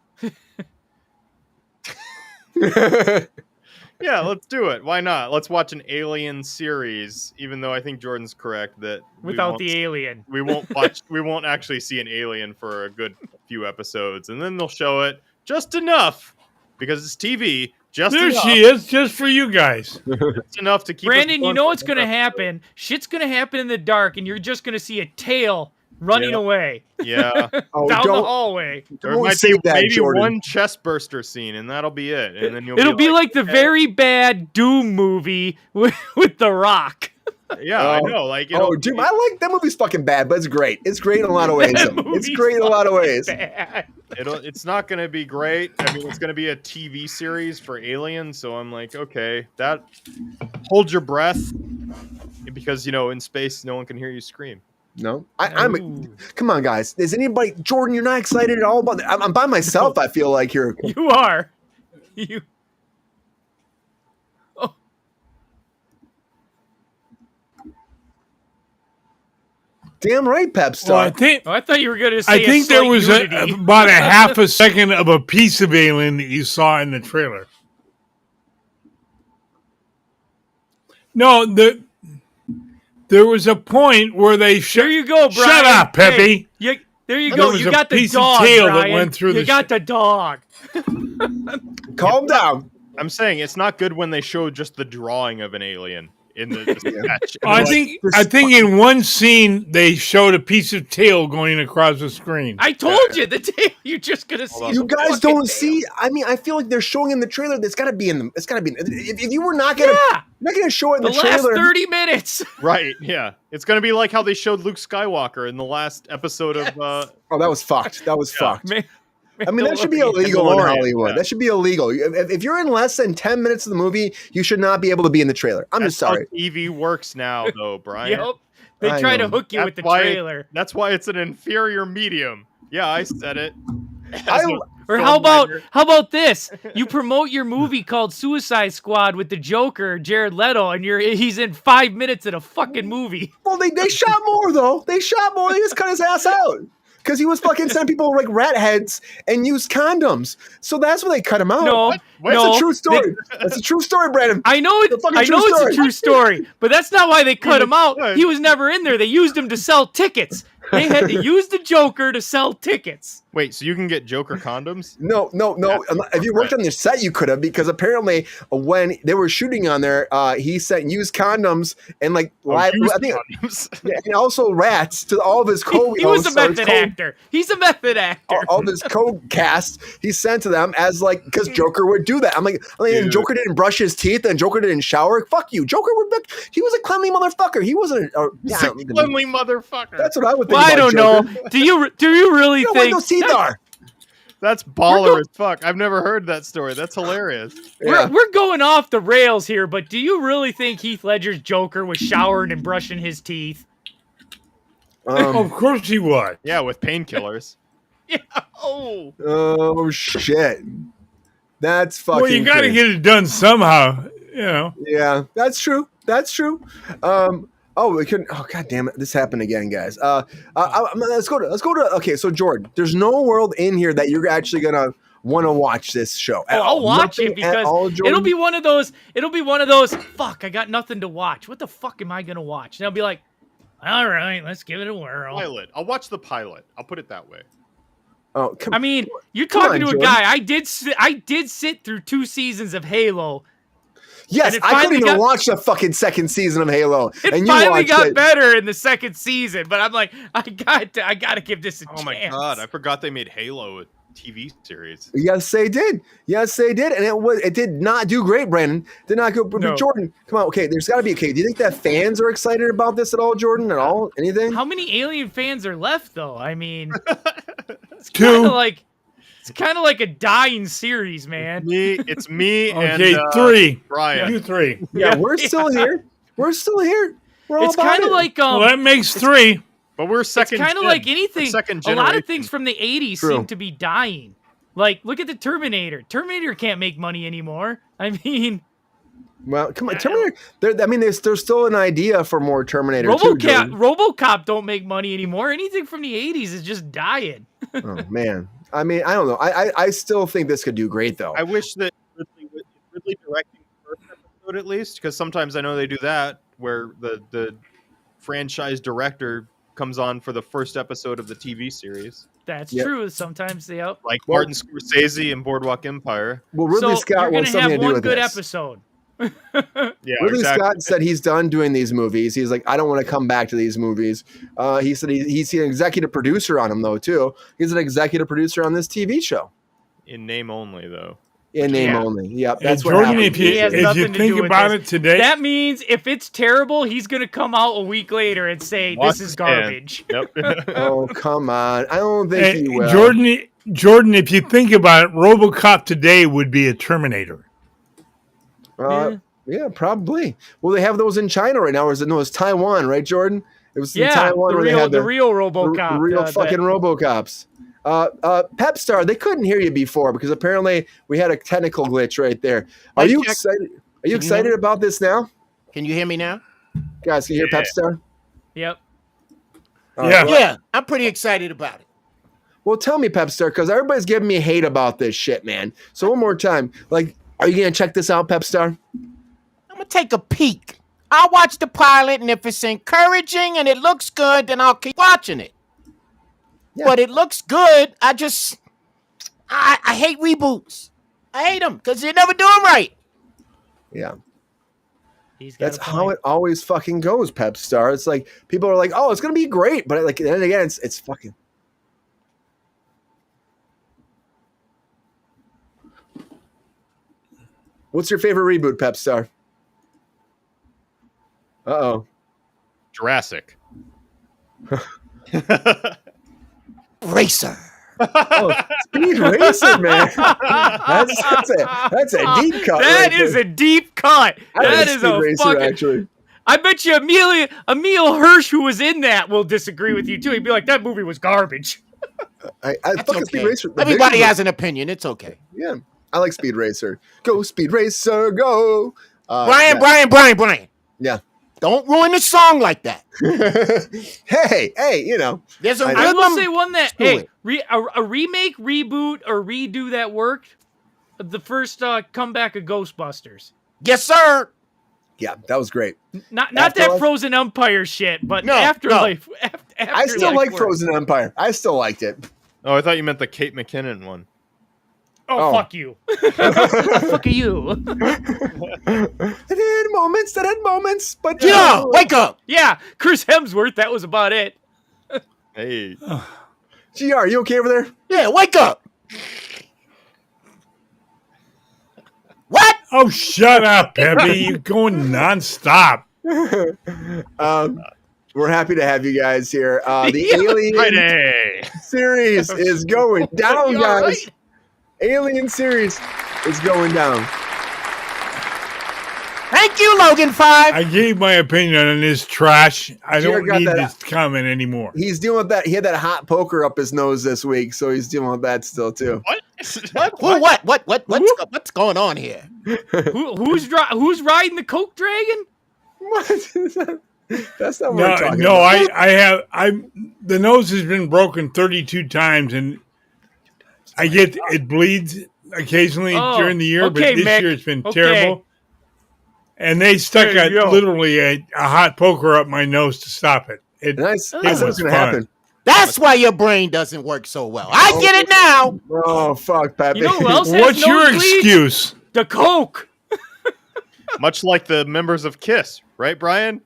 Yeah, let's do it. Why not? Let's watch an Alien series, even though I think Jordan's correct that without the alien. We won't actually see an alien for a good few episodes, and then they'll show it just enough because it's TV. There she is, just for you guys. Just enough to keep Brandon, you know what's going to happen? Shit's going to happen in the dark, and you're just going to see a tail running away. Yeah. Down the hallway. There might be maybe one chest burster scene, and that'll be it. And then it'll be like the very bad Doom movie with The Rock. Yeah, I know. Doom. I like that movie's fucking bad, but it's great. It's great in a lot of ways. It's great in a lot of ways. It's not going to be great. I mean, it's going to be a TV series for Alien, so I'm like, okay, that hold your breath because in space no one can hear you scream. No, come on, guys. Is anybody, Jordan? You're not excited at all about that? I'm by myself. I feel like here. You are. You. Oh. Damn right, Pep Star. Well, I thought you were going to say. I think there was about a half a second of a piece of Alien that you saw in the trailer. No, there was a point where they there you go, Brian. Shut up, Peppy. Hey, there you go. You got the piece dog, of tail Brian. that went through you got the dog. Calm down. I'm saying it's not good when they show just the drawing of an alien in the sketch. I think in one scene they showed a piece of tail going across the screen. I told you the tail. You're just gonna see. You guys don't see. I mean, I feel like they're showing in the trailer. That's got to be in them. It's got to be. If you were not gonna, not gonna show it in the trailer. Last 30 minutes. Right. Yeah. It's gonna be like how they showed Luke Skywalker in the last episode of. Oh, that was fucked. That was fucked. I mean, that should be illegal in Hollywood. That should be illegal. If you're in less than 10 minutes of the movie, you should not be able to be in the trailer. I'm just sorry. How TV works now, though, Brian. Yep. They try to hook you with the trailer. That's why it's an inferior medium. Yeah, I said it. Or how about this? You promote your movie called Suicide Squad with the Joker, Jared Leto, and he's in 5 minutes of a fucking movie. Well, they shot more though. They shot more. They just cut his ass out. Because he was fucking sending people like rat heads and used condoms. So that's why they cut him out. No, that's a true story. That's a true story, Brandon. I know it's a true story, but that's not why they cut him out. He was never in there. They used him to sell tickets. They had to use the Joker to sell tickets. Wait, so you can get Joker condoms? No. If you worked on the set, you could have, because apparently when they were shooting on there, he sent used condoms and and also rats to all of his He was a method actor. He's a method actor. All of his co-cast, he sent to them as because Joker would do that. I'm like, Joker didn't brush his teeth and Joker didn't shower. Fuck you, Joker he was a cleanly motherfucker. He wasn't a cleanly motherfucker. That's what I would think. I don't know. Do you really think those teeth are? That's baller as fuck. I've never heard that story. That's hilarious. We're going off the rails here, but do you really think Heath Ledger's Joker was showering and brushing his teeth? Of course he was. Yeah, with painkillers. Oh shit. That's fucking. Well, you got to get it done somehow. You know. Yeah, that's true. That's true. Oh, we couldn't. Oh, god damn it! This happened again, guys. Let's go to. Okay, so Jordan, there's no world in here that you're actually gonna want to watch this show. I'll watch it because it'll be one of those. Fuck, I got nothing to watch. What the fuck am I gonna watch? And I'll be like, all right, let's give it a whirl. Pilot. I'll watch the pilot. I'll put it that way. Oh, I mean, you're talking to a guy. I did sit through 2 seasons of Halo. Yes, I couldn't even watch the fucking second season of Halo. It finally got better in the second season, but I'm like, I got to give this a chance. Oh my god, I forgot they made Halo a TV series. Yes, they did. Yes, they did, and it did not do great. Brandon did not go. No. Jordan, come on. Okay, there's got to be okay. Do you think that fans are excited about this at all, Jordan? At all? Anything? How many Alien fans are left, though? I mean, it's 2. It's kind of like a dying series, man. It's me okay, and 3. Brian. You 3. Yeah, we're still here. We're still here. It's kind of like well, that makes 3. But we're second. It's kind of like anything. Second a lot of things from the 80s seem to be dying. Like, look at the Terminator. Terminator can't make money anymore. I mean, well, come on, Terminator. There's still an idea for more Terminator. RoboCop don't make money anymore. Anything from the 80s is just dying. Oh man. I mean, I don't know. I still think this could do great, though. I wish that Ridley directing the first episode at least, because sometimes I know they do that, where the franchise director comes on for the first episode of the TV series. That's true. Sometimes like Martin Scorsese and Boardwalk Empire. Well, Ridley Scott wants something to do with this. You're gonna have one good episode. Yeah, Ridley Scott said he's done doing these movies. He's like, I don't want to come back to these movies. He said he's an executive producer on them, though, too. He's an executive producer on this TV show. In name only, though. In name only. Yep. That's Jordan, what happened. if you think about it today, that means if it's terrible, he's going to come out a week later and say, this is garbage. Yep. Oh, come on. I don't think he will. Jordan, if you think about it, RoboCop today would be a Terminator. Yeah, probably. Well, they have those in China right now. Or it's Taiwan, right, Jordan? It was in Taiwan where they had the real RoboCop. The real fucking RoboCops. Pepstar, they couldn't hear you before because apparently we had a technical glitch right there. Are you excited? Are you excited about this now? Can you hear me now? Guys, can you hear Pepstar? Yep. Yeah, I'm pretty excited about it. Well, tell me, Pepstar, because everybody's giving me hate about this shit, man. So one more time, are you going to check this out, Pepstar? I'm going to take a peek. I'll watch the pilot, and if it's encouraging and it looks good, then I'll keep watching it. Yeah. But it looks good. I hate reboots. I hate them because you never do them right. Yeah. That's how it always fucking goes, Pepstar. It's like people are like, oh, it's going to be great. But then again, it's fucking... What's your favorite reboot, Pepstar? Uh-oh. Jurassic. Racer. Oh, Speed Racer, man. That's a deep cut. That is a deep cut. That is a Racer, fucking... actually. I bet you Emil Hirsch, who was in that, will disagree with you, too. He'd be like, that movie was garbage. I fucking okay. Speed Racer. Everybody has an opinion. It's okay. Yeah. I like Speed Racer. Go, Speed Racer, go. Brian. Yeah. Don't ruin the song like that. hey, There's a I rhythm. will say one that, a remake, reboot, or redo that worked. The first comeback of Ghostbusters. Yes, sir. Yeah, that was great. Not that Frozen Empire shit, but Afterlife. I still like Frozen Empire. I still liked it. Oh, I thought you meant the Kate McKinnon one. Oh, fuck you. Fuck you. It had moments, but... Yeah, wake up. Yeah, Chris Hemsworth, that was about it. Hey. GR, you okay over there? Yeah, wake up. What? Oh, shut up, Peppy. You're going nonstop. We're happy to have you guys here. The Alien series is going down, guys. Right? Alien series is going down. Thank you, Logan 5. I gave my opinion on this trash. I don't got need that- this comment anymore. He's dealing with that. He had that hot poker up his nose this week, so he's dealing with that still too. What? What's going on here? Who's riding the Coke Dragon? What? That's not what we're talking No, about. the nose has been broken 32 times, and it bleeds occasionally during the year, but this year it's been terrible. And they stuck literally a hot poker up my nose to stop it. It was gonna fun. happen. That's why your brain doesn't work so well. I get it now. Oh fuck, Pepe. You know who else has What's your nosebleeds? excuse? The Coke. Much like the members of KISS, right, Brian?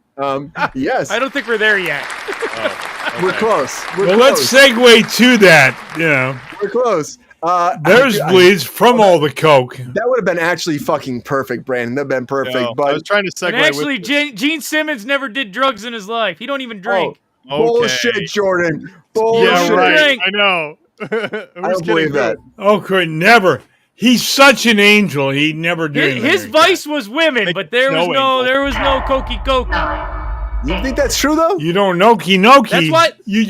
Yes. I don't think we're there yet. We're close. Let's segue to that. We're close. There's bleeds from all the Coke. That would have been actually fucking perfect, Brandon. That'd been perfect. No, but I was trying to segue. And actually, Gene Simmons never did drugs in his life. He don't even drink. Bullshit, Jordan. Bullshit. Yeah, right. Drink. I know. I don't believe that. Oh, could never. He's such an angel. He never did. His vice was women, but there was no Cokie Cokie. You think that's true though? You don't Noki Noki.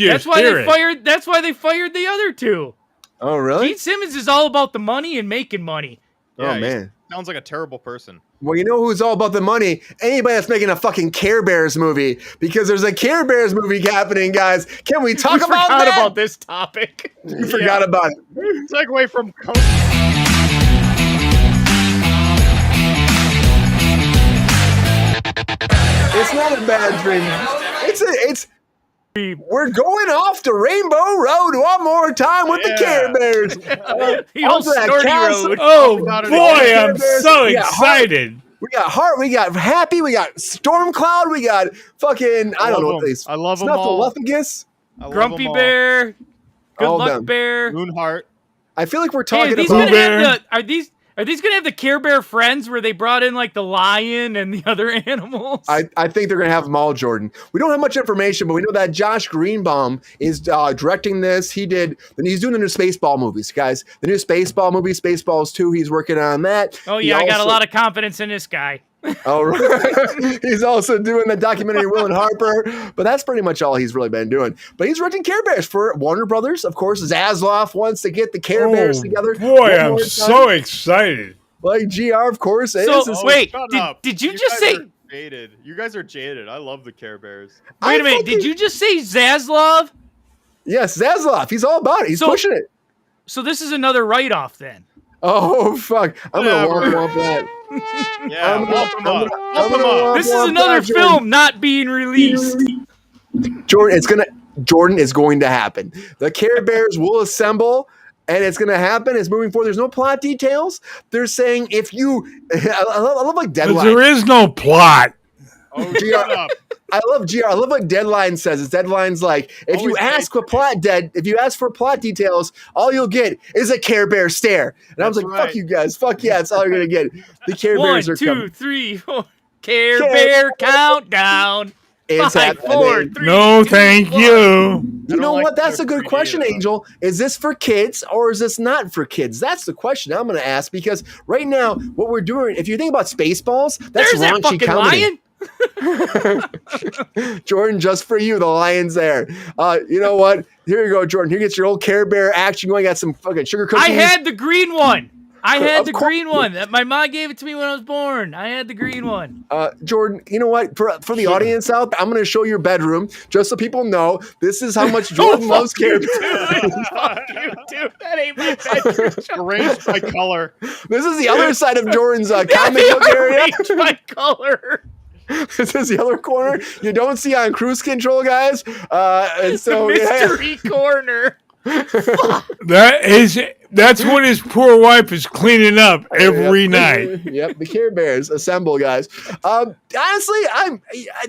That's why they fired the other two. Oh, really? Gene Simmons is all about the money and making money. Yeah, oh man. Sounds like a terrible person. Well, you know who's all about the money? Anybody that's making a fucking Care Bears movie, because there's a Care Bears movie happening, guys. Can we talk about that? About this topic. You forgot about it. Segue from Coke. It's not a bad dream. We're going off the Rainbow Road one more time with the Care Bears. The old Snorty Road. Oh boy, I'm so excited. We got Heart, we got Happy, we got Stormcloud, we got fucking I don't know what these. I love them all. Snuffleupagus, Grumpy Bear, Good All Luck them. Bear. Moonheart. I feel like we're Hey, talking are these about. gonna have are these gonna have the Care Bear friends where they brought in like the lion and the other animals? I think they're going to have them all, Jordan. We don't have much information, but we know that Josh Greenbaum is directing this. He's doing the new Spaceball movies, guys. The new Spaceball movie, Spaceballs 2, he's working on that. Oh, yeah, I got a lot of confidence in this guy. Oh, right. He's also doing the documentary Will and Harper, but that's pretty much all he's really been doing. But he's renting Care Bears for Warner Brothers. Of course, Zaslav wants to get the Care Bears together. Boy, I'm so excited. Like GR, of course, is. So, wait, did you just say... Jaded. You guys are jaded. I love the Care Bears. Wait a minute, did you just say Zaslav? Yes, Zaslav. He's all about it. He's pushing it. So this is another write-off then. Oh, fuck. I'm going to walk off that. Yeah, This is another film not being released. Jordan is going to happen. The Care Bears will assemble, and it's going to happen. It's moving forward. There's no plot details. They're saying if you, I love like Deadline. But there is no plot. Oh, shut up. I love GR. I love what Deadline says. It's Deadline's like, if you ask for plot details, all you'll get is a Care Bear stare. And I was like, fuck you guys. Fuck yeah, that's all you're gonna get. The Care Bears are coming. 1, 2, 3, 4. Care Bear countdown. It's 5, 4, 3. No, thank you. You know what? That's a good question, Angel. Is this for kids or is this not for kids? That's the question I'm going to ask, because right now, what we're doing, if you think about Spaceballs, that's There's raunchy that fucking comedy. lion. Jordan, just for you, the lion's there. You know what? Here you go, Jordan. Here gets your old Care Bear action going. Got some fucking sugar cookies. I had the green one. Green one. My mom gave it to me when I was born. I had the green one. Jordan, you know what? For the audience out there, I'm going to show your bedroom just so people know this is how much Jordan loves Care Bears. Fuck you, dude. That ain't my bedroom. Arranged by color. This is the other side of Jordan's comic book area. Arranged by color. This is the other corner you don't see on Kruse Control, guys. And so mystery corner. That's what his poor wife is cleaning up every night. Yep, the Care Bears assemble, guys. Honestly,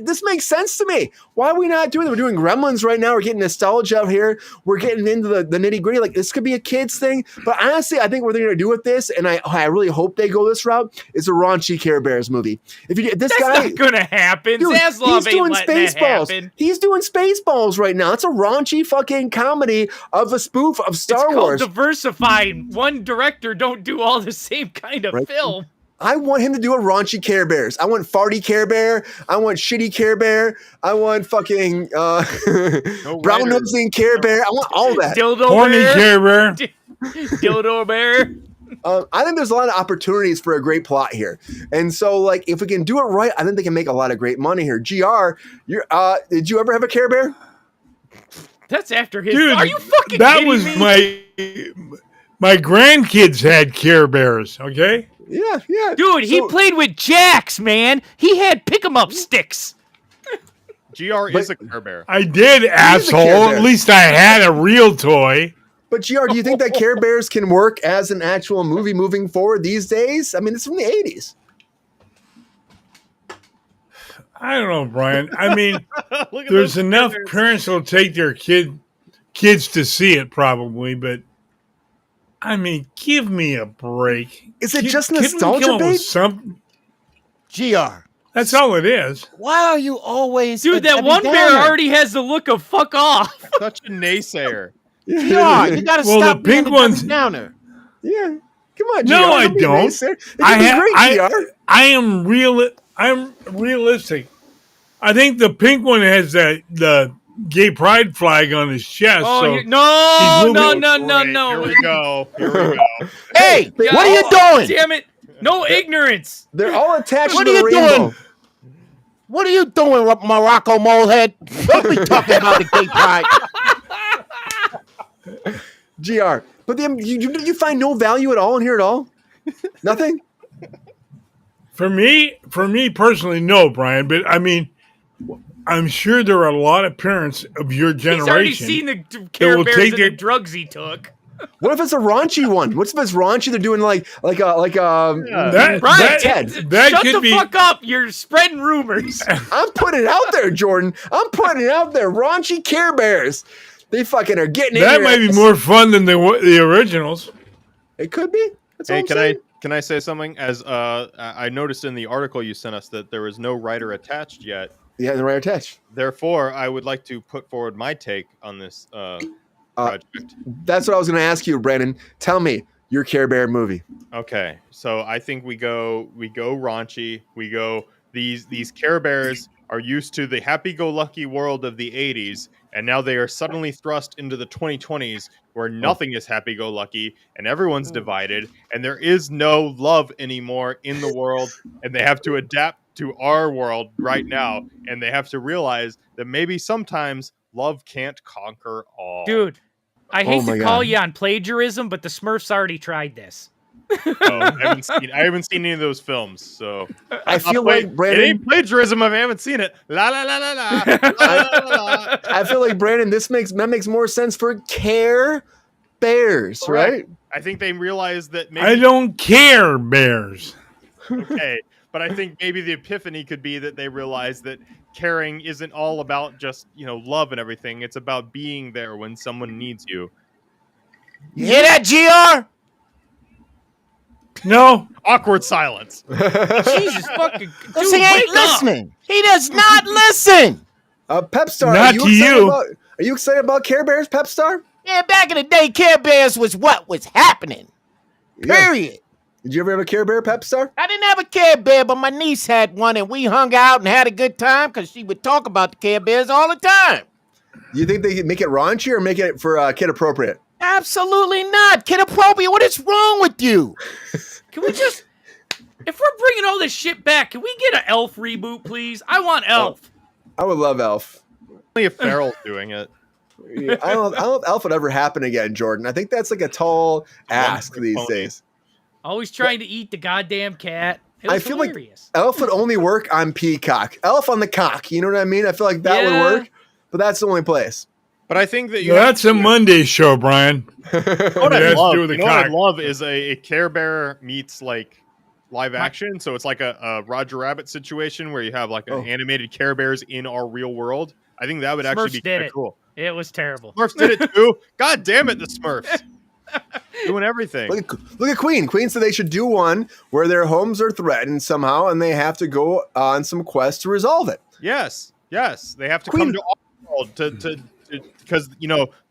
this makes sense to me. Why are we not doing it? We're doing Gremlins right now. We're getting nostalgia out here. We're getting into the nitty gritty. Like, this could be a kid's thing. But honestly, I think what they're going to do with this, and I really hope they go this route, is a raunchy Care Bears movie. That's not going to happen. Dude, Zaslav ain't letting that happen. He's doing Spaceballs right now. It's a raunchy fucking comedy of a spoof of Star Wars. It's called diversifying. One director don't do all the same kind of film. I want him to do a raunchy Care Bears. I want farty Care Bear. I want shitty Care Bear. I want fucking brown nosing Care Bear. I want all that. Dildo Horny bear. Care Bear. Dildo bear. I think there's a lot of opportunities for a great plot here. And so, like, if we can do it right, I think they can make a lot of great money here. GR, did you ever have a Care Bear? That's after his. Dude, are you fucking that kidding was me? my grandkids had Care Bears, okay? Yeah. Dude, he played with Jax, man. He had pick-em-up sticks. GR is a Care Bear. I did, asshole. Bear. At least I had a real toy. But GR, do you think that Care Bears can work as an actual movie moving forward these days? I mean, it's from the 80s. I don't know, Brian. I mean, there's enough parents who'll take their kids to see it probably, but I mean, give me a break. Is it just nostalgia, babe? GR. That's all it is. Why are you always... Dude, that one bear already has the look of fuck off. Such a naysayer. GR, you gotta stop the pink one's downer. Yeah. Come on, GR. No, I don't. I am real. I'm realistic. I think the pink one has the gay pride flag on his chest. Oh, so no. Here we go. Hey, what are you doing? Damn it. No ignorance. They're all attached What to are the you rainbow. doing? What are you doing, Morocco molehead? Don't be talking about the gay pride. GR. But then you find no value at all in here at all? Nothing? For me personally, no, Brian. But I mean, I'm sure there are a lot of parents of your generation. He's already seen the Care Bears and the drugs he took. What if it's a raunchy one? What if it's raunchy? They're doing like Right. that Shut could the be. fuck up. You're spreading rumors. I'm putting it out there, Jordan. I'm putting it out there. Raunchy Care Bears. They fucking are getting in That your might be ass. more fun than the originals. It could be. That's all Hey, I'm saying. can I say something? As I noticed in the article you sent us that there was no writer attached yet. Yeah, the right attached. Therefore, I would like to put forward my take on this project. That's what I was going to ask you, Brandon. Tell me your Care Bear movie. Okay, so I think we go raunchy. We go these Care Bears are used to the happy-go-lucky world of the 80s, and now they are suddenly thrust into the 2020s where nothing is happy-go-lucky and everyone's divided and there is no love anymore in the world, and they have to adapt to our world right now, and they have to realize that maybe sometimes love can't conquer all. Dude, I hate my to call God. you on plagiarism, but the Smurfs already tried this. I haven't seen any of those films, so I feel like it Brandon. ain't plagiarism if I haven't seen it. La la la la la. La, la, la. I feel like Brandon. That makes more sense for Care Bears, right? I think they realize that maybe I don't care, bears. okay, but I think maybe the epiphany could be that they realize that caring isn't all about just love and everything. It's about being there when someone needs you. You hear that, GR? No. Awkward silence. Jesus fucking Because dude, he ain't wake up. listening. He does not listen. Pep Star. Not are you to excited you. About, are you excited about Care Bears, Pep Star? Yeah, back in the day, Care Bears was what was happening. Period. Did you ever have a Care Bear, Pep Star? I didn't have a Care Bear, but my niece had one, and we hung out and had a good time because she would talk about the Care Bears all the time. Do you think they could make it raunchy or make it for kid appropriate? Absolutely not. Kid appropriate. What is wrong with you? Can we just, if we're bringing all this shit back, can we get an Elf reboot, please? I want Elf. I would love Elf. Only if Farrell's doing it. I don't know if Elf would ever happen again, Jordan. I think that's like a tall ask these pony. days. Always trying to eat the goddamn cat. It I was feel hilarious. like Elf would only work on Peacock. Elf on the cock. You know what I mean? I feel like that would work, but that's the only place. But I think that No, that's a Monday show, Brian. What It I has to love, do with the what I cock. love is a Care Bear meets like live action. So it's like a Roger Rabbit situation where you have like an animated Care Bears in our real world. I think that would actually Smurfs be did kind of it. cool. It was terrible. Smurfs did it too. God damn it, the Smurfs doing everything. Look at Queen. Queen said they should do one where their homes are threatened somehow, and they have to go on some quest to resolve it. Yes, they have to Queen- come to our world to because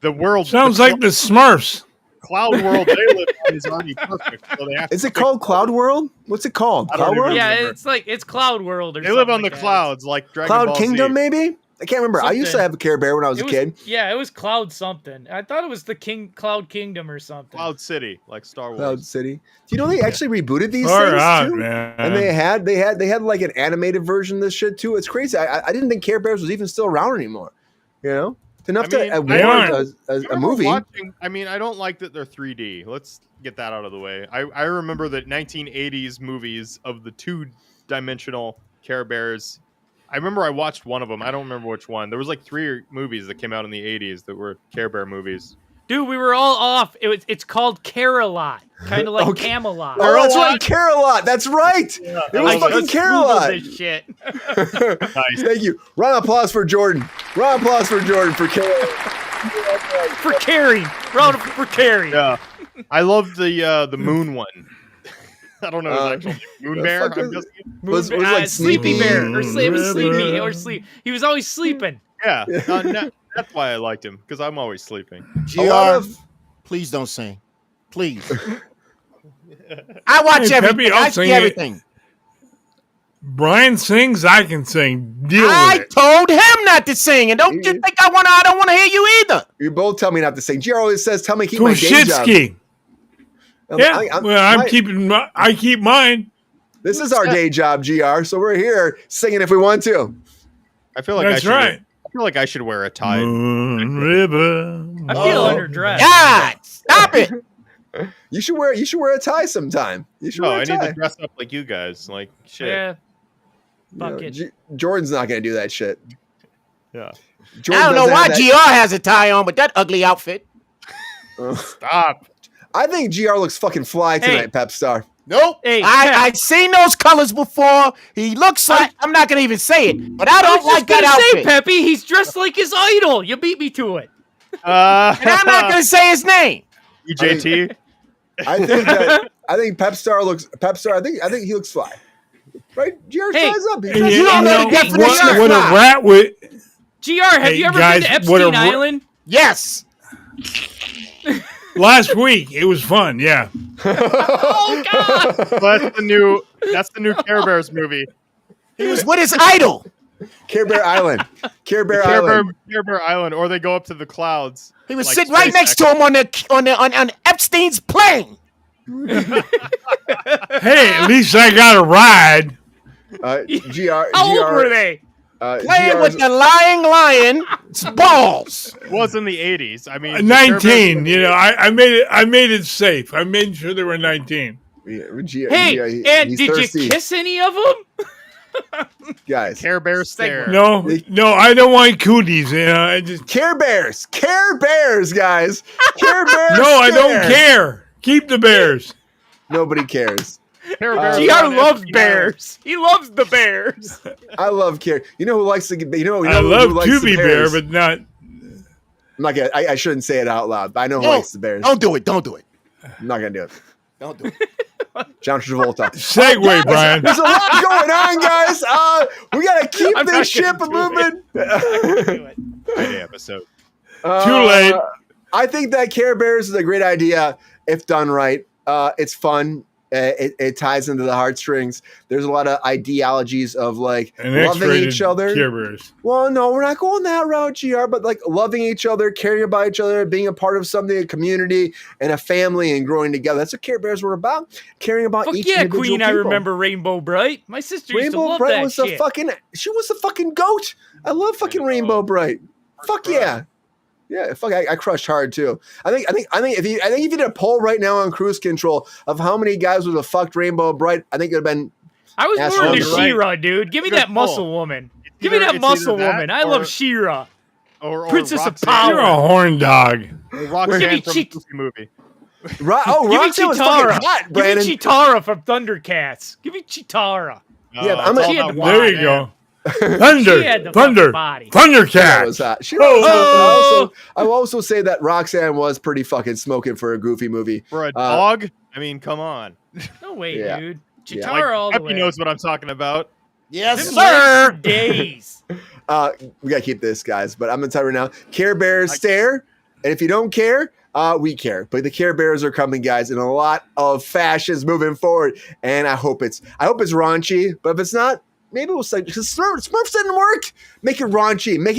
the world Sounds like the Smurfs. Cloud World they live on is already perfect. So they have Is to it called Cloud World? What's it called? I don't Cloud World? even Yeah, remember. it's Cloud World or They something. live on the like that. clouds, like Dragon Cloud Ball Kingdom, Z. maybe? I can't remember. I used to Something. have a Care Bear when I was a kid. Yeah, it was Cloud something. I thought it was the Cloud Kingdom or something. Cloud City, like Star Wars. Cloud City. Do you know they actually rebooted these Far things out, too? man. And they had like an animated version of this shit too. It's crazy. I didn't think Care Bears was even still around anymore. You know, enough to warrant a movie. I mean, I don't like that they're 3D. Let's get that out of the way. I remember that 1980s movies of the 2-dimensional Care Bears. I remember I watched one of them. I don't remember which one. There was like 3 movies that came out in the 80s that were Care Bear movies. Dude, we were all off. It's called Care-a-Lot, kind of like Camelot. Oh, that's right, Care-a-Lot. That's right. Yeah, it was fucking Care-a-Lot. This shit. Nice. Thank you. Round of applause for Jordan. Round of applause for Jordan for Care-a-Lot. For caring. Round of for caring. Yeah, I love the moon one. I don't know his actual name. Moon Bear. I'm guessing. Was like Sleepy Bear or Sleepy or Sleep. He was always sleeping. Yeah, that's why I liked him because I'm always sleeping. GR, please don't sing, please. I watch everything. Peppy, I I'll see sing everything. Brian sings, I can sing. Deal I with it. told him not to sing, and don't you think I don't want to hear you either. You both tell me not to sing. GR always says, "Tell me to keep my day job." Kushitsky. Yeah, I I'm keep mine. This is our day job, GR. So we're here singing if we want to. I feel like That's right. I feel like I should wear a tie. Moon River. I feel underdressed. God, stop it. You should wear a tie sometime. You should No, wear I a tie. need to dress up like you guys. Like shit. Yeah. You know, Fuck it. Jordan's not going to do that shit. Yeah. Jordan I don't know doesn't why have GR has a tie on, but that ugly outfit. Stop. I think GR looks fucking fly tonight, Pep Star. Nope. Hey, I've seen those colors before. He looks like I'm not gonna even say it, but I don't like that outfit. Peppy, he's dressed like his idol. You beat me to it. And I'm not gonna say his name. EJT. I think Pep Star. I think he looks fly. Right? GR ties up. You don't know the definition of what fly. a rat would. GR, have you ever been to Epstein Island? Yes. Last week it was fun. Yeah. Oh God! That's the new Care Bears movie. He was with his idol. Care Bear Island. Care Bear Care Island. Bear Island, or they go up to the clouds. He was like sitting right SpaceX. next to him on Epstein's plane. Hey, at least I got a ride. How old were they? Playing with the lying lion's balls. It was in the 80s. I mean, 19. You know, I made it safe. I made sure they were 19. Hey, and he's did thirsty. you kiss any of them? Guys? Care Bear stare. No, I don't want cooties. You know, I just Care Bears, guys. Care Bears. no, I don't care. Keep the bears. Nobody cares. Care Bears GR on loves Epstein bears. He loves the bears. I love Care. You know who likes to? I love who likes to the be bear, Bears? but not. I'm not gonna. I shouldn't say it out loud. But I know who No, likes the Bears. Don't do it. Don't do it. I'm not gonna do it. Don't do it. John Travolta. Segue, Brian. There's a lot going on, guys. We gotta keep I'm this not gonna ship do moving. Friday episode. Too late. I think that Care Bears is a great idea if done right. It's fun. It ties into the heartstrings. There's a lot of ideologies of like An loving X-rated each other. Care Bears. Well, no, we're not going that route, GR, but like loving each other, caring about each other, being a part of something, a community and a family and growing together. That's what Care Bears were about. Caring about Fuck each yeah, individual Queen! I people. remember Rainbow Bright. My sister used to Rainbow love Bright that was shit. she was the fucking goat. I love fucking Rainbow Bright. Fuck yeah. Yeah, fuck, I crushed hard too. I think if you did a poll right now on Kruse Control of how many guys would have fucked Rainbow Bright, I think it would have been. I was more into Astronaut. She-Ra, dude. Give me Good that pull. muscle woman. Give me either- that it's muscle either that woman. I or- love She-Ra. Or Princess of Roxanne. Power. You're a horn dog. Or Roxanne Give me from cheek- the Goofy movie. Give me Roxanne was fucking Chitara. hot, Brandon. Give me Chitara from Thundercats. Give me Chitara. Yeah, but it's I'm all She had about the wine, There you man. go. She had Thunder, the thunder, fucking body. That Thundercat. was hot. Oh. I will also say that Roxanne was pretty fucking smoking for a Goofy movie. For a dog? I mean, come on. No way, Yeah. dude. Yeah. Chitara all the Peppy way. knows what I'm talking about. Yes, Them sir. legs for days. We gotta keep this, guys. But I'm gonna tell you right now, Care Bears stare, and if you don't care, we care. But the Care Bears are coming, guys, in a lot of fashions moving forward. And I hope it's raunchy. But if it's not, maybe we'll say, because Smurfs didn't work. Make it raunchy. Make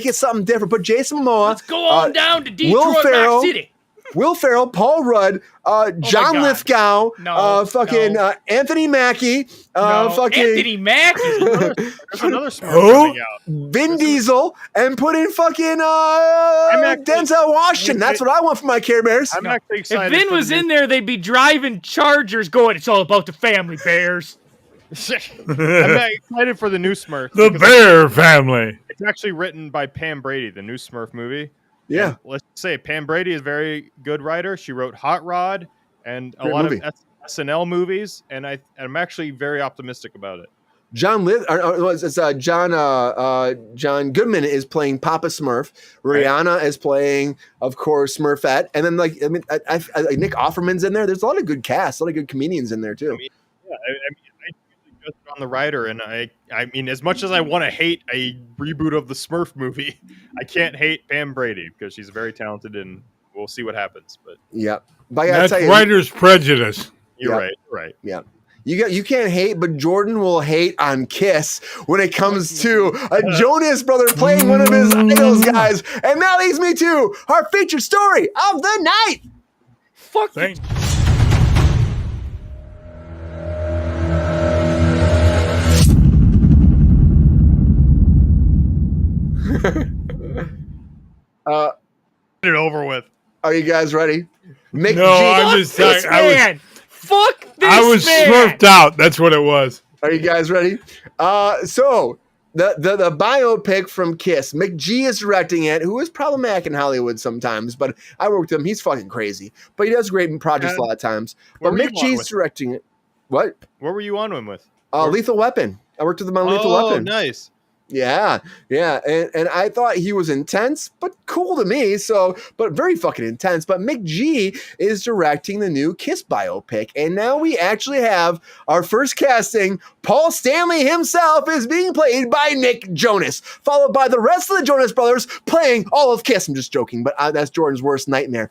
it something different. Put Jason Momoa. Let's go on down to Detroit, Rock City. Will Ferrell, Paul Rudd, John Lithgow, Anthony Mackie, Anthony Mackie. There's another Smurf coming out. Vin Diesel, and put in fucking Denzel Washington. That's what I want for my Care Bears. I'm actually excited. If Vin was in there, they'd be driving Chargers going, it's all about the family, Bears. I'm excited for the new Smurf. The Bear family. It's actually written by Pam Brady, the new Smurf movie. Yeah. And let's say Pam Brady is a very good writer. She wrote Hot Rod and a lot of SNL movies, and I'm actually very optimistic about it. John Goodman is playing Papa Smurf. Rihanna is playing, of course, Smurfette, and then Nick Offerman's in there. There's a lot of good cast, a lot of good comedians in there too. I just on the writer, and I mean, as much as I want to hate a reboot of the Smurf movie, I can't hate Pam Brady because she's very talented, and we'll see what happens. But yeah, but that's writer's prejudice. You're right. Yeah. You can't hate, but Jordan will hate on Kiss when it comes to a Jonas brother playing one of his idols, guys. And that leads me to our featured story of the night. Fuck. Thanks. Get it over with. Are you guys ready? I'm just this man. Fuck this I was man. smurfed out. That's what it was. Are you guys ready? So the biopic from Kiss, McG is directing it, who is problematic in Hollywood sometimes, but I worked with him. He's fucking crazy, but he does great in projects a lot of times. But McG's directing it. What were you on him with? Lethal Weapon. I worked with him on Lethal Weapon. Oh, nice. Yeah. And I thought he was intense, but cool to me. But very fucking intense. But McG is directing the new Kiss biopic. And now we actually have our first casting. Paul Stanley himself is being played by Nick Jonas, followed by the rest of the Jonas Brothers playing all of Kiss. I'm just joking, but that's Jordan's worst nightmare.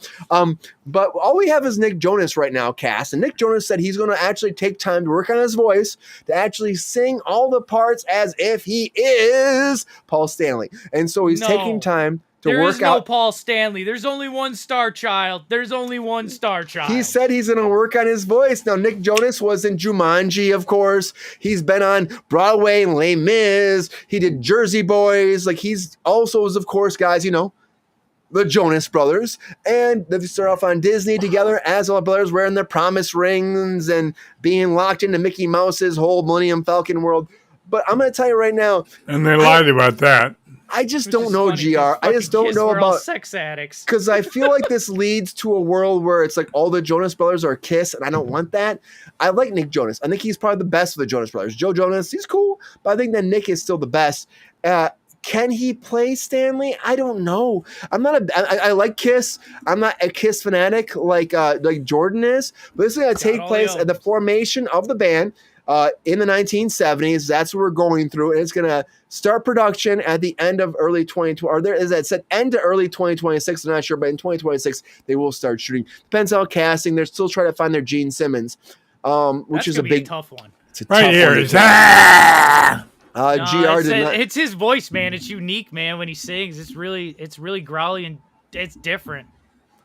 But all we have is Nick Jonas right now cast. And Nick Jonas said he's going to actually take time to work on his voice, to actually sing all the parts as if he is Paul Stanley. And so he's taking time to work out. There is no Paul Stanley. There's only one Star Child. He said he's going to work on his voice. Now, Nick Jonas was in Jumanji, of course. He's been on Broadway and Les Mis. He did Jersey Boys. He's also is, of course, guys, the Jonas Brothers. And they start off on Disney together as all brothers wearing their promise rings and being locked into Mickey Mouse's whole Millennium Falcon world. But I'm going to tell you right now. And they lied about that. I just don't know, GR. I just don't know about sex addicts. Because I feel like this leads to a world where it's like all the Jonas Brothers are Kiss, and I don't want that. I like Nick Jonas. I think he's probably the best of the Jonas Brothers. Joe Jonas, he's cool, but I think that Nick is still the best. Can he play Stanley? I don't know. I like Kiss. I'm not a Kiss fanatic like Jordan is. But this is going to take place at the formation of the band in the 1970s. That's what we're going through, and it's going to start production at the end of early 2020. Or there is that said end to early 2026. I'm not sure, but in 2026 they will start shooting. Depends on casting. They're still trying to find their Gene Simmons, which is a big tough one. It's a right tough here. one. It's his voice, man. It's unique, man. When he sings, it's really growly and it's different.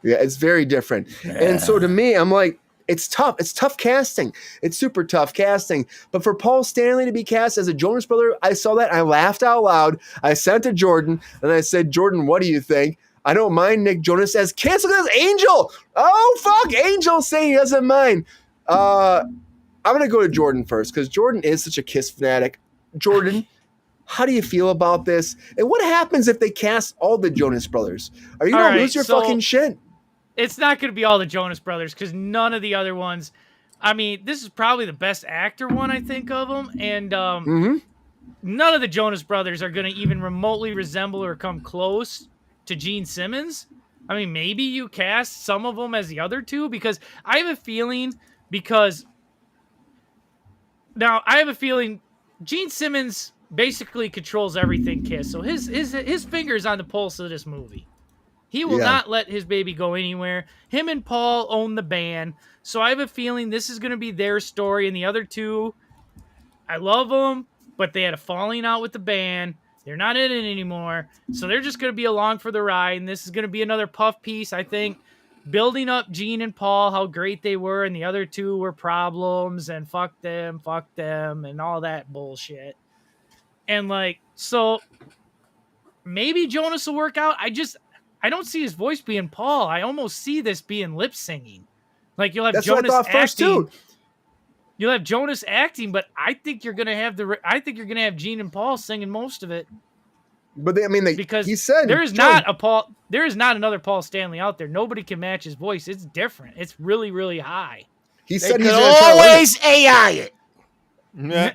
Yeah, it's very different. And so to me, I'm like, it's tough. It's tough casting. It's super tough casting. But for Paul Stanley to be cast as a Jonas Brother, I saw that. And I laughed out loud. I sent to Jordan and I said, Jordan, what do you think? I don't mind Nick Jonas as Kiss. Look at this Angel. Oh, fuck. Angel saying he doesn't mind. I'm going to go to Jordan first because Jordan is such a Kiss fanatic. Jordan, how do you feel about this? And what happens if they cast all the Jonas Brothers? Are you going to lose your fucking shit? It's not going to be all the Jonas Brothers because none of the other ones. I mean, this is probably the best actor one I think of them. And none of the Jonas Brothers are going to even remotely resemble or come close to Gene Simmons. I mean, maybe you cast some of them as the other two because I have a feeling Gene Simmons basically controls everything Kiss. So his finger's on the pulse of this movie. He will not let his baby go anywhere. Him and Paul own the band. So I have a feeling this is going to be their story. And the other two, I love them, but they had a falling out with the band. They're not in it anymore. So they're just going to be along for the ride. And this is going to be another puff piece, I think, building up Gene and Paul, how great they were. And the other two were problems and fuck them, and all that bullshit. And like, so maybe Jonas will work out. I don't see his voice being Paul. I almost see this being lip singing. Like you'll have Jonas acting. You'll have Jonas acting, but I think you're gonna have Gene and Paul singing most of it. But because he said there is not another Paul Stanley out there. Nobody can match his voice. It's different. It's really, really high. He said he's always AI it.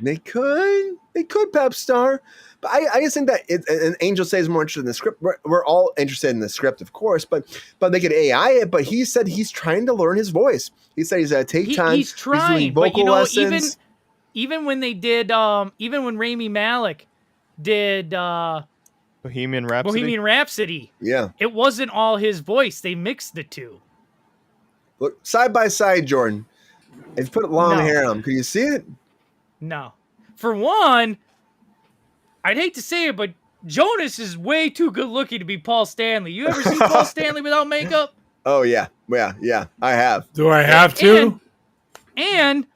They could Pep Star. But I just think that and Angel says more interested in the script. We're all interested in the script, of course, but they could AI it. But he said he's trying to learn his voice. He said he's going to take time. He's trying, he's doing vocal lessons. Even when they did, even when Rami Malek did Bohemian Rhapsody, yeah, it wasn't all his voice. They mixed the two. Look side by side, Jordan. If you put long hair on him, can you see it? No. For one, I'd hate to say it, but Jonas is way too good looking to be Paul Stanley. You ever seen Paul Stanley without makeup? Oh, yeah. I have. Do I have to? And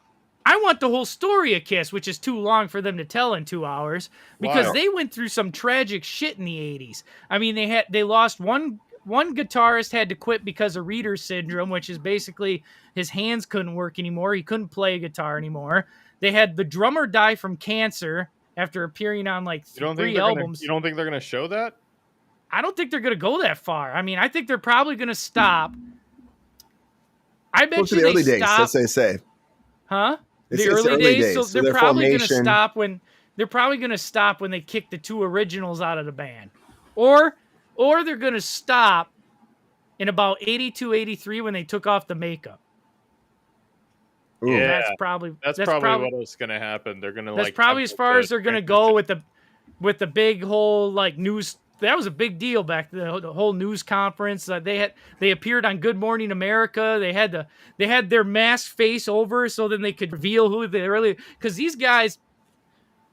I want the whole story of Kiss, which is too long for them to tell in 2 hours, because they went through some tragic shit in the 80s. I mean, they lost one guitarist had to quit because of Reader syndrome, which is basically his hands couldn't work anymore. He couldn't play guitar anymore. They had the drummer die from cancer after appearing on like 3 albums. You don't think they're going to show that? I don't think they're going to go that far. I mean, I think they're probably going to stop. I bet you the early days, that's what they say. Huh? The early days. So they're probably going to stop when they kick the 2 originals out of the band. Or they're going to stop in about 82, 83 when they took off the makeup. Yeah, that's probably what's going to happen. They're going to That's probably as far as they're going to go with the big whole like news. That was a big deal back then, the whole news conference. They appeared on Good Morning America. They had their mask face over so then they could reveal who they really, because these guys,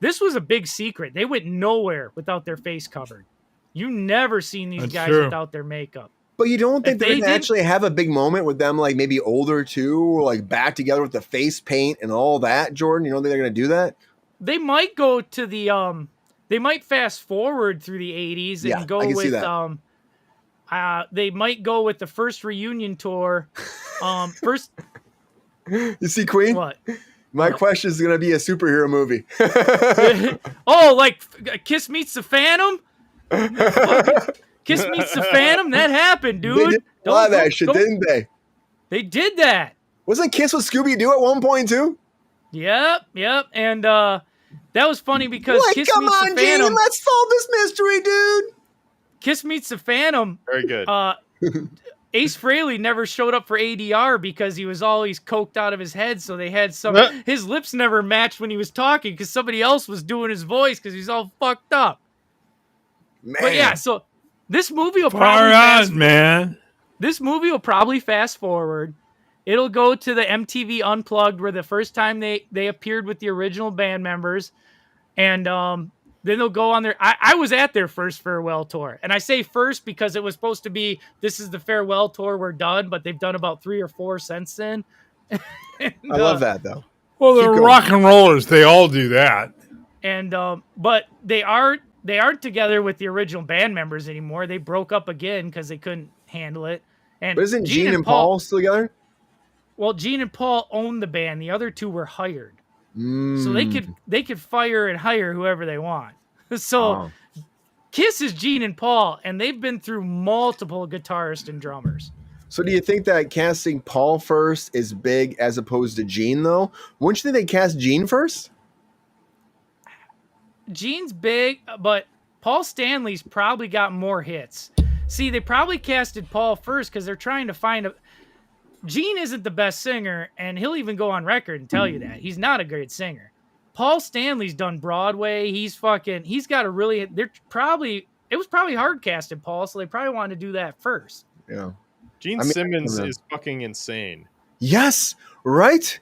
this was a big secret. They went nowhere without their face covered. You never seen these guys without their makeup. But you don't think they're going to actually have a big moment with them, like maybe older too, like back together with the face paint and all that, Jordan? You don't think they're going to do that? They might go to the they might fast forward through the 80s and go with they might go with the first reunion tour. First, you see, Queen? What? My question is going to be a superhero movie. Oh, like Kiss Meets the Phantom? Kiss Meets the Phantom? That happened, dude. They did a lot of that shit, didn't they? They did that. Wasn't Kiss with Scooby-Doo at one point, too? Yep. And that was funny because Kiss Meets the Phantom. Gene, let's solve this mystery, dude. Kiss Meets the Phantom. Very good. Ace Frehley never showed up for ADR because he was always coked out of his head. So they had his lips never matched when he was talking because somebody else was doing his voice because he's all fucked up. Man. But yeah, so this movie will This movie will probably fast forward. It'll go to the MTV Unplugged where the first time they appeared with the original band members. And then they'll go on their... I was at their first farewell tour. And I say first because it was supposed to be, this is the farewell tour, we're done. But they've done about 3 or 4 since then. I love that, though. Well, they're rock and rollers. They all do that. And but they aren't together with the original band members anymore. They broke up again because they couldn't handle it. And but isn't Gene and Paul still together? Well, Gene and Paul owned the band. The other 2 were hired. So they could fire and hire whoever they want. So Kiss is Gene and Paul, and they've been through multiple guitarists and drummers. So do you think that casting Paul first is big as opposed to Gene, though? Wouldn't you think they cast Gene first? Gene's big, but Paul Stanley's probably got more hits. See, they probably casted Paul first because they're trying to find a... Gene isn't the best singer, and he'll even go on record and tell you that. He's not a great singer. Paul Stanley's done Broadway. They're probably it was probably hard casting, Paul. So they probably wanted to do that first. Yeah. Gene Simmons is fucking insane. Yes, right.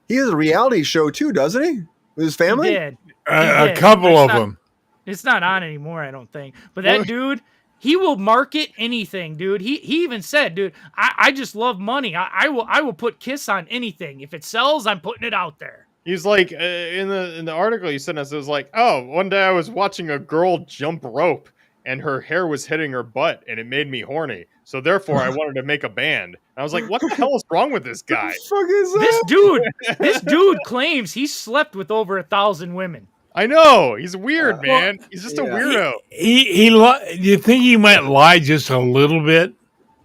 He has a reality show too, doesn't he? With his family. He did. A couple of them. It's not on anymore, I don't think. But that dude, he will market anything, dude. He even said, dude, I just love money. I will put Kiss on anything. If it sells, I'm putting it out there. He's like in the article you sent us. It was like, oh, one day I was watching a girl jump rope, and her hair was hitting her butt, and it made me horny. So therefore, I wanted to make a band. And I was like, what the hell is wrong with this guy? What the fuck is that? This dude claims he slept with over 1,000 women. I know. He's weird, man. He's just a weirdo. You think he might lie just a little bit?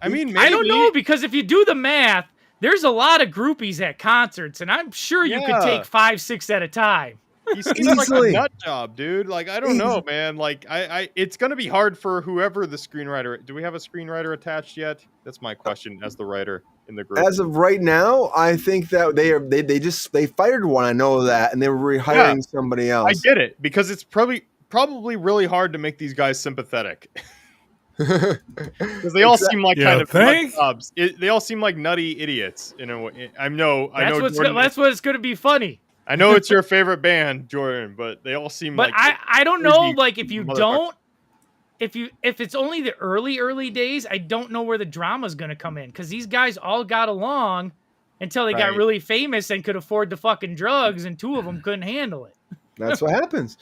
I mean, maybe. I don't know, because if you do the math, there's a lot of groupies at concerts, and I'm sure you could take 5, 6 at a time. He seems like a nut job, dude. Like, I don't know, man. Like, it's gonna be hard for whoever the screenwriter. Do we have a screenwriter attached yet? That's my question as the writer in the group. As of right now, I think that they fired one. I know that, and they were rehiring somebody else. I get it, because it's probably really hard to make these guys sympathetic. Because they all seem like kind of nut jobs. They all seem like nutty idiots in a way. I know. That's what's going to be funny. I know it's your favorite band, Jordan, but they all seem like. But I don't know. Like, if you don't, if it's only the early days, I don't know where the drama's going to come in, because these guys all got along until they got really famous and could afford the fucking drugs, and 2 of them couldn't handle it. That's what happens.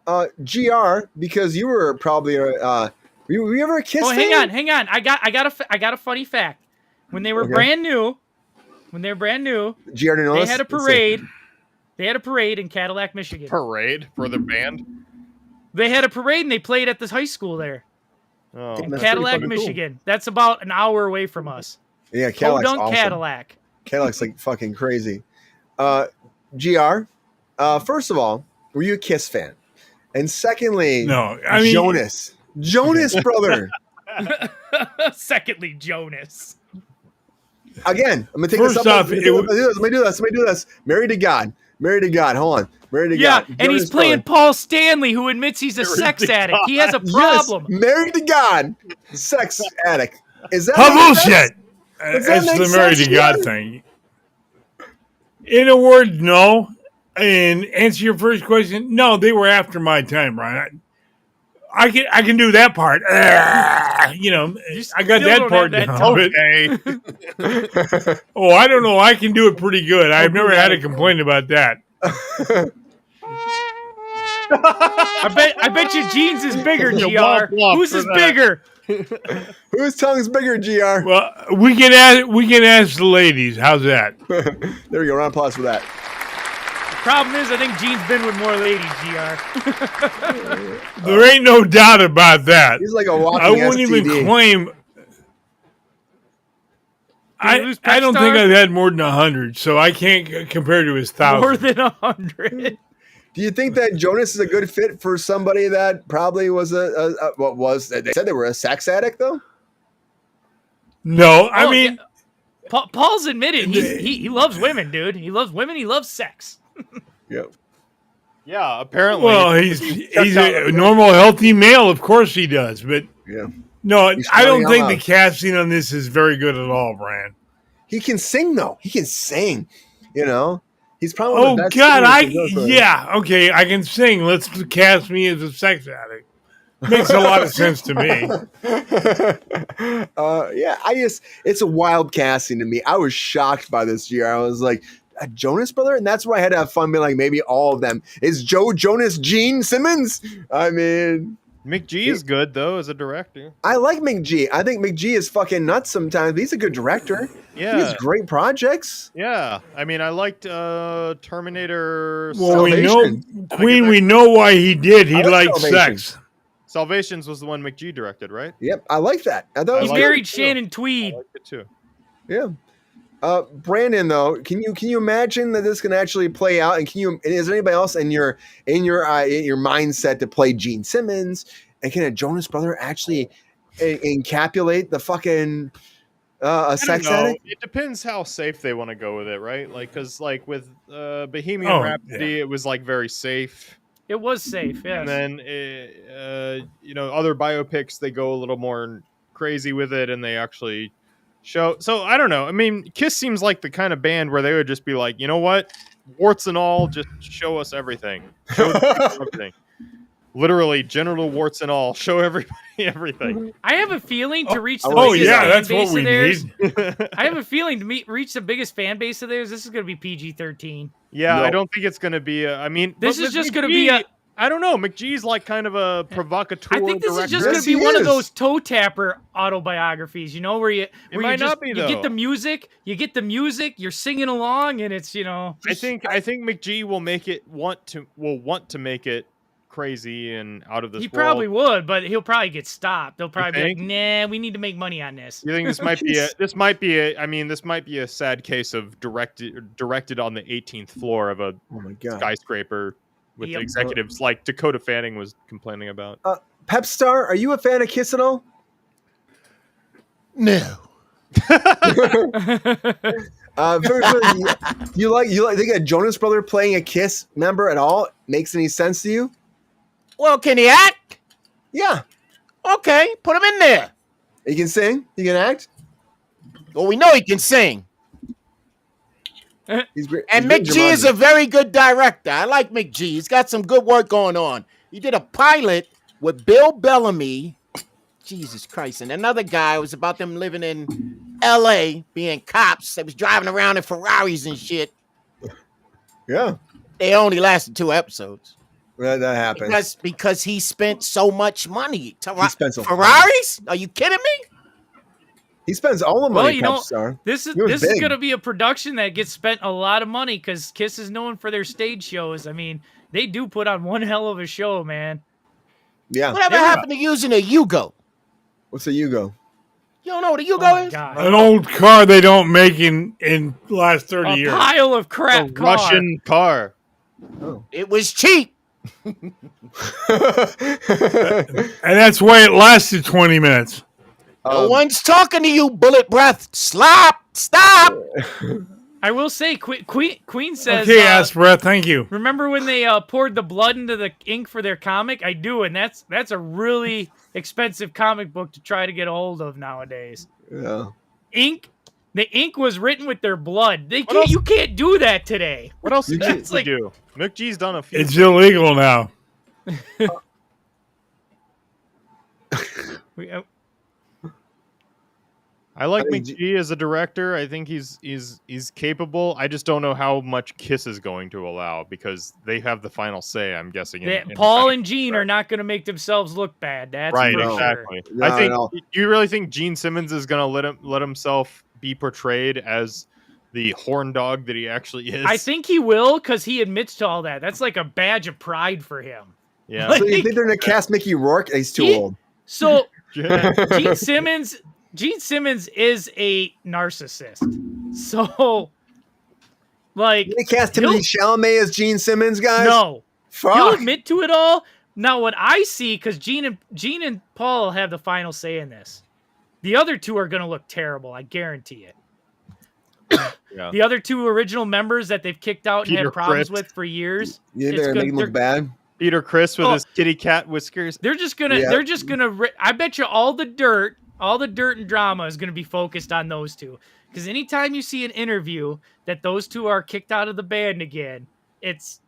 GR, because you were probably were you ever a Kiss fan? Hang on. I got a funny fact. When they were brand new, GR they had a parade. They had a parade in Cadillac, Michigan. Parade for the band? They had a parade, and they played at this high school there. Oh, in Cadillac, Michigan. Cool. That's about an hour away from us. Yeah, Cadillac's awesome. Cadillac. Cadillac's like fucking crazy. GR, first of all, were you a Kiss fan? And secondly, no, I mean Jonas, brother. Secondly, Jonas. Again, I'm gonna take this up. Let me do this. Married to God. Hold on. Married to God. Yeah, and he's playing Paul Stanley, who admits he's a sex addict. He has a problem. Yes, married to God, sex addict. Is that bullshit? It's the married to God thing. In a word, no. And answer your first question, no, they were after my time, Ryan. I can do that part. I got that part down. Okay. Oh, I don't know. I can do it pretty good. I've never had a complaint about that. I bet your jeans is bigger, GR. Whose is bigger? Whose tongue's bigger, GR? Well, we can ask the ladies. How's that? There we go. Round of applause for that. Problem is, I think Gene's been with more ladies, GR. There ain't no doubt about that. He's like a walking I wouldn't STD. even claim. I don't think I've had more than 100, so I can't compare to his 1,000. More than 100. Do you think that Jonas is a good fit for somebody that probably was they said they were a sex addict though? No, I mean, yeah. Paul's admitted he loves women, dude. He loves women. He loves sex. Yep. Yeah, apparently. Well, he's a normal, healthy male. Of course he does, but yeah. No, I don't think the casting on this is very good at all, Brian. He can sing though. He can sing. You know, he's probably. Oh God, okay, I can sing. Let's cast me as a sex addict. Makes a lot of sense to me. Yeah, it's a wild casting to me. I was shocked by this year. I was like, a Jonas brother? And that's where I had to have fun being like, maybe all of them. Is Joe Jonas Gene Simmons? I mean, McG is good though as a director. I like McG. I think McG is fucking nuts sometimes, but he's a good director. Yeah. He has great projects. Yeah. I mean, I liked Terminator. Well, Salvation. we know Queen, we know why he did. He liked sex. Salvations was the one McG directed, right? Yep, I like that. I thought he married Shannon Tweed. I liked it too. Yeah. Brandon, though, can you imagine that this can actually play out? And is there anybody else in your mindset to play Gene Simmons? And can a Jonas brother actually encapsulate the fucking a sex addict? It depends how safe they want to go with it, right? Like, because like with Bohemian Rhapsody, it was like very safe. It was safe, yes. And then, other biopics, they go a little more crazy with it, and they actually show. So I don't know. I mean, Kiss seems like the kind of band where they would just be like, you know what, warts and all, just show us everything. Show everything. Literally, genital warts and all. Show everybody everything. I have a feeling to reach the biggest fan that's base what we of theirs. need. I have a feeling to reach the biggest fan base of theirs. This is going to be PG-13. Yeah, No. I don't think it's going to be. This is just going to be a. I don't know. McGee's like kind of a provocateur. I think this is just director. going to be one of those toe tapper autobiographies, where you might not be, you though. get the music, you're singing along, and it's I think McGee will want to make it crazy and out of this he world. probably would, but he'll probably get stopped. They'll probably be like, think? "Nah, we need to make money on this." You think this might be a sad case of directed on the 18th floor of a skyscraper with Yep. executives like Dakota Fanning was complaining about. Pep Star, are you a fan of Kiss at all? No. You like think a Jonas brother playing a Kiss member at all makes any sense to you? Well, can he act? Yeah. Okay, put him in there. He can sing. He can act. Well, we know he can sing. He's great. And He's McGee is a very good director. I like McGee. He's got some good work going on. He did a pilot with Bill Bellamy, Jesus Christ, and another guy. It was about them living in L.A., being cops. They was driving around in Ferraris and shit. Yeah. They only lasted 2 episodes. That happens. Because he spent so much money. He spent so Ferraris? Are you kidding me? He spends all the money. This is going to be a production that gets spent a lot of money because Kiss is known for their stage shows. I mean, they do put on one hell of a show, man. Yeah. Whatever happened to using a Yugo? What's a Yugo? You don't know what a Yugo is? God. An old car they don't make in the last 30 A years. pile of crap A car. Russian car. Oh. It was cheap. And that's why it lasted 20 minutes. No one's talking to you, bullet breath. Stop. I will say, Queen says... Okay, ass breath, thank you. Remember when they poured the blood into the ink for their comic? I do, and that's a really expensive comic book to try to get a hold of nowadays. Yeah. The ink was written with their blood. You can't do that today. What else did you do? McGee's done a few. It's illegal now. I like McGee as a director. I think he's capable. I just don't know how much Kiss is going to allow because they have the final say, I'm guessing. Paul and Gene are not going to make themselves look bad. That's right, for exactly. Sure. I think. Do you really think Gene Simmons is going to let himself be portrayed as the horn dog that he actually is? I think he will because he admits to all that. That's like a badge of pride for him. Yeah. So you think they're going to cast Mickey Rourke? He's too old. So Gene Simmons is a narcissist. So, like, Did they cast Timothy Chalamet as Gene Simmons, guys? No. Fuck. He'll admit to it all. Now, what I see, because Gene and Paul have the final say in this. The other two are going to look terrible. I guarantee it. Yeah. The other two original members that they've kicked out and Peter had problems Criss. with for years. You think they're going to make him look bad? Peter Criss with his kitty cat whiskers. They're just gonna. I bet you all the dirt and drama is gonna be focused on those two. Because anytime you see an interview that those two are kicked out of the band again, it's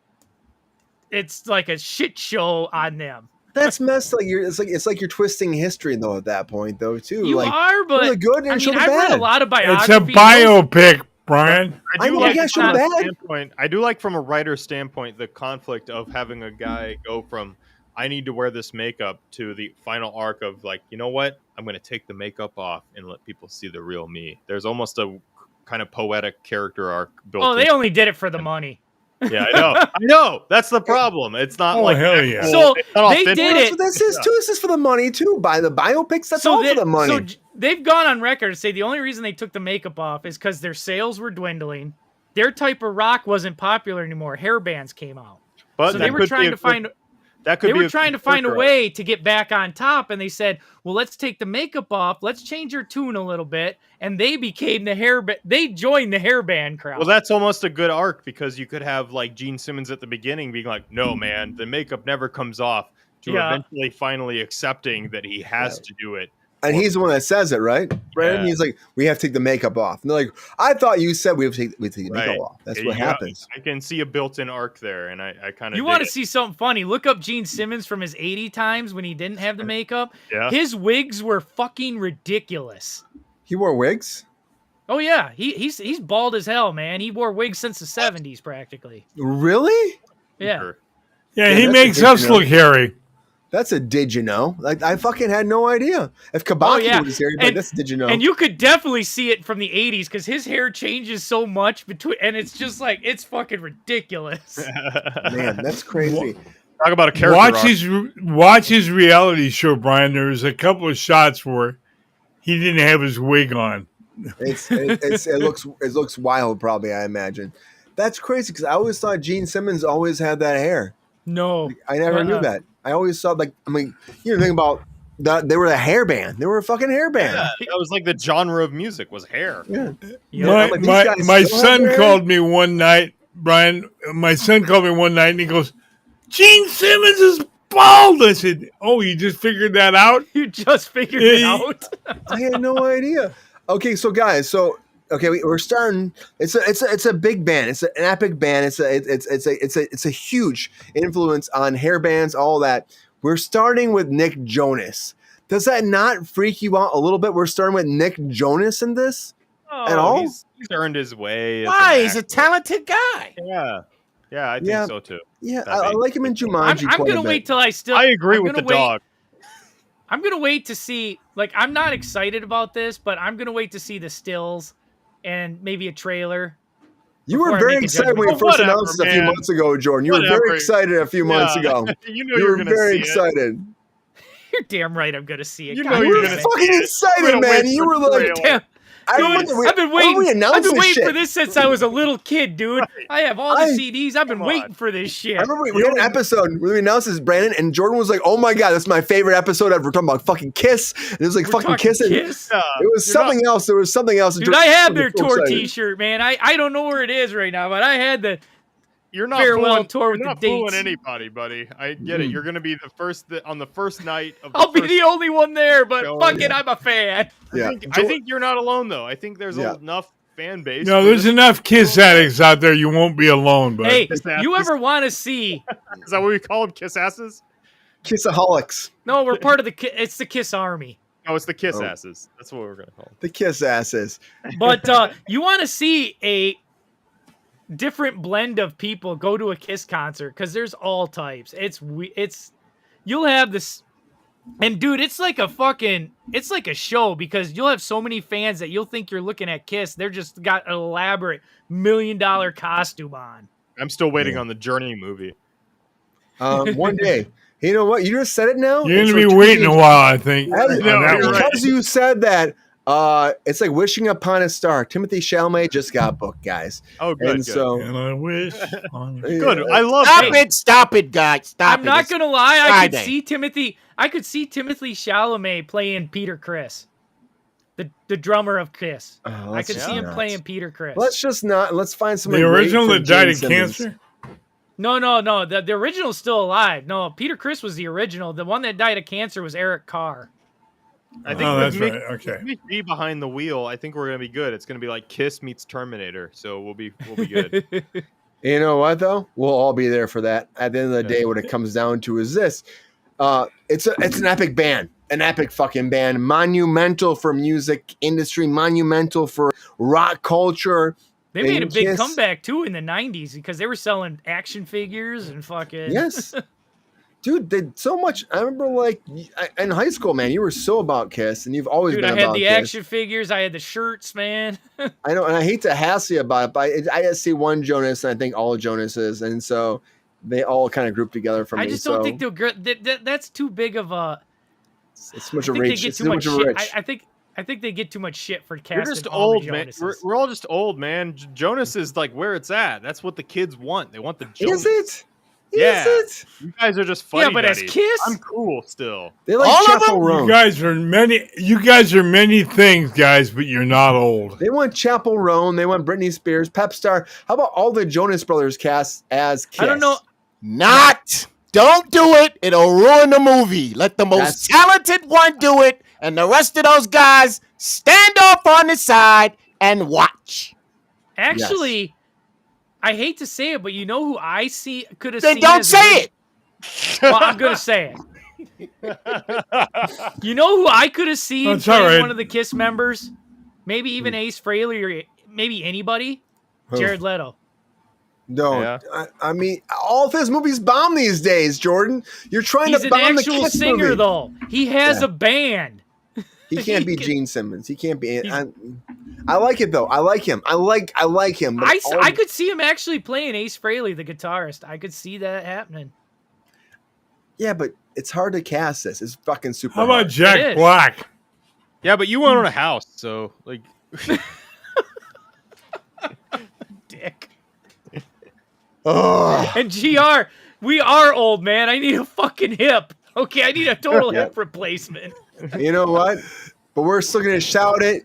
like a shit show on them. That's messed. It's like you're twisting history though. At that point, though, too. You like, are, but the good and I show mean, the I've bad. read a lot of It's biographies. a biopic, Brian. I do like show the bad. I do like from a writer's standpoint the conflict of having a guy go from I need to wear this makeup to the final arc of like, you know what? I'm going to take the makeup off and let people see the real me. There's almost a kind of poetic character arc built. Oh, they only did it for the money. Yeah, I know. That's the problem. It's not like hell yeah. So they did it. So this is too. This is for the money too. By the biopics, that's all for the money. So they've gone on record to say the only reason they took the makeup off is because their sales were dwindling. Their type of rock wasn't popular anymore. Hair bands came out, But so they were trying to find. That could they be were a trying to good find a character way to get back on top, and they said, well, let's take the makeup off, let's change your tune a little bit, and they became they joined the hairband crowd. Well, that's almost a good arc, because you could have like Gene Simmons at the beginning being like, no, man, the makeup never comes off, to eventually finally accepting that he has to do it. And he's the one that says it, right? Brandon, he's like, we have to take the makeup off. And they're like, I thought you said we have to take the makeup off. That's what happens. I can see a built-in arc there, and I kind of You want to see something funny? Look up Gene Simmons from his 80 times when he didn't have the makeup. Yeah. His wigs were fucking ridiculous. He wore wigs? Oh yeah, he's bald as hell, man. He wore wigs since the 70s practically. Really? Yeah. Yeah, he makes us look hairy. That's a did you know? Like I fucking had no idea. If Kabaki was hairy, but that's did you know? And you could definitely see it from the 80s because his hair changes so much and it's just like it's fucking ridiculous. Man, that's crazy. Talk about a character. Watch his reality show, Brian. There was a couple of shots where he didn't have his wig on. It looks wild, probably. I imagine. That's crazy because I always thought Gene Simmons always had that hair. No, I never knew that. I always thought think about that. They were a hair band. They were a fucking hair band. Yeah, that was like the genre of music was hair. Yeah. My son called me one night, Brian. My son called me one night and he goes, Gene Simmons is bald. I said, oh, you just figured that out? You just figured it out? I had no idea. Okay, so guys, we're starting. It's a big band. It's an epic band. It's a huge influence on hair bands, all that. We're starting with Nick Jonas. Does that not freak you out a little bit? We're starting with Nick Jonas in this at all? He's earned his way. Why? He's a talented guy. Yeah, I think so too. Yeah, I like him in Jumanji. I'm gonna wait till I agree with the dog. I'm gonna wait to see. Like, I'm not excited about this, but I'm gonna wait to see the stills and maybe a trailer. You were very excited when you first announced it a few months ago, Jordan. You were very excited a few months ago. You were very excited. You're damn right. I'm gonna see it. You know you were fucking excited, man. You were like, damn. Dude, I've been waiting for this since I was a little kid, dude. Right. I have all the CDs. I've been waiting for this shit. I remember we had an episode where we announced this, Brandon, and Jordan was like, "Oh my god, that's my favorite episode ever." We're talking about fucking Kiss, and it was like fucking kissing. Kiss? It was something else. There was something else. Dude, I have their tour T-shirt, man. I don't know where it is right now, but I had the. You're not farewell tour with you're the not dates. fooling anybody, buddy. I get it. You're going to be the first on the first night of. I'll be the only one there, but fuck it, I'm a fan. I think you're not alone though. I think there's enough fan base. No, there's enough Kiss addicts out there. You won't be alone. But hey, you ever want to see? Is that what we call them? Kiss asses? Kissaholics. No, we're part of it's the Kiss Army. Oh, it's the Kiss asses. That's what we're going to call them. The Kiss asses. But you want to see a different blend of people go to a Kiss concert because there's all types. You'll have this, and dude, it's like a show because you'll have so many fans that you'll think you're looking at Kiss. They're just got an elaborate $1 million costume on. I'm still waiting on the Journey movie. One day. You know what? You just said it now. You're going to be waiting a while, I think. Because you said that. It's like wishing upon a star. Timothy Chalamet just got booked, guys. Oh, good. And so, and I wish. Good. I love it. Stop it, guys. Stop it. I'm not gonna lie. I could see Timothy Chalamet playing Peter Criss, the drummer of Kiss. I could see him playing Peter Criss. Let's find somebody. The original that died of cancer. No. The original's still alive. No, Peter Criss was the original. The one that died of cancer was Eric Carr. I think that's right. Okay. Be behind the wheel. I think we're gonna be good. It's gonna be like Kiss meets Terminator, so we'll be good. You know what though? We'll all be there for that. At the end of the day, what it comes down to is this: it's an epic band, an epic fucking band, monumental for music industry, monumental for rock culture. They made a big comeback too in the '90s because they were selling action figures and fucking yes. Dude, did so much. I remember, like, in high school, man, you were so about Kiss, and you've always been about Kiss. I had the action figures. I had the shirts, man. I know, and I hate to hassle you about it, but I just see one Jonas, and I think all Jonases, and so they all kind of group together for me. I just don't think they'll. That's too big of a. It's too much of a reach. It's too much of a reach. I think they get too much shit for casting. We're just old, man. We're all just old, man. Jonas is like where it's at. That's what the kids want. They want the Jonas. Is it? Yeah. Is it? You guys are just funny. Yeah, but as buddies. Kiss? I'm cool still. They like All of Chapel them? Roan. You guys are many things, guys, but you're not old. They want Chapel Roan. They want Britney Spears, Pep Star. How about all the Jonas Brothers cast as Kiss? I don't know. Don't do it. It'll ruin the movie. Let the most talented one do it, and the rest of those guys stand off on the side and watch. Actually, I hate to say it, but you know who I could have Then seen? don't say it. Well, I'm gonna say it. You know who I could have seen That's all right. one of the Kiss members? Maybe even Ace Frehley, or maybe anybody. Who? Jared Leto. Don't. Yeah. I mean, all of his movies bomb these days, Jordan. You're trying He's to an bomb the actual Kiss singer, movie. though. He has a band. He can't be Gene Simmons. He can't be. I like it though. I like him. I like him. But I could see him actually playing Ace Frehley, the guitarist. I could see that happening. Yeah, but it's hard to cast this. It's fucking super. How about hard. Jack Black? Yeah, but you own a house, so like. Dick. Oh. And GR, we are old, man. I need a fucking hip. Okay, I need a total hip replacement. You know what? But we're still gonna shout it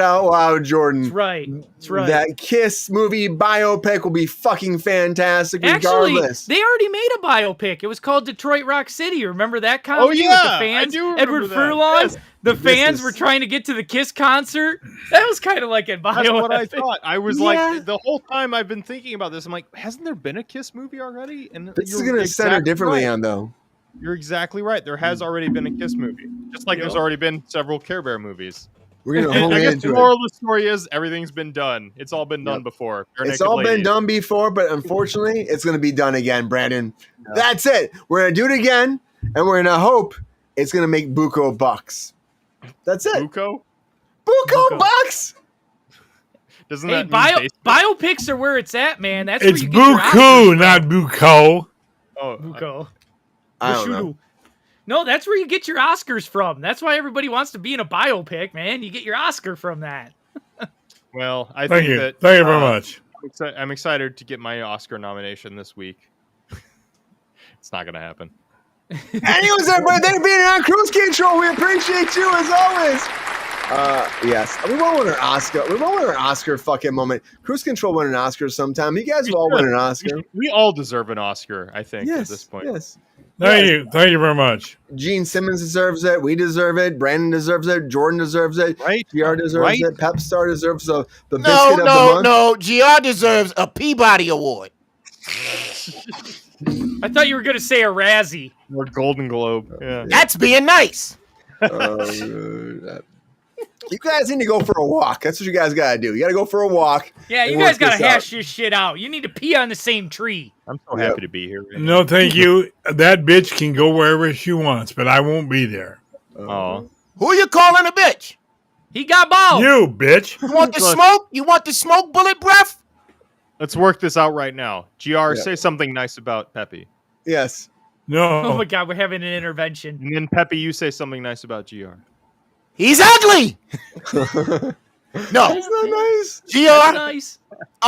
out loud, Jordan. That's right. That's right. That Kiss movie biopic will be fucking fantastic Actually, regardless. they already made a biopic. It was called Detroit Rock City. Remember that comedy with the yeah, fans? I do remember Edward that. Furlong. Yes. The fans were trying to get to the Kiss concert. That was kind of like a biopic. That's what I thought. I was like, the whole time I've been thinking about this, I'm like, hasn't there been a Kiss movie already? And This is gonna center differently on though. You're exactly right. There has already been a Kiss movie, just like there's already been several Care Bear movies. We're gonna hone I guess into the it. moral of the story is everything's been done. It's all been done before. Bare It's Naked all been Ladies. done before, but unfortunately, it's going to be done again, Brandon. That's it. We're going to do it again, and we're going to hope it's going to make buco bucks. That's it. Buco? Buco bucks. Doesn't Hey, that mean biopics are where it's at, man. That's It's where you get your Oscars Buku, from. not Buko. Oh, Buko. I don't know. No, that's where you get your Oscars from. That's why everybody wants to be in a biopic, man. You get your Oscar from that. Well, I Thank think you. that. Thank you very much. I'm excited to get my Oscar nomination this week. It's not going to happen. Anyways, everybody, thank you for being on Kruse Control. We appreciate you as always. Yes, we won't win an Oscar. We won't win an Oscar fucking moment. Kruse Control won an Oscar sometime. You guys will all win an Oscar. We all deserve an Oscar, I think, Yes, at this point. yes. Thank you. Thank you very much. Gene Simmons deserves it. We deserve it. Brandon deserves it. Jordan deserves it. Right? GR deserves Right? it. Pep Star deserves the biscuit No, of the month. no. GR deserves a Peabody Award. I thought you were going to say a Razzie. Or Golden Globe. Yeah. That's being nice. You guys need to go for a walk. That's what you guys got to do. You got to go for a walk. Yeah, and you work guys got to this out. hash this shit out. You need to pee on the same tree. I'm so happy to be here. Right No, thank you. That bitch can go wherever she wants, but I won't be there. Oh. Who you calling a bitch? He got balls. You, bitch. You want the smoke? You want the smoke bullet breath? Let's work this out right now. GR, say something nice about Peppy. Yes. No. Oh my God, we're having an intervention. And then Peppy, you say something nice about GR. He's ugly. No. That's not nice. GR. That's nice.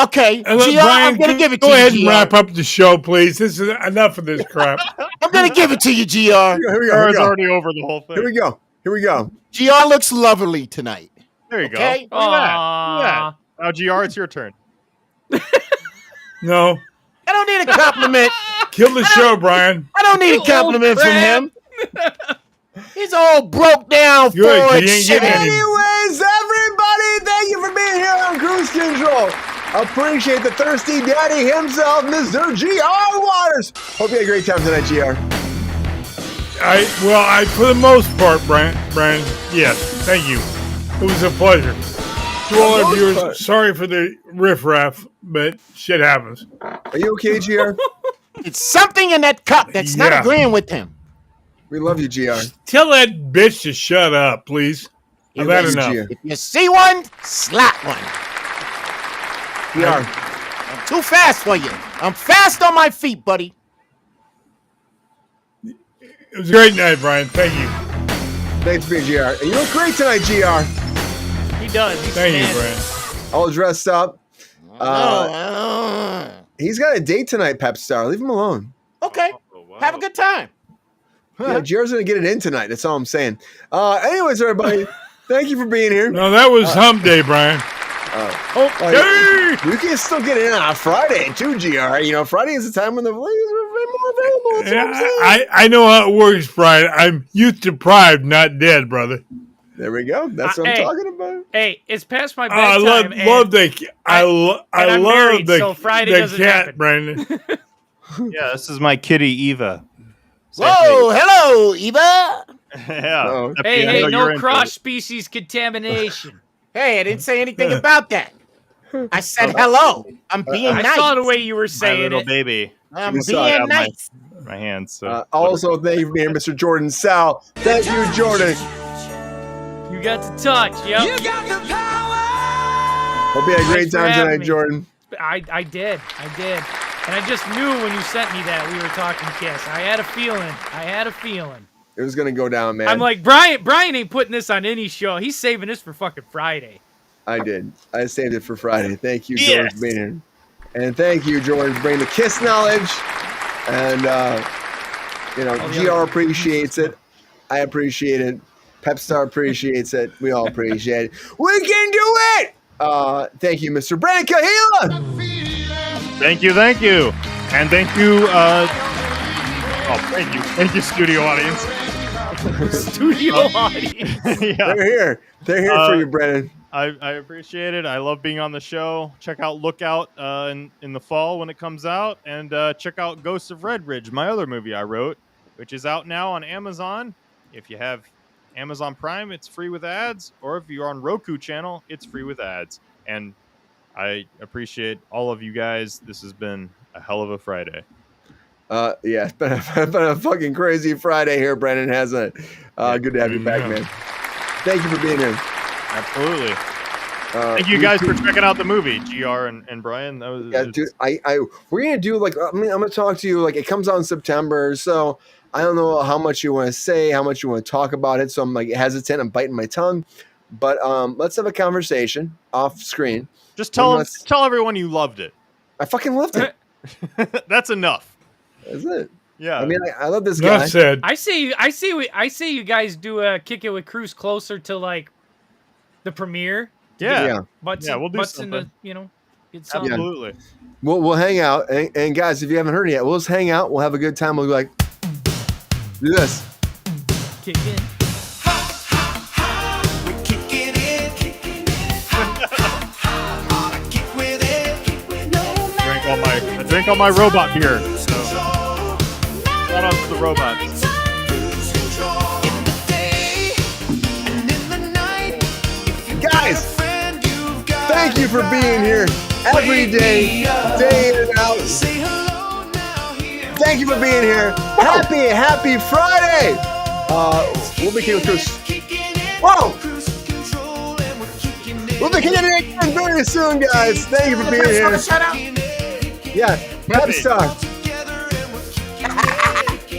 Okay. And look, GR, I'm going to give it to Go you, ahead and GR. wrap up the show, please. This is enough of this crap. I'm going to give it to you, GR. Here we go. It's already over the whole thing. Here we go. Here we go. GR looks lovely tonight. There you go. Okay. Look at that. Look at that. Now, GR, it's your turn. No. I don't need a compliment. Kill the show, Brian. I don't need a compliment from him. He's all broke down Good, forward he ain't shit. getting any. Anyways, everybody, thank you for being here on Kruse Control. Appreciate the thirsty daddy himself, Mr. GR Waters. Hope you had a great time tonight, GR. I for the most part, Brian, yes, thank you. It was a pleasure. To all our viewers, sorry for the riffraff, but shit happens. Are you okay, GR? It's something in that cup that's not Yeah. agreeing with him. We love you, GR. Tell that bitch to shut up, please. I've had love you, enough. GR. If you see one, slap one. GR. I'm too fast for you. I'm fast on my feet, buddy. It was a great night, Brian. Thank you. Thanks for being GR. And you look great tonight, GR. He does. He's Thank you, man. Brian. All dressed up. He's got a date tonight, Pep Star. Leave him alone. Okay. Have a good time. Yeah, Jared's going to get it in tonight. That's all I'm saying. Anyways, everybody, thank you for being here. No, that was hump day, Brian. You can still get in on a Friday too, GR. You know, Friday is the time when the ladies are more available. That's what I'm saying. I know how it works, Brian. I'm youth deprived, not dead, brother. There we go. That's what I'm talking about. Hey, it's past my I bedtime. love the I love married, the, so Friday the doesn't cat, happen. Brandon. Yeah, this is my kitty Eva. Whoa, hello, Eva. Yeah. Hey, no cross-species contamination. Hey, I didn't say anything about that. I said hello. I'm being nice. I saw the way you were My saying little it. baby. I'm being nice. My hands. So Also, thank you for being here, Mr. Jordan Sal. Thank you, Jordan. You got to touch, yep. Hope you had a great time tonight, Jordan. I did. And I just knew when you sent me that we were talking Kiss. I had a feeling. It was going to go down, man. I'm like, Brian ain't putting this on any show. He's saving this for fucking Friday. I did. I saved it for Friday. Thank you, Jordan, for being here. And thank you, Jordan, for bringing the Kiss knowledge. And, GR appreciates it. I appreciate it. Pepstar appreciates it. We all appreciate it. We can do it! Thank you, Mr. Brandon Kahila. Thank you. And thank you, Thank you, studio audience. Studio audience. Yeah. They're here for you, Brandon. I appreciate it. I love being on the show. Check out Lookout in the fall when it comes out. And check out Ghosts of Red Ridge, my other movie I wrote, which is out now on Amazon. If you have Amazon Prime, it's free with ads. Or if you're on Roku channel, it's free with ads. And I appreciate all of you guys. This has been a hell of a Friday. Yeah, it's been a fucking crazy Friday here, Brandon, hasn't it? Good to have you back, man. Thank you for being here. Absolutely. Thank you guys for checking out the movie, GR and Brian. That was dude. We're gonna do I'm gonna talk to you. It comes out in September, so I don't know how much you want to say, how much you want to talk about it. So I'm hesitant. I'm biting my tongue, but let's have a conversation off screen. Just tell everyone you loved it. I fucking loved it. That's enough. That's it. Yeah. I mean, I love this guy. Said. I say you guys do a Kick It with Kruse closer to the premiere. Yeah. We'll do something. Get something. Absolutely. We'll hang out, and guys, if you haven't heard it yet, we'll just hang out. We'll have a good time. We'll be like, do this. Kick in. I drink all my robot beer. So shout out to the robots. Guys, thank you for being here every day, day in and out. Thank you for being here. Happy Friday. We'll be kicking Kruse. Whoa! We'll be kicking it again very soon, guys. Thank you for being here. Yeah, Pepstar.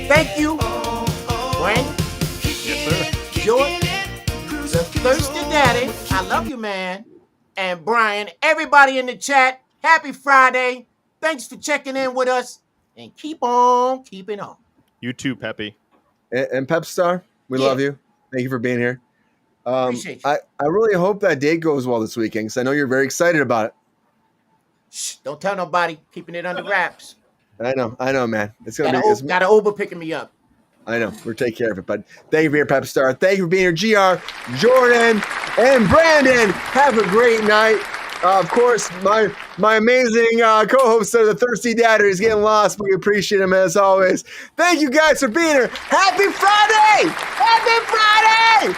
Thank you, Wayne. Yes, sir. Jordan, the Thirsty Daddy. I love you, man. And Brian, everybody in the chat, happy Friday. Thanks for checking in with us. And keep on keeping on. You too, Peppy. And Pepstar, we love you. Thank you for being here. Appreciate you. I really hope that date goes well this weekend because I know you're very excited about it. Shh, don't tell nobody. Keeping it under wraps. I know, man. It's gonna got an Uber picking me up. I know. We'll take care of it. But thank you for being here, Pepstar. Thank you for being here, GR, Jordan, and Brandon. Have a great night. Of course, my amazing co-host of the Thirsty Dad is getting lost, but we appreciate him as always. Thank you guys for being here. Happy Friday! Happy Friday!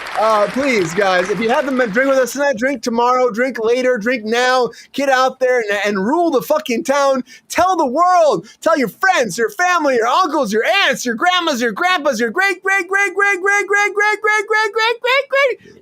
Please, guys, if you haven't been drinking with us tonight, drink tomorrow, drink later, drink now. Get out there and rule the fucking town. Tell the world. Tell your friends, your family, your uncles, your aunts, your grandmas, your grandpas, your great.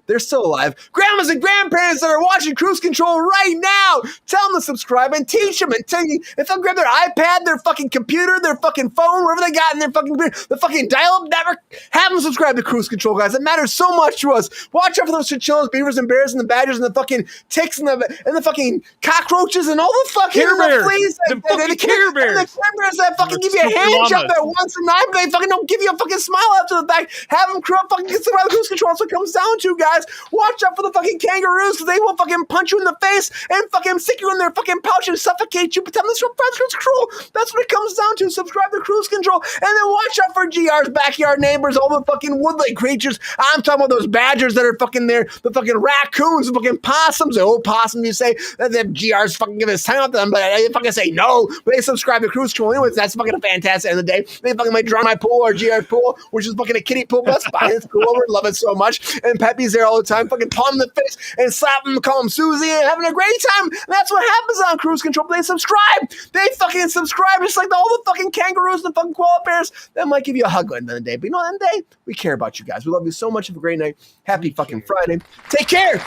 They're still alive. Grandmas and grandparents that are watching Kruse Control right now. Tell them to subscribe subscribe and teach them and tell you if they'll grab their iPad, their fucking computer, their fucking phone, wherever they got in their fucking computer, the fucking dial-up network, have them subscribe to Kruse Control, guys. It matters so much to us. Watch out for those chinchillas, beavers, and bears, and the badgers, and the fucking ticks, and the fucking cockroaches, and all the fucking Care Bears. fleas, The fucking Care Bears. and the Care Bears that fucking give you a hand job that once a night, but they fucking don't give you a fucking smile after the fact. Have them fucking get some Kruse Control. That's what it comes down to, guys. Watch out for the fucking kangaroos, because they will fucking punch you in the face and fucking stick you in their fucking pouch and suffocate you. Pretend this is Kruse Control. That's what it comes down to. Subscribe to Kruse Control, and then watch out for GR's backyard neighbors, all the fucking woodland creatures. I'm talking about those badgers that are fucking there, the fucking raccoons, the fucking possums. The old possum, you say that the GR's fucking give his time out to them, but they fucking say no. But they subscribe to Kruse Control anyways. That's fucking fantastic. At the end of the day, they fucking might drown my pool or GR's pool, which is fucking a kiddie pool. That's fine. It's cool. We love it so much. And Pepe's there all the time, fucking palm in the face and slap him, call him Susie, and having a great time. And that's what happens on Kruse Control. They subscribe. They fucking subscribe, just like all the fucking kangaroos and the fucking koala bears. That might give you a hug at the end of the day. But you know, at the end of the day, we care about you guys. We love you so much. Have a great night. Happy fucking Friday. Take care.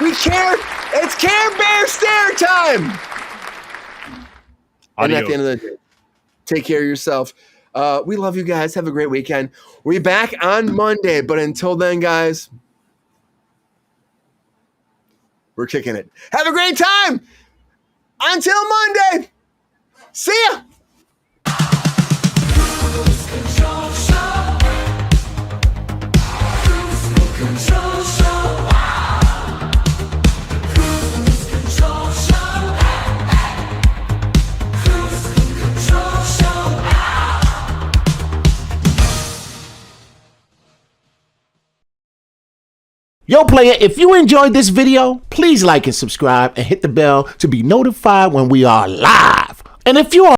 We care. It's Care Bear Stare time. And at the end of the day, take care of yourself. We love you guys. Have a great weekend. We'll be back on Monday. But until then, guys, we're kicking it. Have a great time. Until Monday. See ya. Yo, player, if you enjoyed this video, please like and subscribe and hit the bell to be notified when we are live. And if you are